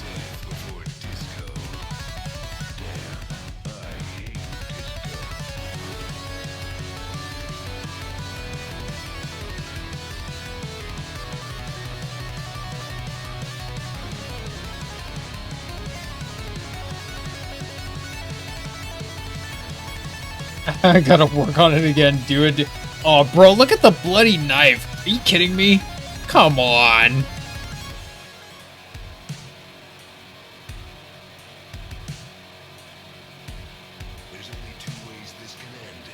Death before disco. Damn, I hate disco. I gotta work on it again, dude. Oh, bro, look at the bloody knife. Are you kidding me? Come on. There's only two ways this can end,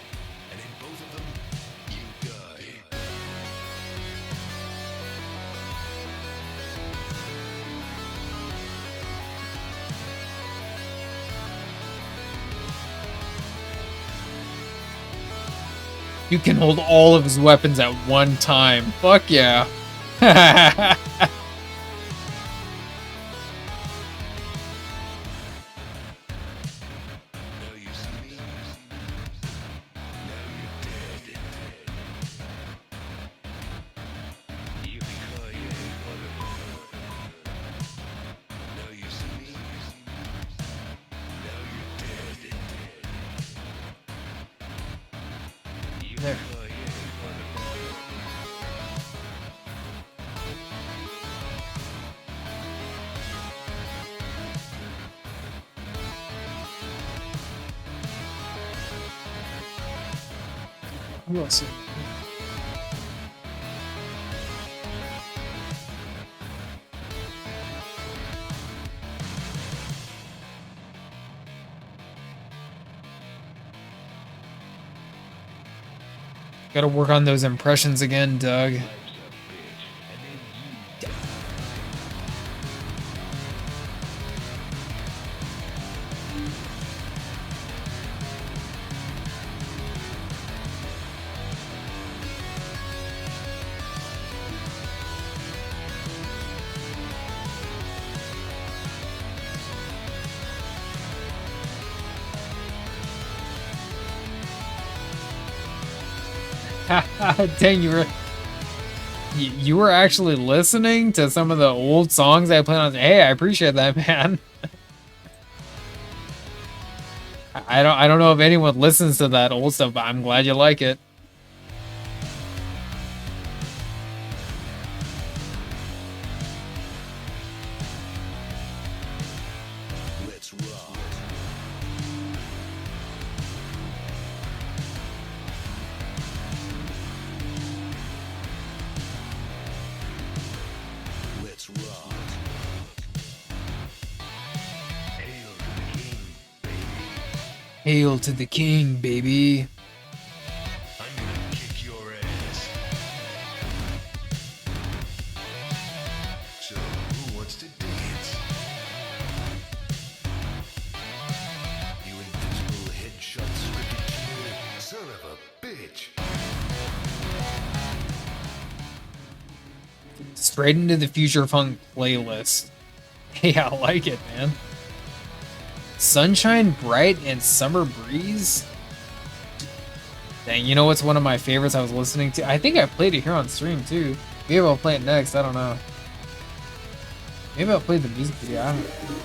and in both of them, you die. You can hold all of his weapons at one time. Fuck yeah. Now you see me. Now you're dead. Yippee-ki-yay, motherfucker. Now you see me. Now you're dead. There. Yippee-ki-yay, motherfucker. Who else? Gotta work on those impressions again, Doug. Life's a bitch, and then you die. Dang, you were actually listening to some of the old songs I played on. Hey, I appreciate that, man. I don't know if anyone listens to that old stuff, but I'm glad you like it. Let's rock. Let's rock. Hail to the king, baby. Hail to the king, baby. I'm gonna kick your ass. So, who wants to dance? You invisible headshot scripted killer, son of a bitch. Straight into the Future Funk playlist. Hey, I like it, man. Sunshine Bright and Summer Breeze? Dang, you know what's one of my favorites I was listening to? I think I played it here on stream too. Maybe I'll play it next, I don't know. Maybe I'll play the music video, I don't know.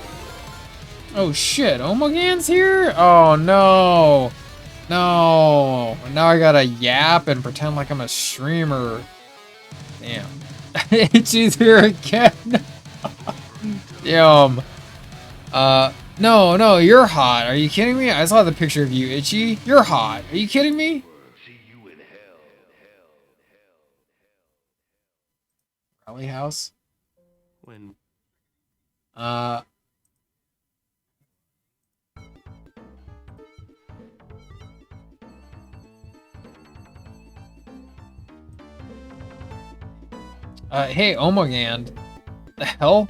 Oh shit, Omogan's here? Oh no. No. Now I gotta yap and pretend like I'm a streamer. Damn. She's here again. Damn. No, no, you're hot. Are you kidding me? I saw the picture of you, Itchy. You're hot. Are you kidding me? See you in hell. Rally House. When Uh. Hey, Omogand. The hell?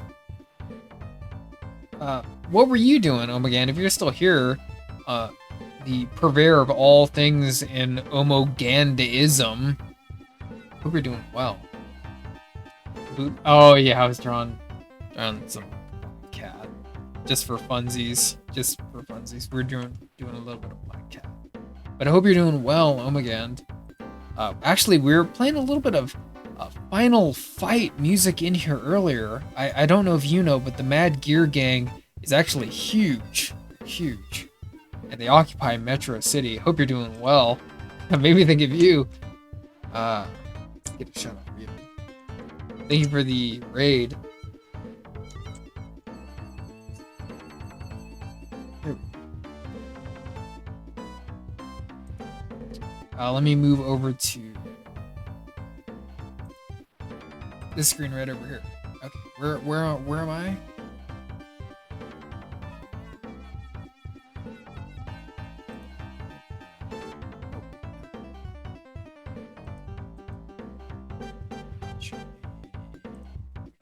What were you doing, Omogand? If you're still here, the purveyor of all things in Omogandism. Hope you're doing well. Oh yeah, I was drawing some cat, just for funsies. Just for funsies. We're doing a little bit of Black Cat, but I hope you're doing well, Omagand. Actually, we were playing a little bit of Final Fight music in here earlier. I don't know if you know, but the Mad Gear Gang is actually huge, and they occupy Metro City. Hope you're doing well. Maybe think of you. Let's get a shot of you. Thank you for the raid. Let me move over to this screen right over here. Okay, where am I?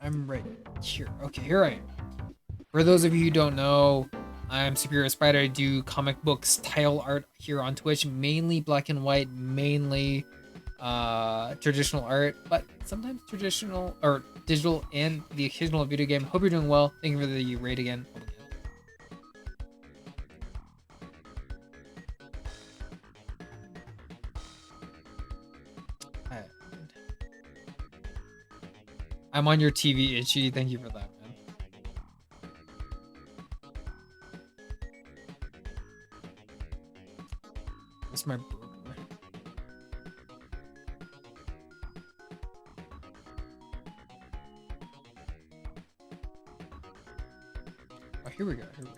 I'm right here. Okay, here I am. For those of you who don't know, I'm Superior Spider. I do comic books, tile art here on Twitch, mainly black and white, mainly traditional art, but sometimes traditional or digital and the occasional video game. Hope you're doing well. Thank you for the raid again. I'm on your TV, Itchy. Thank you for that, man. That's my burger. Oh, here we go. Here we go.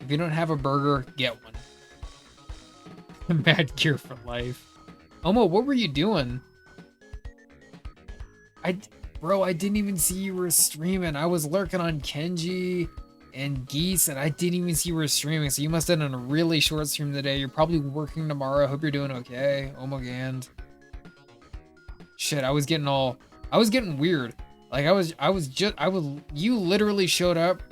If you don't have a burger, get one. Mad Gear for life. Omo, what were you doing? Bro, I didn't even see you were streaming. I was lurking on Kenji and Geese, and I didn't even see you were streaming. So you must have done a really short stream today. You're probably working tomorrow. Hope you're doing okay. Oh my god. Shit, I was getting weird. Like you literally showed up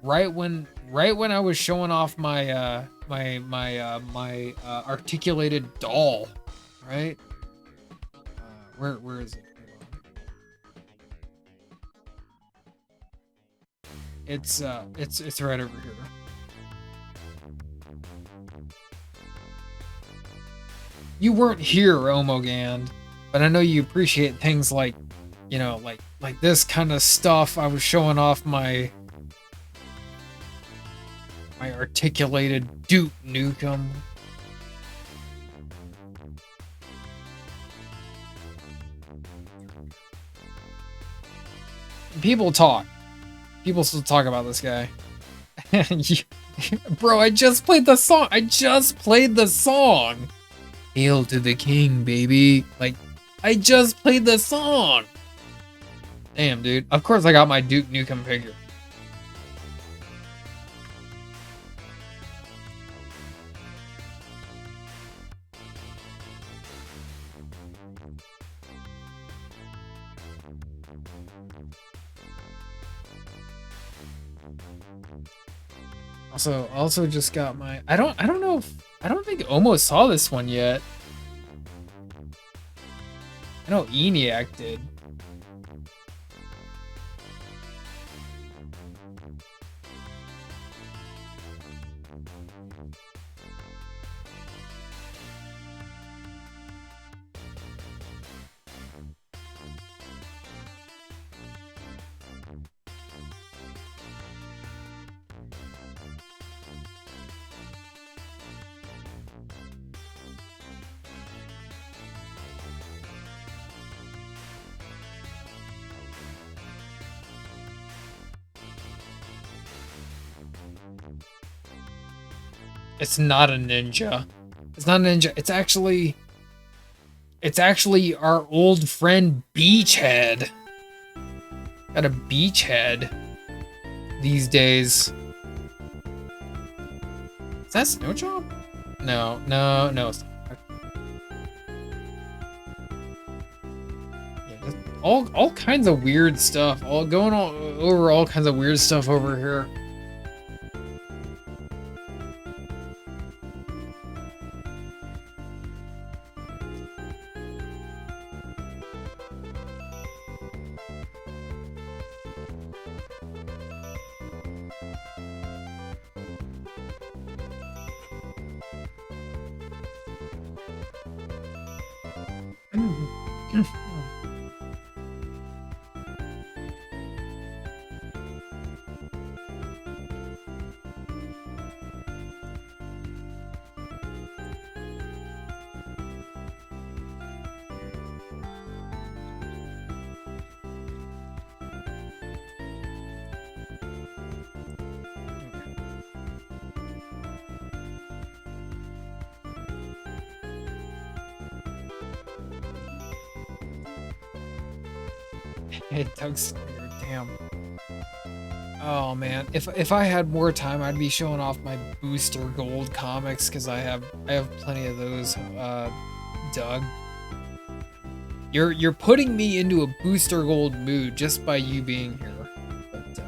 right when I was showing off my articulated doll, right? Where is it? It's right over here. You weren't here, Omogand, but I know you appreciate things like, you know, like this kind of stuff. I was showing off my articulated Duke Nukem. People talk. People still talk about this guy. Bro, I just played the song. Hail to the king, baby. Like, I just played the song. Damn, dude. Of course I got my Duke Nukem figure. Also just got my I don't think Omo saw this one yet. I know ENIAC did. It's not a ninja. It's not a ninja. It's actually our old friend Beachhead. Got a Beachhead these days. Is that Snowjob? No. Yeah, just all kinds of weird stuff. All going on over all kinds of weird stuff over here. Hey, Doug Slayer, damn. Oh man, if I had more time, I'd be showing off my Booster Gold comics because I have plenty of those. Doug, you're putting me into a Booster Gold mood just by you being here. But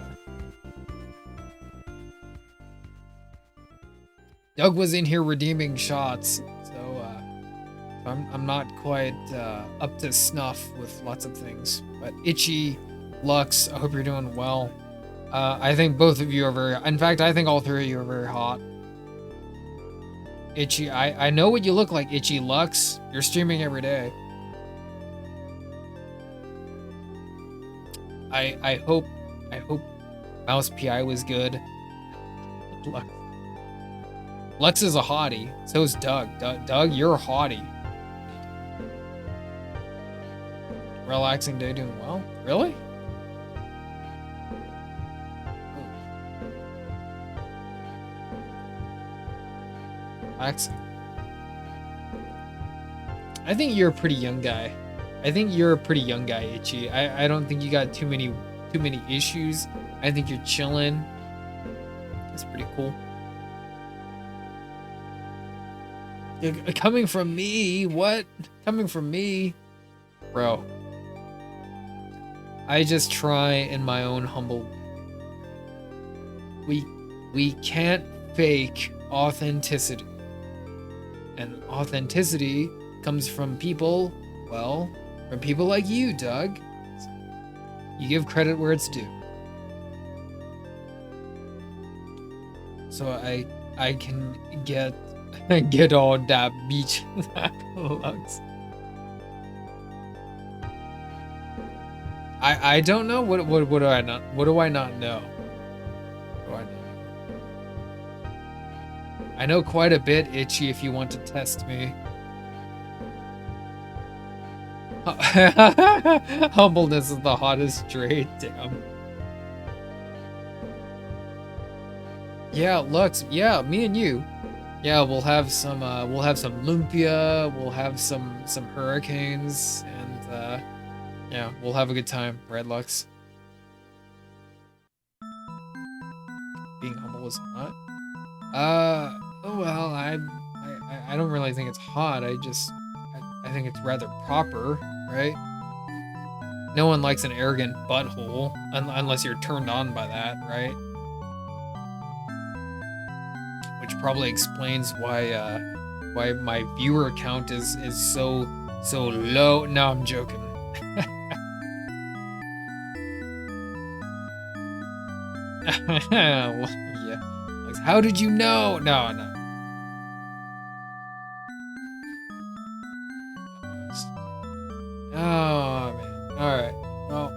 Doug was in here redeeming shots, so I'm not quite up to snuff with lots of things. But Itchy, Lux, I hope you're doing well. I think both of you are very... In fact, I think all three of you are very hot. Itchy, I know what you look like, Itchy. Lux, you're streaming every day. I hope Mouse PI was good. Lux is a hottie. So is Doug. Doug, you're a hottie. Relaxing day, doing well. Really? Relaxing. I think you're a pretty young guy. Itchy. I don't think you got too many issues. I think you're chilling. That's pretty cool. Coming from me? What? Coming from me? Bro. I just try in my own humble... We can't fake authenticity. And authenticity comes from people, well, from people like you, Doug. You give credit where it's due. So I can get all that beach looks. I don't know what do I not know? What do I know? I know quite a bit, Itchy, if you want to test me. Humbleness is the hottest trait, damn. Yeah, Lux, yeah, me and you. Yeah, we'll have some lumpia, we'll have some hurricanes, and yeah, we'll have a good time, right, Lux? Being humble is hot. Well, I don't really think it's hot. I think it's rather proper, right? No one likes an arrogant butthole unless you're turned on by that, right? Which probably explains why my viewer count is so low. No, I'm joking. Well, yeah. Like, how did you know? No. Oh man. All right. Well.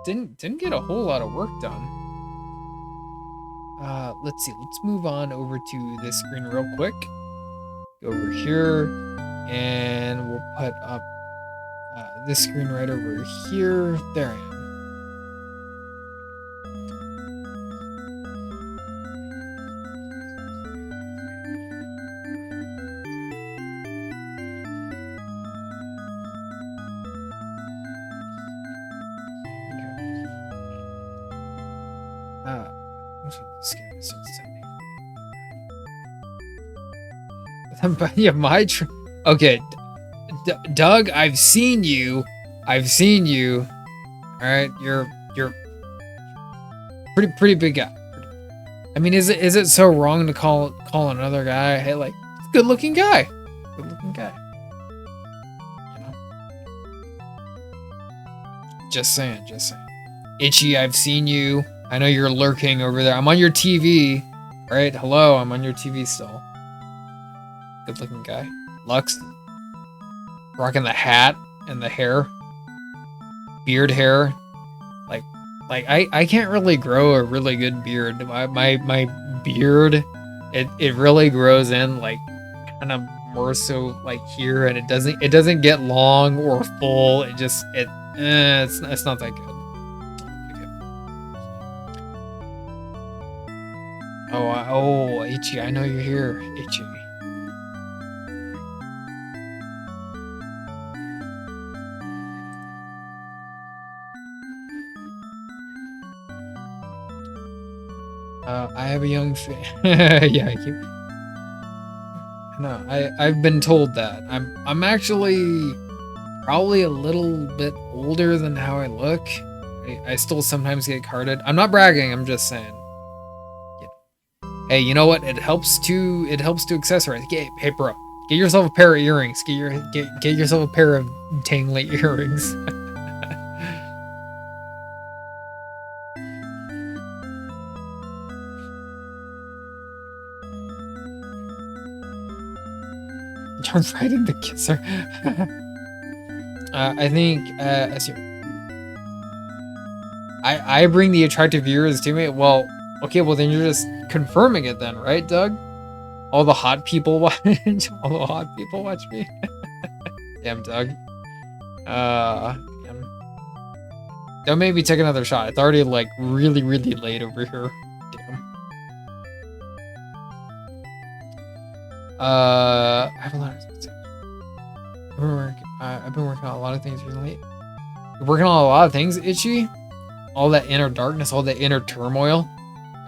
It didn't get a whole lot of work done. Let's see. Let's move on over to this screen real quick. Go over here, and we'll put up this screen right over here. There I am. What's with the scary starts sending? But yeah, okay, Doug, I've seen you. All right, you're pretty big guy. I mean, is it so wrong to call another guy, hey, like, good looking guy? You know? Just saying. Itchy, I've seen you. I know you're lurking over there. I'm on your TV. All right, hello, I'm on your TV still. Good looking guy. Lux, rocking the hat and the hair. Beard hair. Like I can't really grow a really good beard. My beard, it really grows in like kind of more so like here, and it doesn't get long or full. It's not that good. Okay. Oh, Itchy, I know you're here, Itchy. I have a young yeah, I've been told that. I'm actually probably a little bit older than how I look. I still sometimes get carded. I'm not bragging, I'm just saying. Yeah. Hey, you know what? It helps to accessorize. Hey bro, get yourself a pair of earrings. Get yourself a pair of tangly earrings. Jump right into kisser. I think I bring the attractive viewers to me. Well, okay, well then you're just confirming it then, right, Doug? All the hot people watch me. Damn, Doug. Damn. Don't make me take another shot. It's already like really late over here. Damn. I have a lot of things. I've been working on a lot of things recently. You're working on a lot of things, Itchy? All that inner darkness, all that inner turmoil.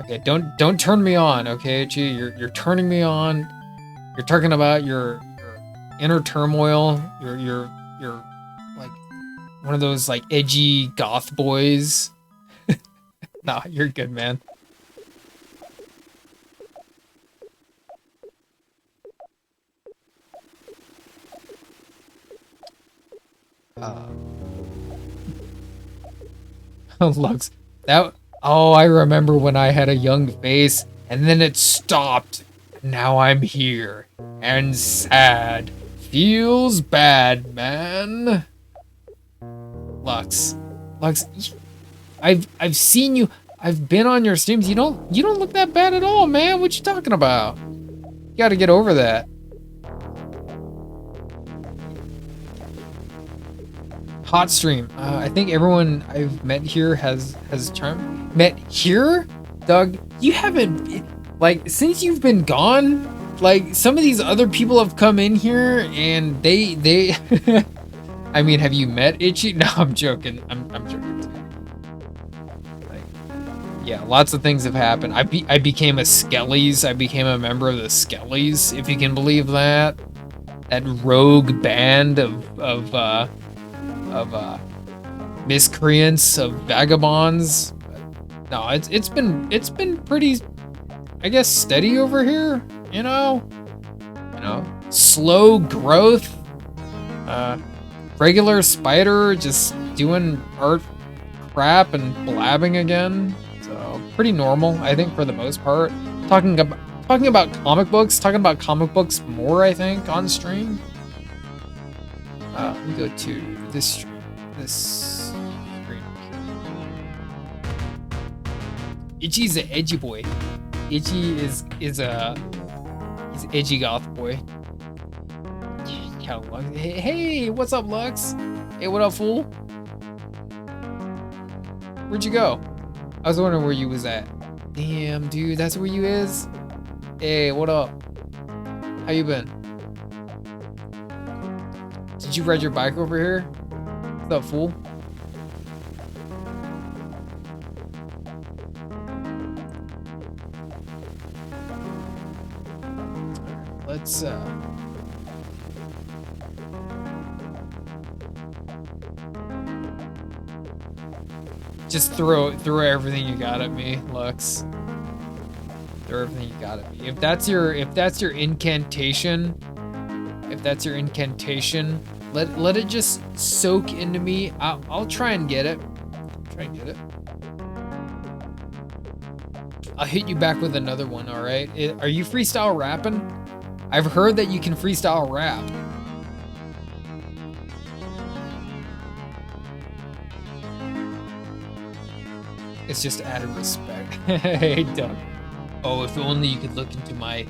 Okay, don't turn me on, okay, Itchy? You're turning me on. You're talking about your inner turmoil. You're like one of those like edgy goth boys. Nah, you're good, man. Lux, I remember when I had a young face and then it stopped. Now I'm here and sad. Feels bad, man. Lux, I've seen you. I've been on your streams. You don't look that bad at all, man. What you talking about? You got to get over that. Hot stream. I think everyone I've met here has charm. Met here? Doug, you haven't, like, since you've been gone, like, some of these other people have come in here and they I mean, have you met Itchy? No, I'm joking. I'm joking too. Like, yeah, lots of things have happened. I became a Skellies. I became a member of the Skellies, if you can believe that. That rogue band of miscreants, of vagabonds. No, it's been pretty, I guess, steady over here. You know, slow growth. Regular spider just doing art crap and blabbing again. So pretty normal, I think, for the most part. Talking about comic books more, I think, on stream. Let me go to this stream. This screen. Itchy's an edgy boy. Itchy is he's edgy goth boy. catalog. Hey, what's up, Lux? Hey, what up, fool? Where'd you go? I was wondering where you was at. Damn, dude, that's where you is? Hey, what up? How you been? Did you ride your bike over here? What's up, fool? Let's just throw everything you got at me, Lux. Throw everything you got at me. If that's your incantation, let it just soak into me. I'll try and get it. I'll hit you back with another one, all right? Are you freestyle rapping? I've heard that you can freestyle rap. It's just out of respect. Hey, Doug. Oh, if only you could look into my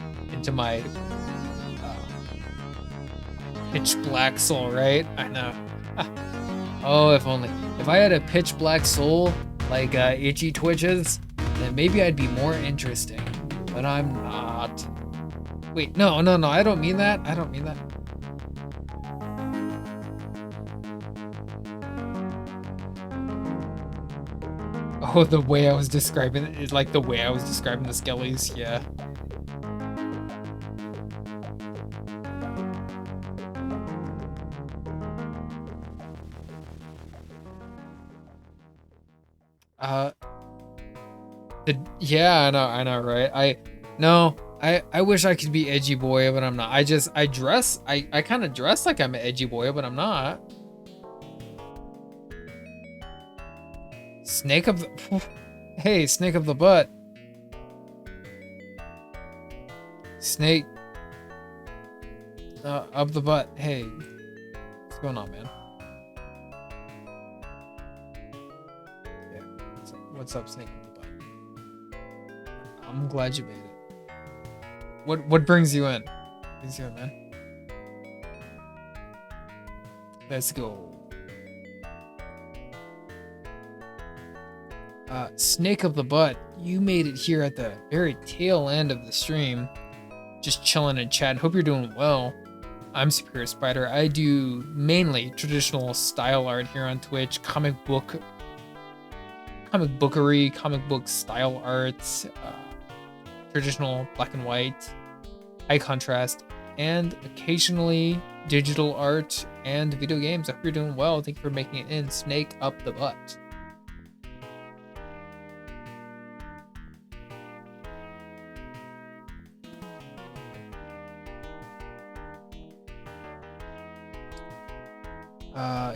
pitch black soul, right? I know. Oh, if only. If I had a pitch black soul like Itchy Twitches, then maybe I'd be more interesting. But I'm not. Wait, no, I don't mean that. Oh, the way I was describing it is like the way I was describing the skellies, yeah. Yeah, I know, right? I wish I could be edgy boy, but I'm not. I kind of dress like I'm an edgy boy, but I'm not. Snake of the... Hey, snake of the butt. Snake... of the butt. Hey. What's going on, man? Yeah. What's up, snake of the butt? I'm glad you made it. What brings you in? Man? Let's go. Snake of the butt, you made it here at the very tail end of the stream. Just chilling and chatting. Hope you're doing well. I'm Superior Spider. I do mainly traditional style art here on Twitch, comic bookery, comic book style arts, traditional black and white, high contrast, and occasionally digital art and video games. I hope you're doing well. Thank you for making it in. Snake up the butt.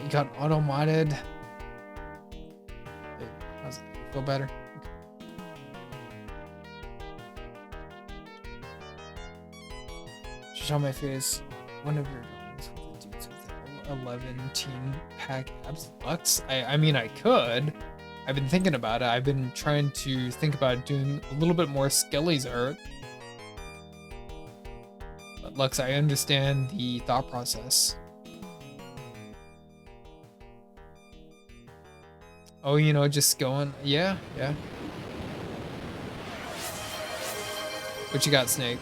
You got auto-modded. Hey, how's it? Feel better? Just on my face. One of your drawings with the dudes with the 11 teen pack abs. Lux? I mean, I could. I've been thinking about it. I've been trying to think about doing a little bit more Skelly's art. But Lux, I understand the thought process. Oh, you know, just going. Yeah. What you got, Snake?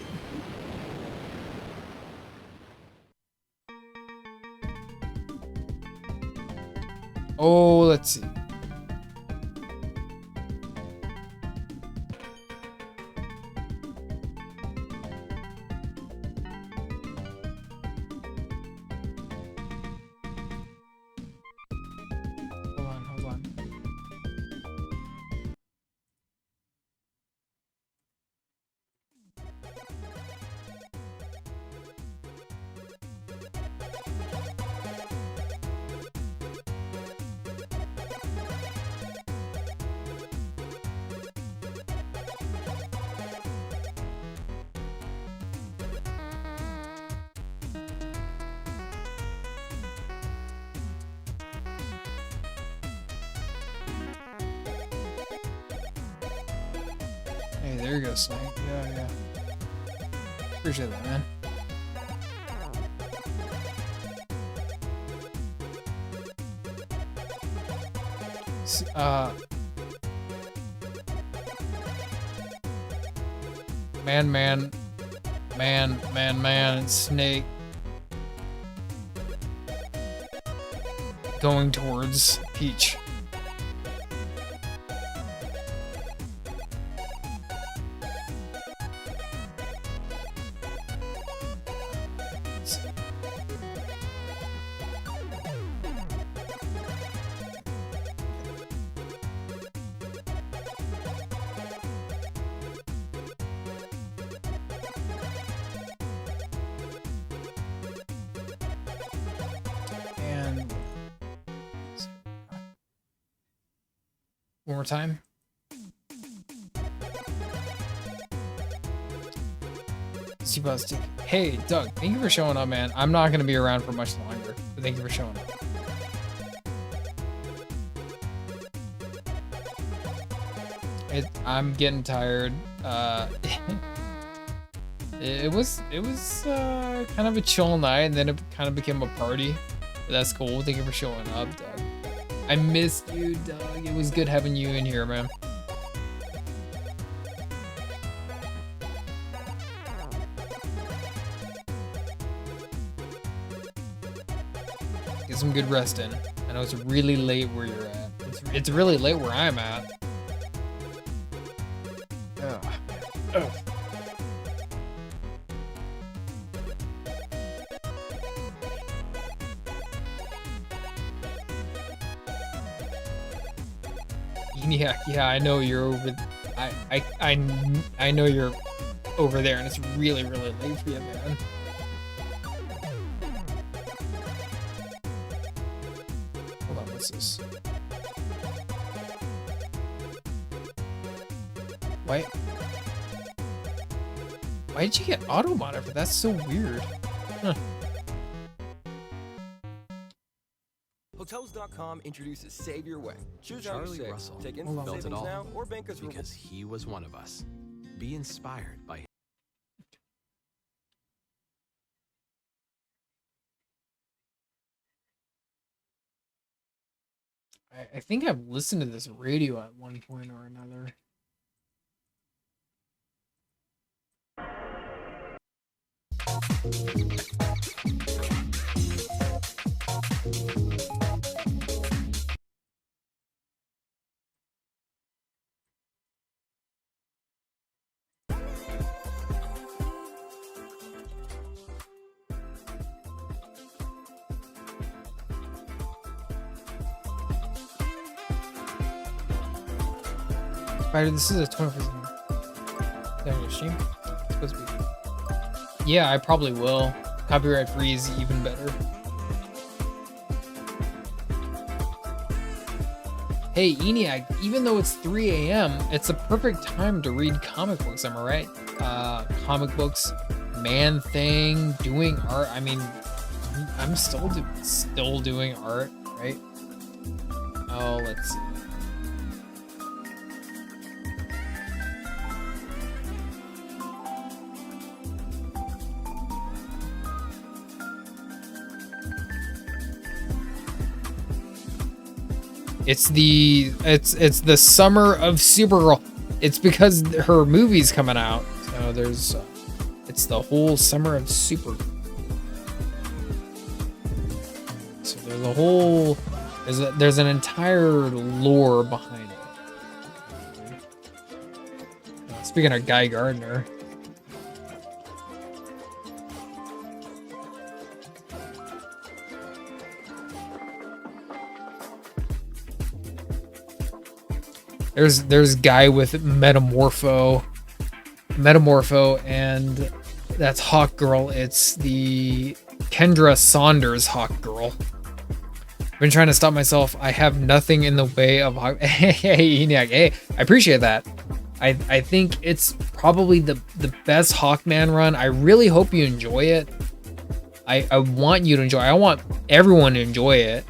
Oh, let's see. Hold on. Hey, there you go, Snake. Yeah. Appreciate that, man. Man, Snake going towards Peach. And one more time. Seabuzz, hey Doug, thank you for showing up, man. I'm not gonna be around for much longer, but thank you for showing up. I'm getting tired. It was kind of a chill night, and then it kind of became a party. But that's cool. Thank you for showing up, Doug. I missed you, Doug. It was good having you in here, man. Get some good rest in. I know it's really late where you're at. It's really late where I'm at. Ugh. Ugh. Yeah, I know you're over. I know you're over there, and it's really late for you, man. Hold on, what's this? Why did you get auto monitor? That's so weird. Huh. Hotels.com introduces Save Your Way. Choose how you Charlie save. Russell Take instant felt it savings all now or bank as because he was one of us. Be inspired by I think I've listened to this radio at one point or another. Spider, this is a 20% stream. It's supposed to be. Yeah, I probably will. Copyright free is even better. Hey, ENIAC, even though it's 3 a.m., it's a perfect time to read comic books, am I right? Comic books, Man Thing, doing art. I mean, I'm still doing art, right? Oh, let's see. It's the summer of Supergirl. It's because her movie's coming out. So there's it's the whole summer of Supergirl. So there's a whole there's an entire lore behind it. Speaking of Guy Gardner, there's Guy with Metamorpho, and that's Hawk Girl. It's the Kendra Saunders Hawk Girl. I've been trying to stop myself. I have nothing in the way of Hawk. Hey, ENIAC. Hey, I appreciate that. I think it's probably the best Hawkman run. I really hope you enjoy it. I want you to enjoy it. I want everyone to enjoy it.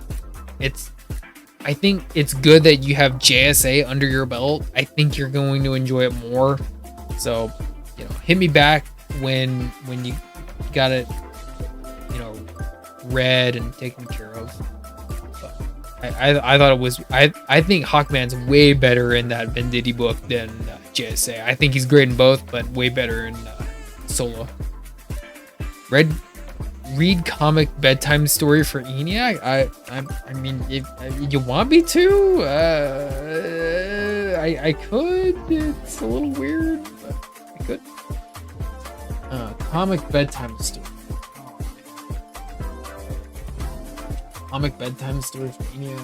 I think it's good that you have JSA under your belt. I think you're going to enjoy it more. So, hit me back when you got it, read and taken care of. But I thought it was. I think Hawkman's way better in that Venditti book than JSA. I think he's great in both, but way better in Solo. Read comic bedtime story for ENIAC. I mean, if you want me to, I could. It's a little weird, but I could. Comic bedtime story. Comic bedtime story for ENIAC.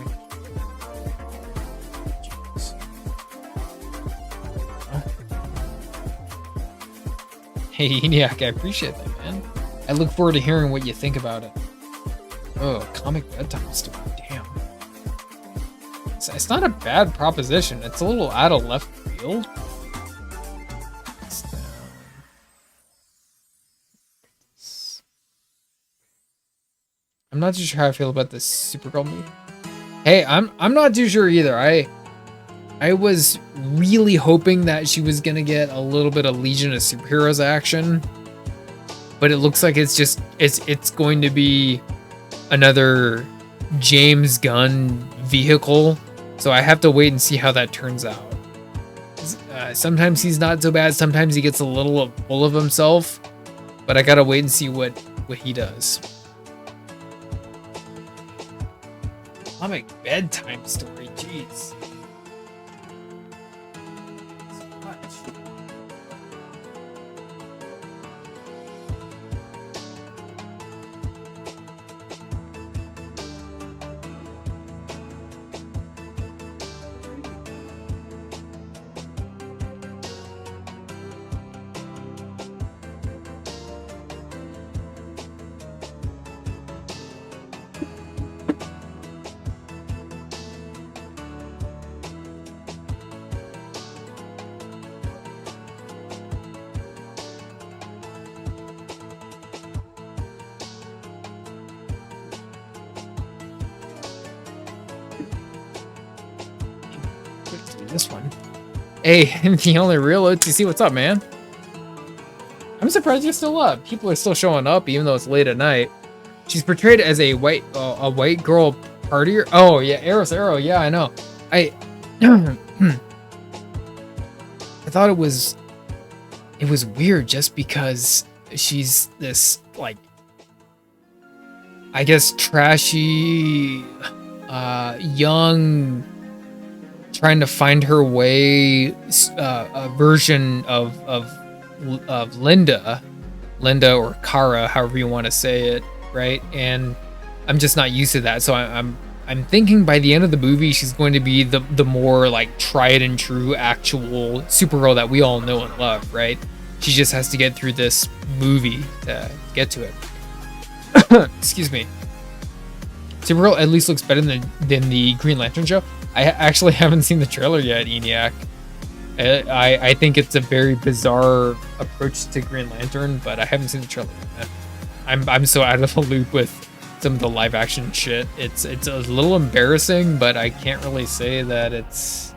Hey ENIAC, I appreciate that, man. I look forward to hearing what you think about it. Oh, comic bedtime story. Damn. It's not a bad proposition. It's a little out of left field. I'm not too sure how I feel about this Supergirl movie. Hey, I'm not too sure either. I was really hoping that she was gonna get a little bit of Legion of Superheroes action, but it looks like it's going to be another James Gunn vehicle. So I have to wait and see how that turns out. Sometimes he's not so bad. Sometimes he gets a little full of himself, but I gotta wait and see what he does. Comic bedtime story, jeez. This one. Hey, the only real OTC, what's up, man? I'm surprised you're still up. People are still showing up, even though it's late at night. She's portrayed as a white girl partier. Oh yeah, Eros Arrow. Yeah, I know. I thought it was weird just because she's this like, I guess, trashy, young, trying to find her way, a version of Linda or Kara, however you want to say it, right? And I'm just not used to that, so I'm thinking by the end of the movie she's going to be the more like tried and true actual Supergirl that we all know and love, right? She just has to get through this movie to get to it. Excuse me. Supergirl at least looks better than the Green Lantern show. I actually haven't seen the trailer yet, ENIAC. I think it's a very bizarre approach to Green Lantern, but I haven't seen the trailer yet. I'm so out of the loop with some of the live action shit. It's a little embarrassing, but I can't really say that it's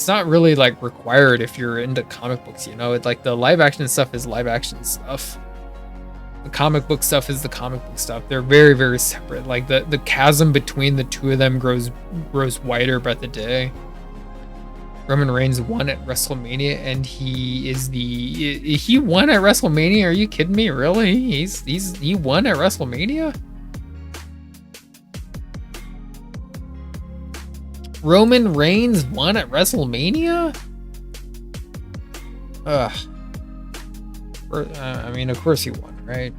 not really like required if you're into comic books, you know. It's like the live action stuff is live action stuff. The comic book stuff is the comic book stuff. They're very, very separate. Like the chasm between the two of them grows wider by the day. Roman Reigns won at WrestleMania, and he won at WrestleMania. Are you kidding me? Really? He won at WrestleMania? Roman Reigns won at WrestleMania? Ugh. I mean, of course he won, right?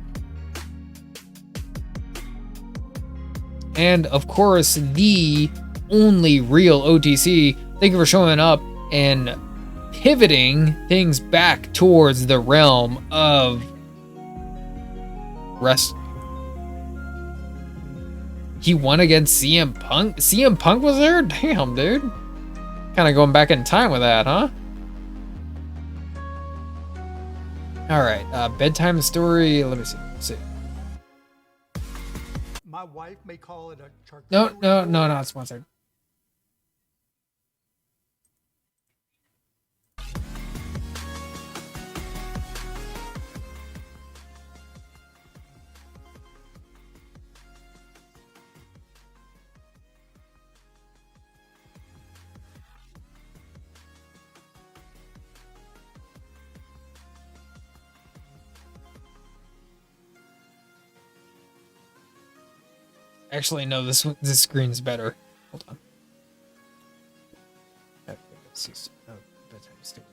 And of course, the only real OTC, thank you for showing up and pivoting things back towards the realm of wrestling. He won against CM Punk? CM Punk was there? Damn, dude. Kind of going back in time with that, huh? All right, bedtime story. Let me see. My wife may call it a charcuterie. No, not sponsored. Actually, no, this screen's better. Hold on. Okay, let's see. Oh, bedtime story.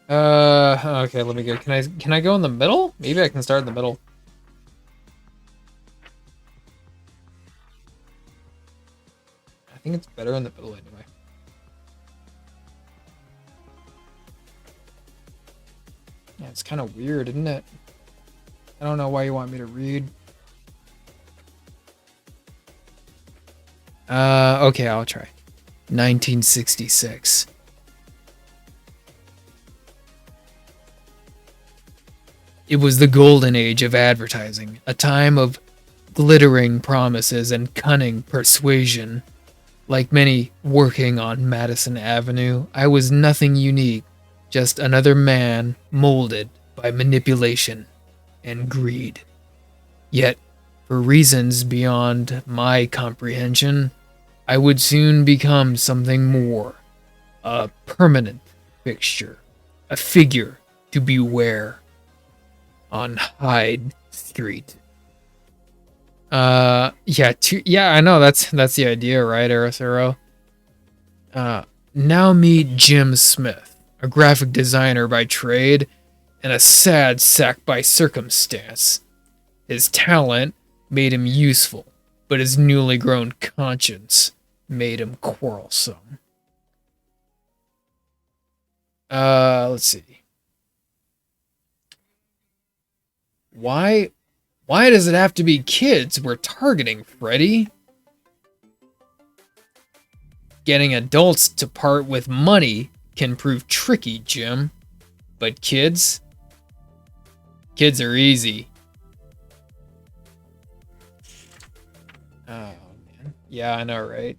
Okay, let me go. Can I go in the middle? Maybe I can start in the middle. I think it's better in the middle anyway. Yeah, it's kind of weird, isn't it? I don't know why you want me to read. Okay, I'll try. 1966. It was the golden age of advertising, a time of glittering promises and cunning persuasion. Like many working on Madison Avenue, I was nothing unique, just another man molded by manipulation and greed. Yet, for reasons beyond my comprehension, I would soon become something more. A permanent fixture. A figure to beware. On Hyde Street. Yeah, I know that's the idea, right, Arasuro? Now meet Jim Smith, a graphic designer by trade and a sad sack by circumstance. His talent made him useful, but his newly grown conscience made him quarrelsome. Let's see. Why does it have to be kids we're targeting, Freddy? Getting adults to part with money can prove tricky, Jim. But kids? Kids are easy. Oh, man. Yeah, I know, right?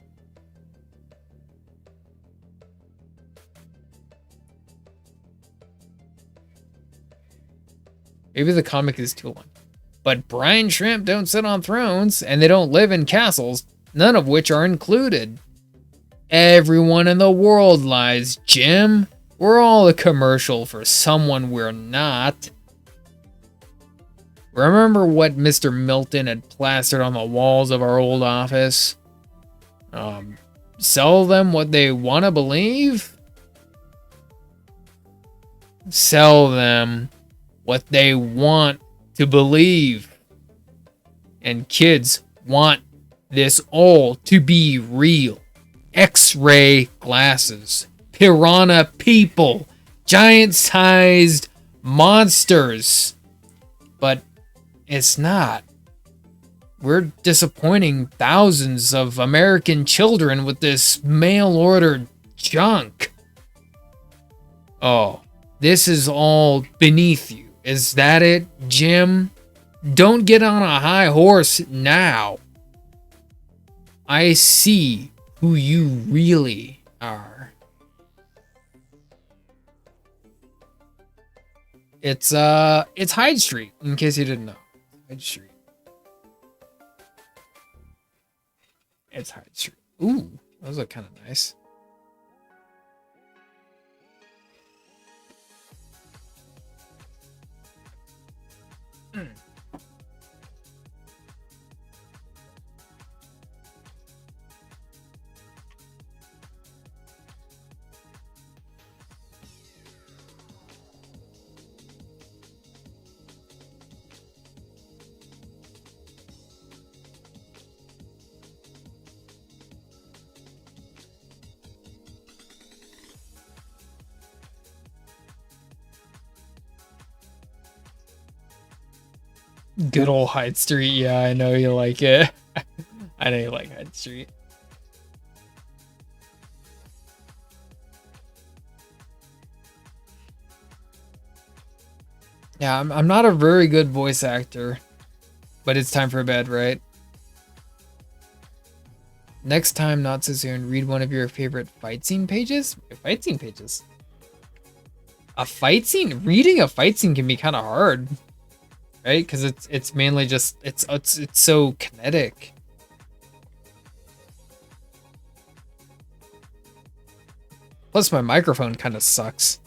Maybe the comic is too long. But brine shrimp don't sit on thrones, and they don't live in castles, none of which are included. Everyone in the world lies, Jim. We're all a commercial for someone we're not. Remember what Mr. Milton had plastered on the walls of our old office? Sell them what they want to believe? Sell them what they want to believe. And kids want this all to be real. X-ray glasses, piranha people, giant-sized monsters. But it's not. We're disappointing thousands of American children with this mail-order junk. Oh, this is all beneath you. Is that it, Jim? Don't get on a high horse now. I see who you really are. It's Hyde Street, in case you didn't know. Hyde Street. It's Hyde Street. Ooh, those look kind of nice. Good old Hyde Street. Yeah, I know you like it. I know you like Hyde Street. Yeah, I'm not a very good voice actor, but it's time for bed, right? Next time, not so soon, read one of your favorite fight scene pages? Fight scene pages? A fight scene? Reading a fight scene can be kind of hard. Right? Because it's mainly just it's so kinetic. Plus my microphone kind of sucks.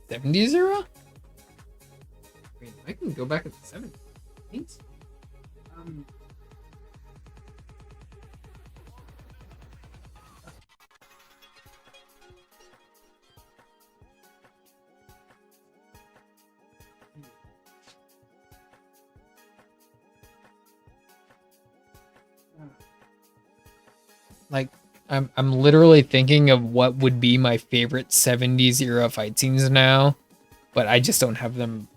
70? I can go back at the 17th. Like, I'm literally thinking of what would be my favorite 70s era fight scenes now, but I just don't have them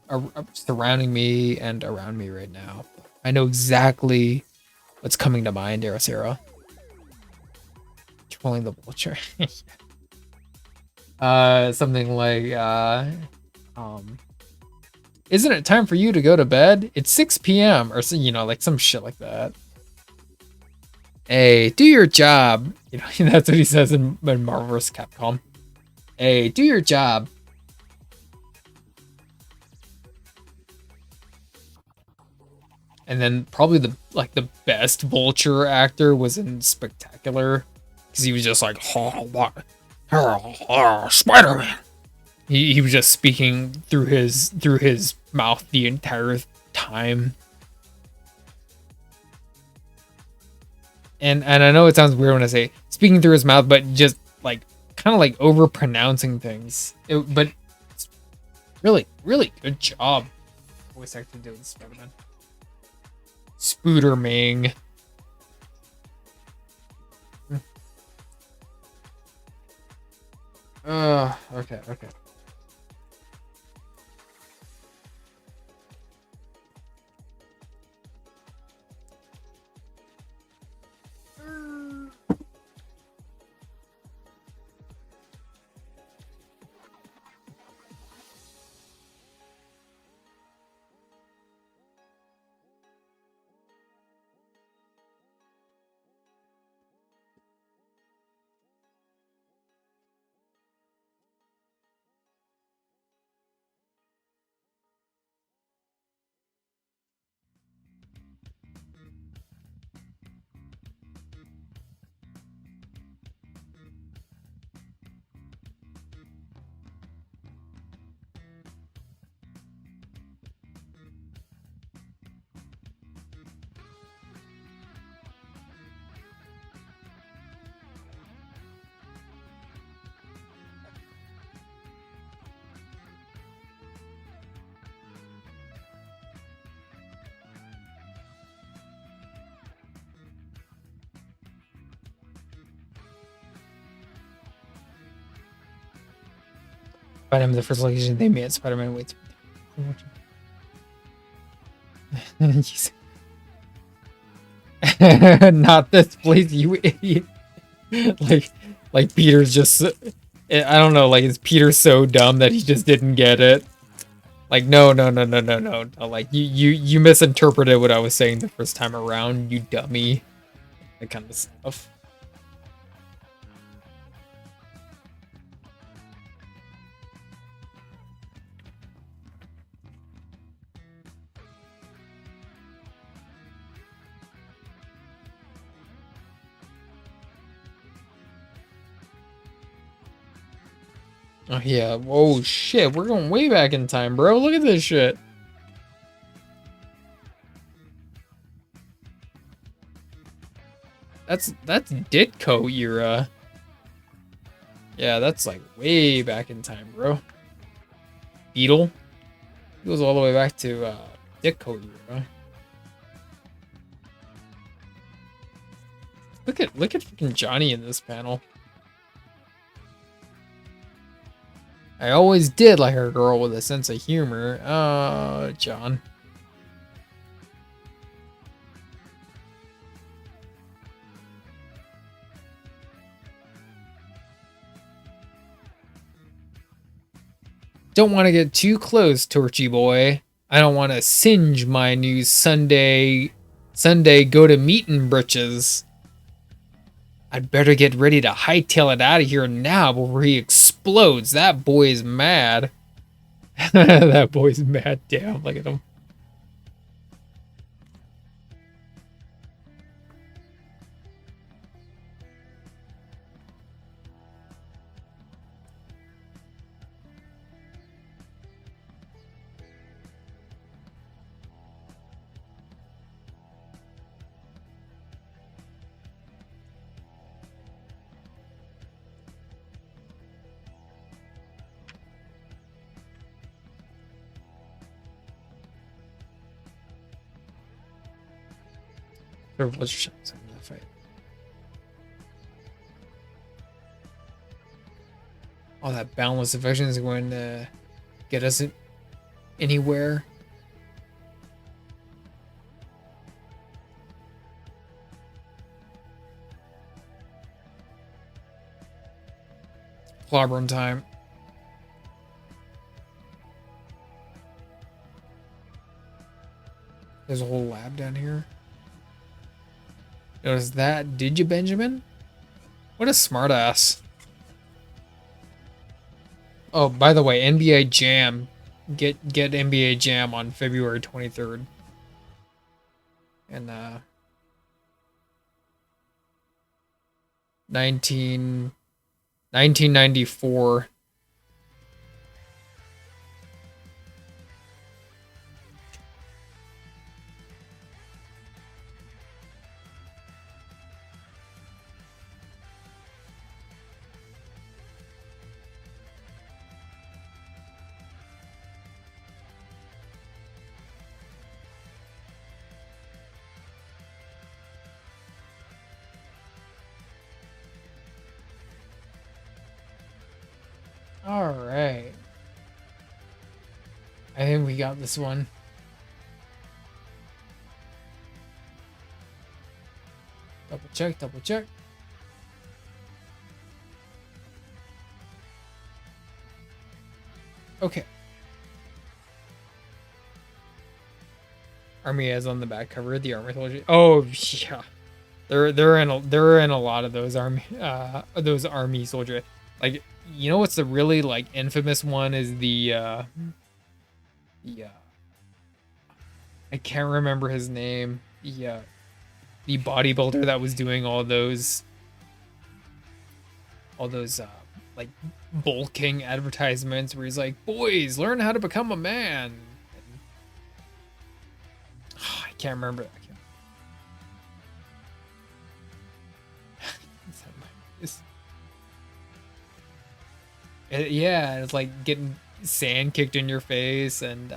surrounding me and around me right now. I know exactly what's coming to mind, Sarah. Trolling the vulture. Something like, isn't it time for you to go to bed? It's 6 p.m. or so, like some shit like that. Hey, do your job. That's what he says in Marvel vs. Capcom. Hey, do your job. And then probably the best Vulture actor was in Spectacular, because he was just like, Spider-Man. He was just speaking through his mouth the entire time. And I know it sounds weird when I say speaking through his mouth, but just like kind of like over pronouncing things. But it's really, really good job. Voice acting doing Spider-Man. Spooderming. Okay. Spider-Man, the first location they made Spider-Man waits. Not this place, you idiot. like Peter's just, I don't know, like is Peter so dumb that he just didn't get it? Like no. Like you misinterpreted what I was saying the first time around, you dummy. That kind of stuff. Oh yeah, oh shit, we're going way back in time, bro. Look at this shit. That's Ditko era. Yeah, that's like way back in time, bro. Beetle. He goes all the way back to Ditko era. Look at freaking Johnny in this panel. I always did like a girl with a sense of humor. John. Don't want to get too close, Torchy boy. I don't want to singe my new Sunday go to meetin' britches. I'd better get ready to hightail it out of here now before he explodes. That boy's mad. That boy's mad. Damn, look at him. Or what's your shot in that fight? All that boundless affection is going to get us anywhere. Clobberin time. There's a whole lab down here. Notice that? Did you, Benjamin? What a smartass. Oh, by the way, NBA Jam. Get NBA Jam on February 23rd. And 1994. All right. I think we got this one. Double check, double check. Okay. Army is on the back cover of the Army Soldier. Oh yeah. They're in a lot of those army soldier. Like, you know what's the really like infamous one is the I can't remember his name. The bodybuilder that was doing all those like bulking advertisements where he's like, "Boys, learn how to become a man." And, I can't remember that. Yeah, it's like getting sand kicked in your face and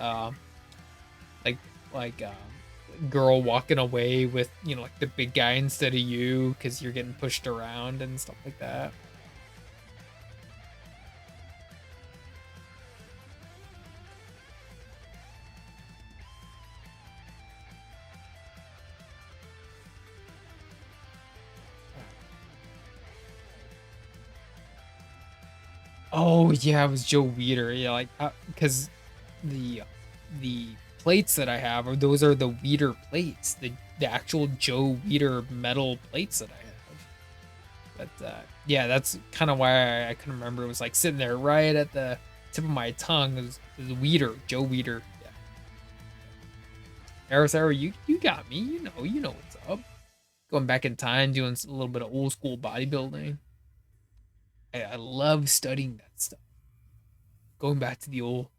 girl walking away with, you know, like the big guy instead of you because you're getting pushed around and stuff like that. Oh yeah, it was Joe Weider. Yeah, like because the plates that I have those are the Weider plates, the actual Joe Weider metal plates that I have. But yeah, that's kind of why I couldn't remember. It was like sitting there right at the tip of my tongue. It was Weider, Joe Weider. Yeah. Arrow, you got me. You know what's up. Going back in time, doing a little bit of old school bodybuilding. I love studying that stuff. Going back to the old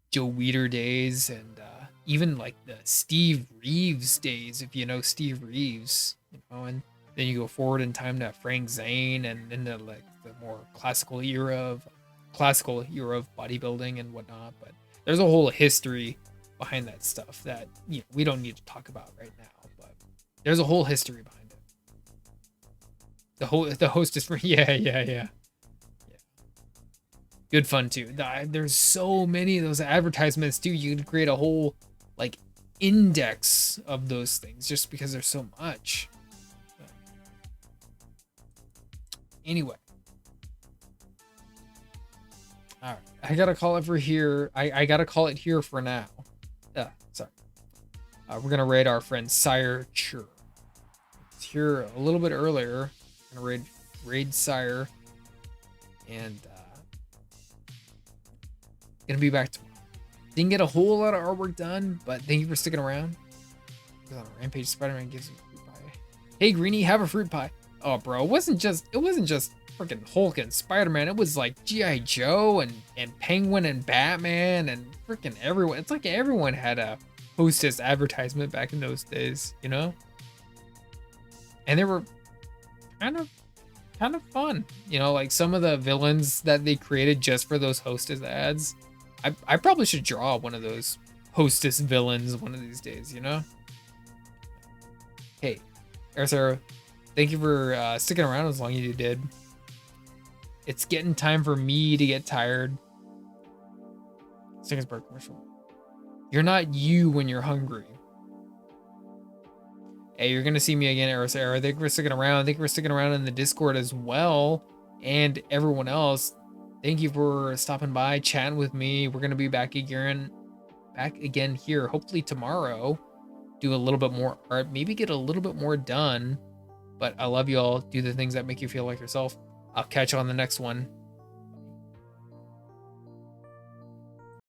Joe Weider days and even like the Steve Reeves days, if you know Steve Reeves, you know, and then you go forward in time to Frank Zane and into like the more classical era of bodybuilding and whatnot. But there's a whole history behind that stuff that, you know, we don't need to talk about right now. But there's a whole history behind it. The hostess, yeah. Good fun too. There's so many of those advertisements too. You could create a whole like index of those things just because there's so much. Anyway, all right. I gotta call it for here. I gotta call it here for now. Sorry. We're gonna raid our friend Sire Chur. It's here a little bit earlier. I'm gonna raid Sire, and gonna be back tomorrow. Didn't get a whole lot of artwork done, but thank you for sticking around. On Rampage, Spider-Man gives you fruit pie. Hey Greenie, have a fruit pie. Oh bro, it wasn't just freaking Hulk and Spider-Man. It was like G.I. Joe and Penguin and Batman and freaking everyone. It's like everyone had a Hostess advertisement back in those days, you know? And they were kind of fun. You know, like some of the villains that they created just for those Hostess ads. I probably should draw one of those Hostess villains one of these days, you know? Hey, Sarah, thank you for sticking around as long as you did. It's getting time for me to get tired. Stingsburg commercial. You're not you when you're hungry. Hey, you're gonna see me again, Sarah. Thank you for sticking around. Thank you for sticking around in the Discord as well. And everyone else, thank you for stopping by, chatting with me. We're gonna be back again here, hopefully tomorrow. Do a little bit more art, maybe get a little bit more done. But I love you all. Do the things that make you feel like yourself. I'll catch you on the next one.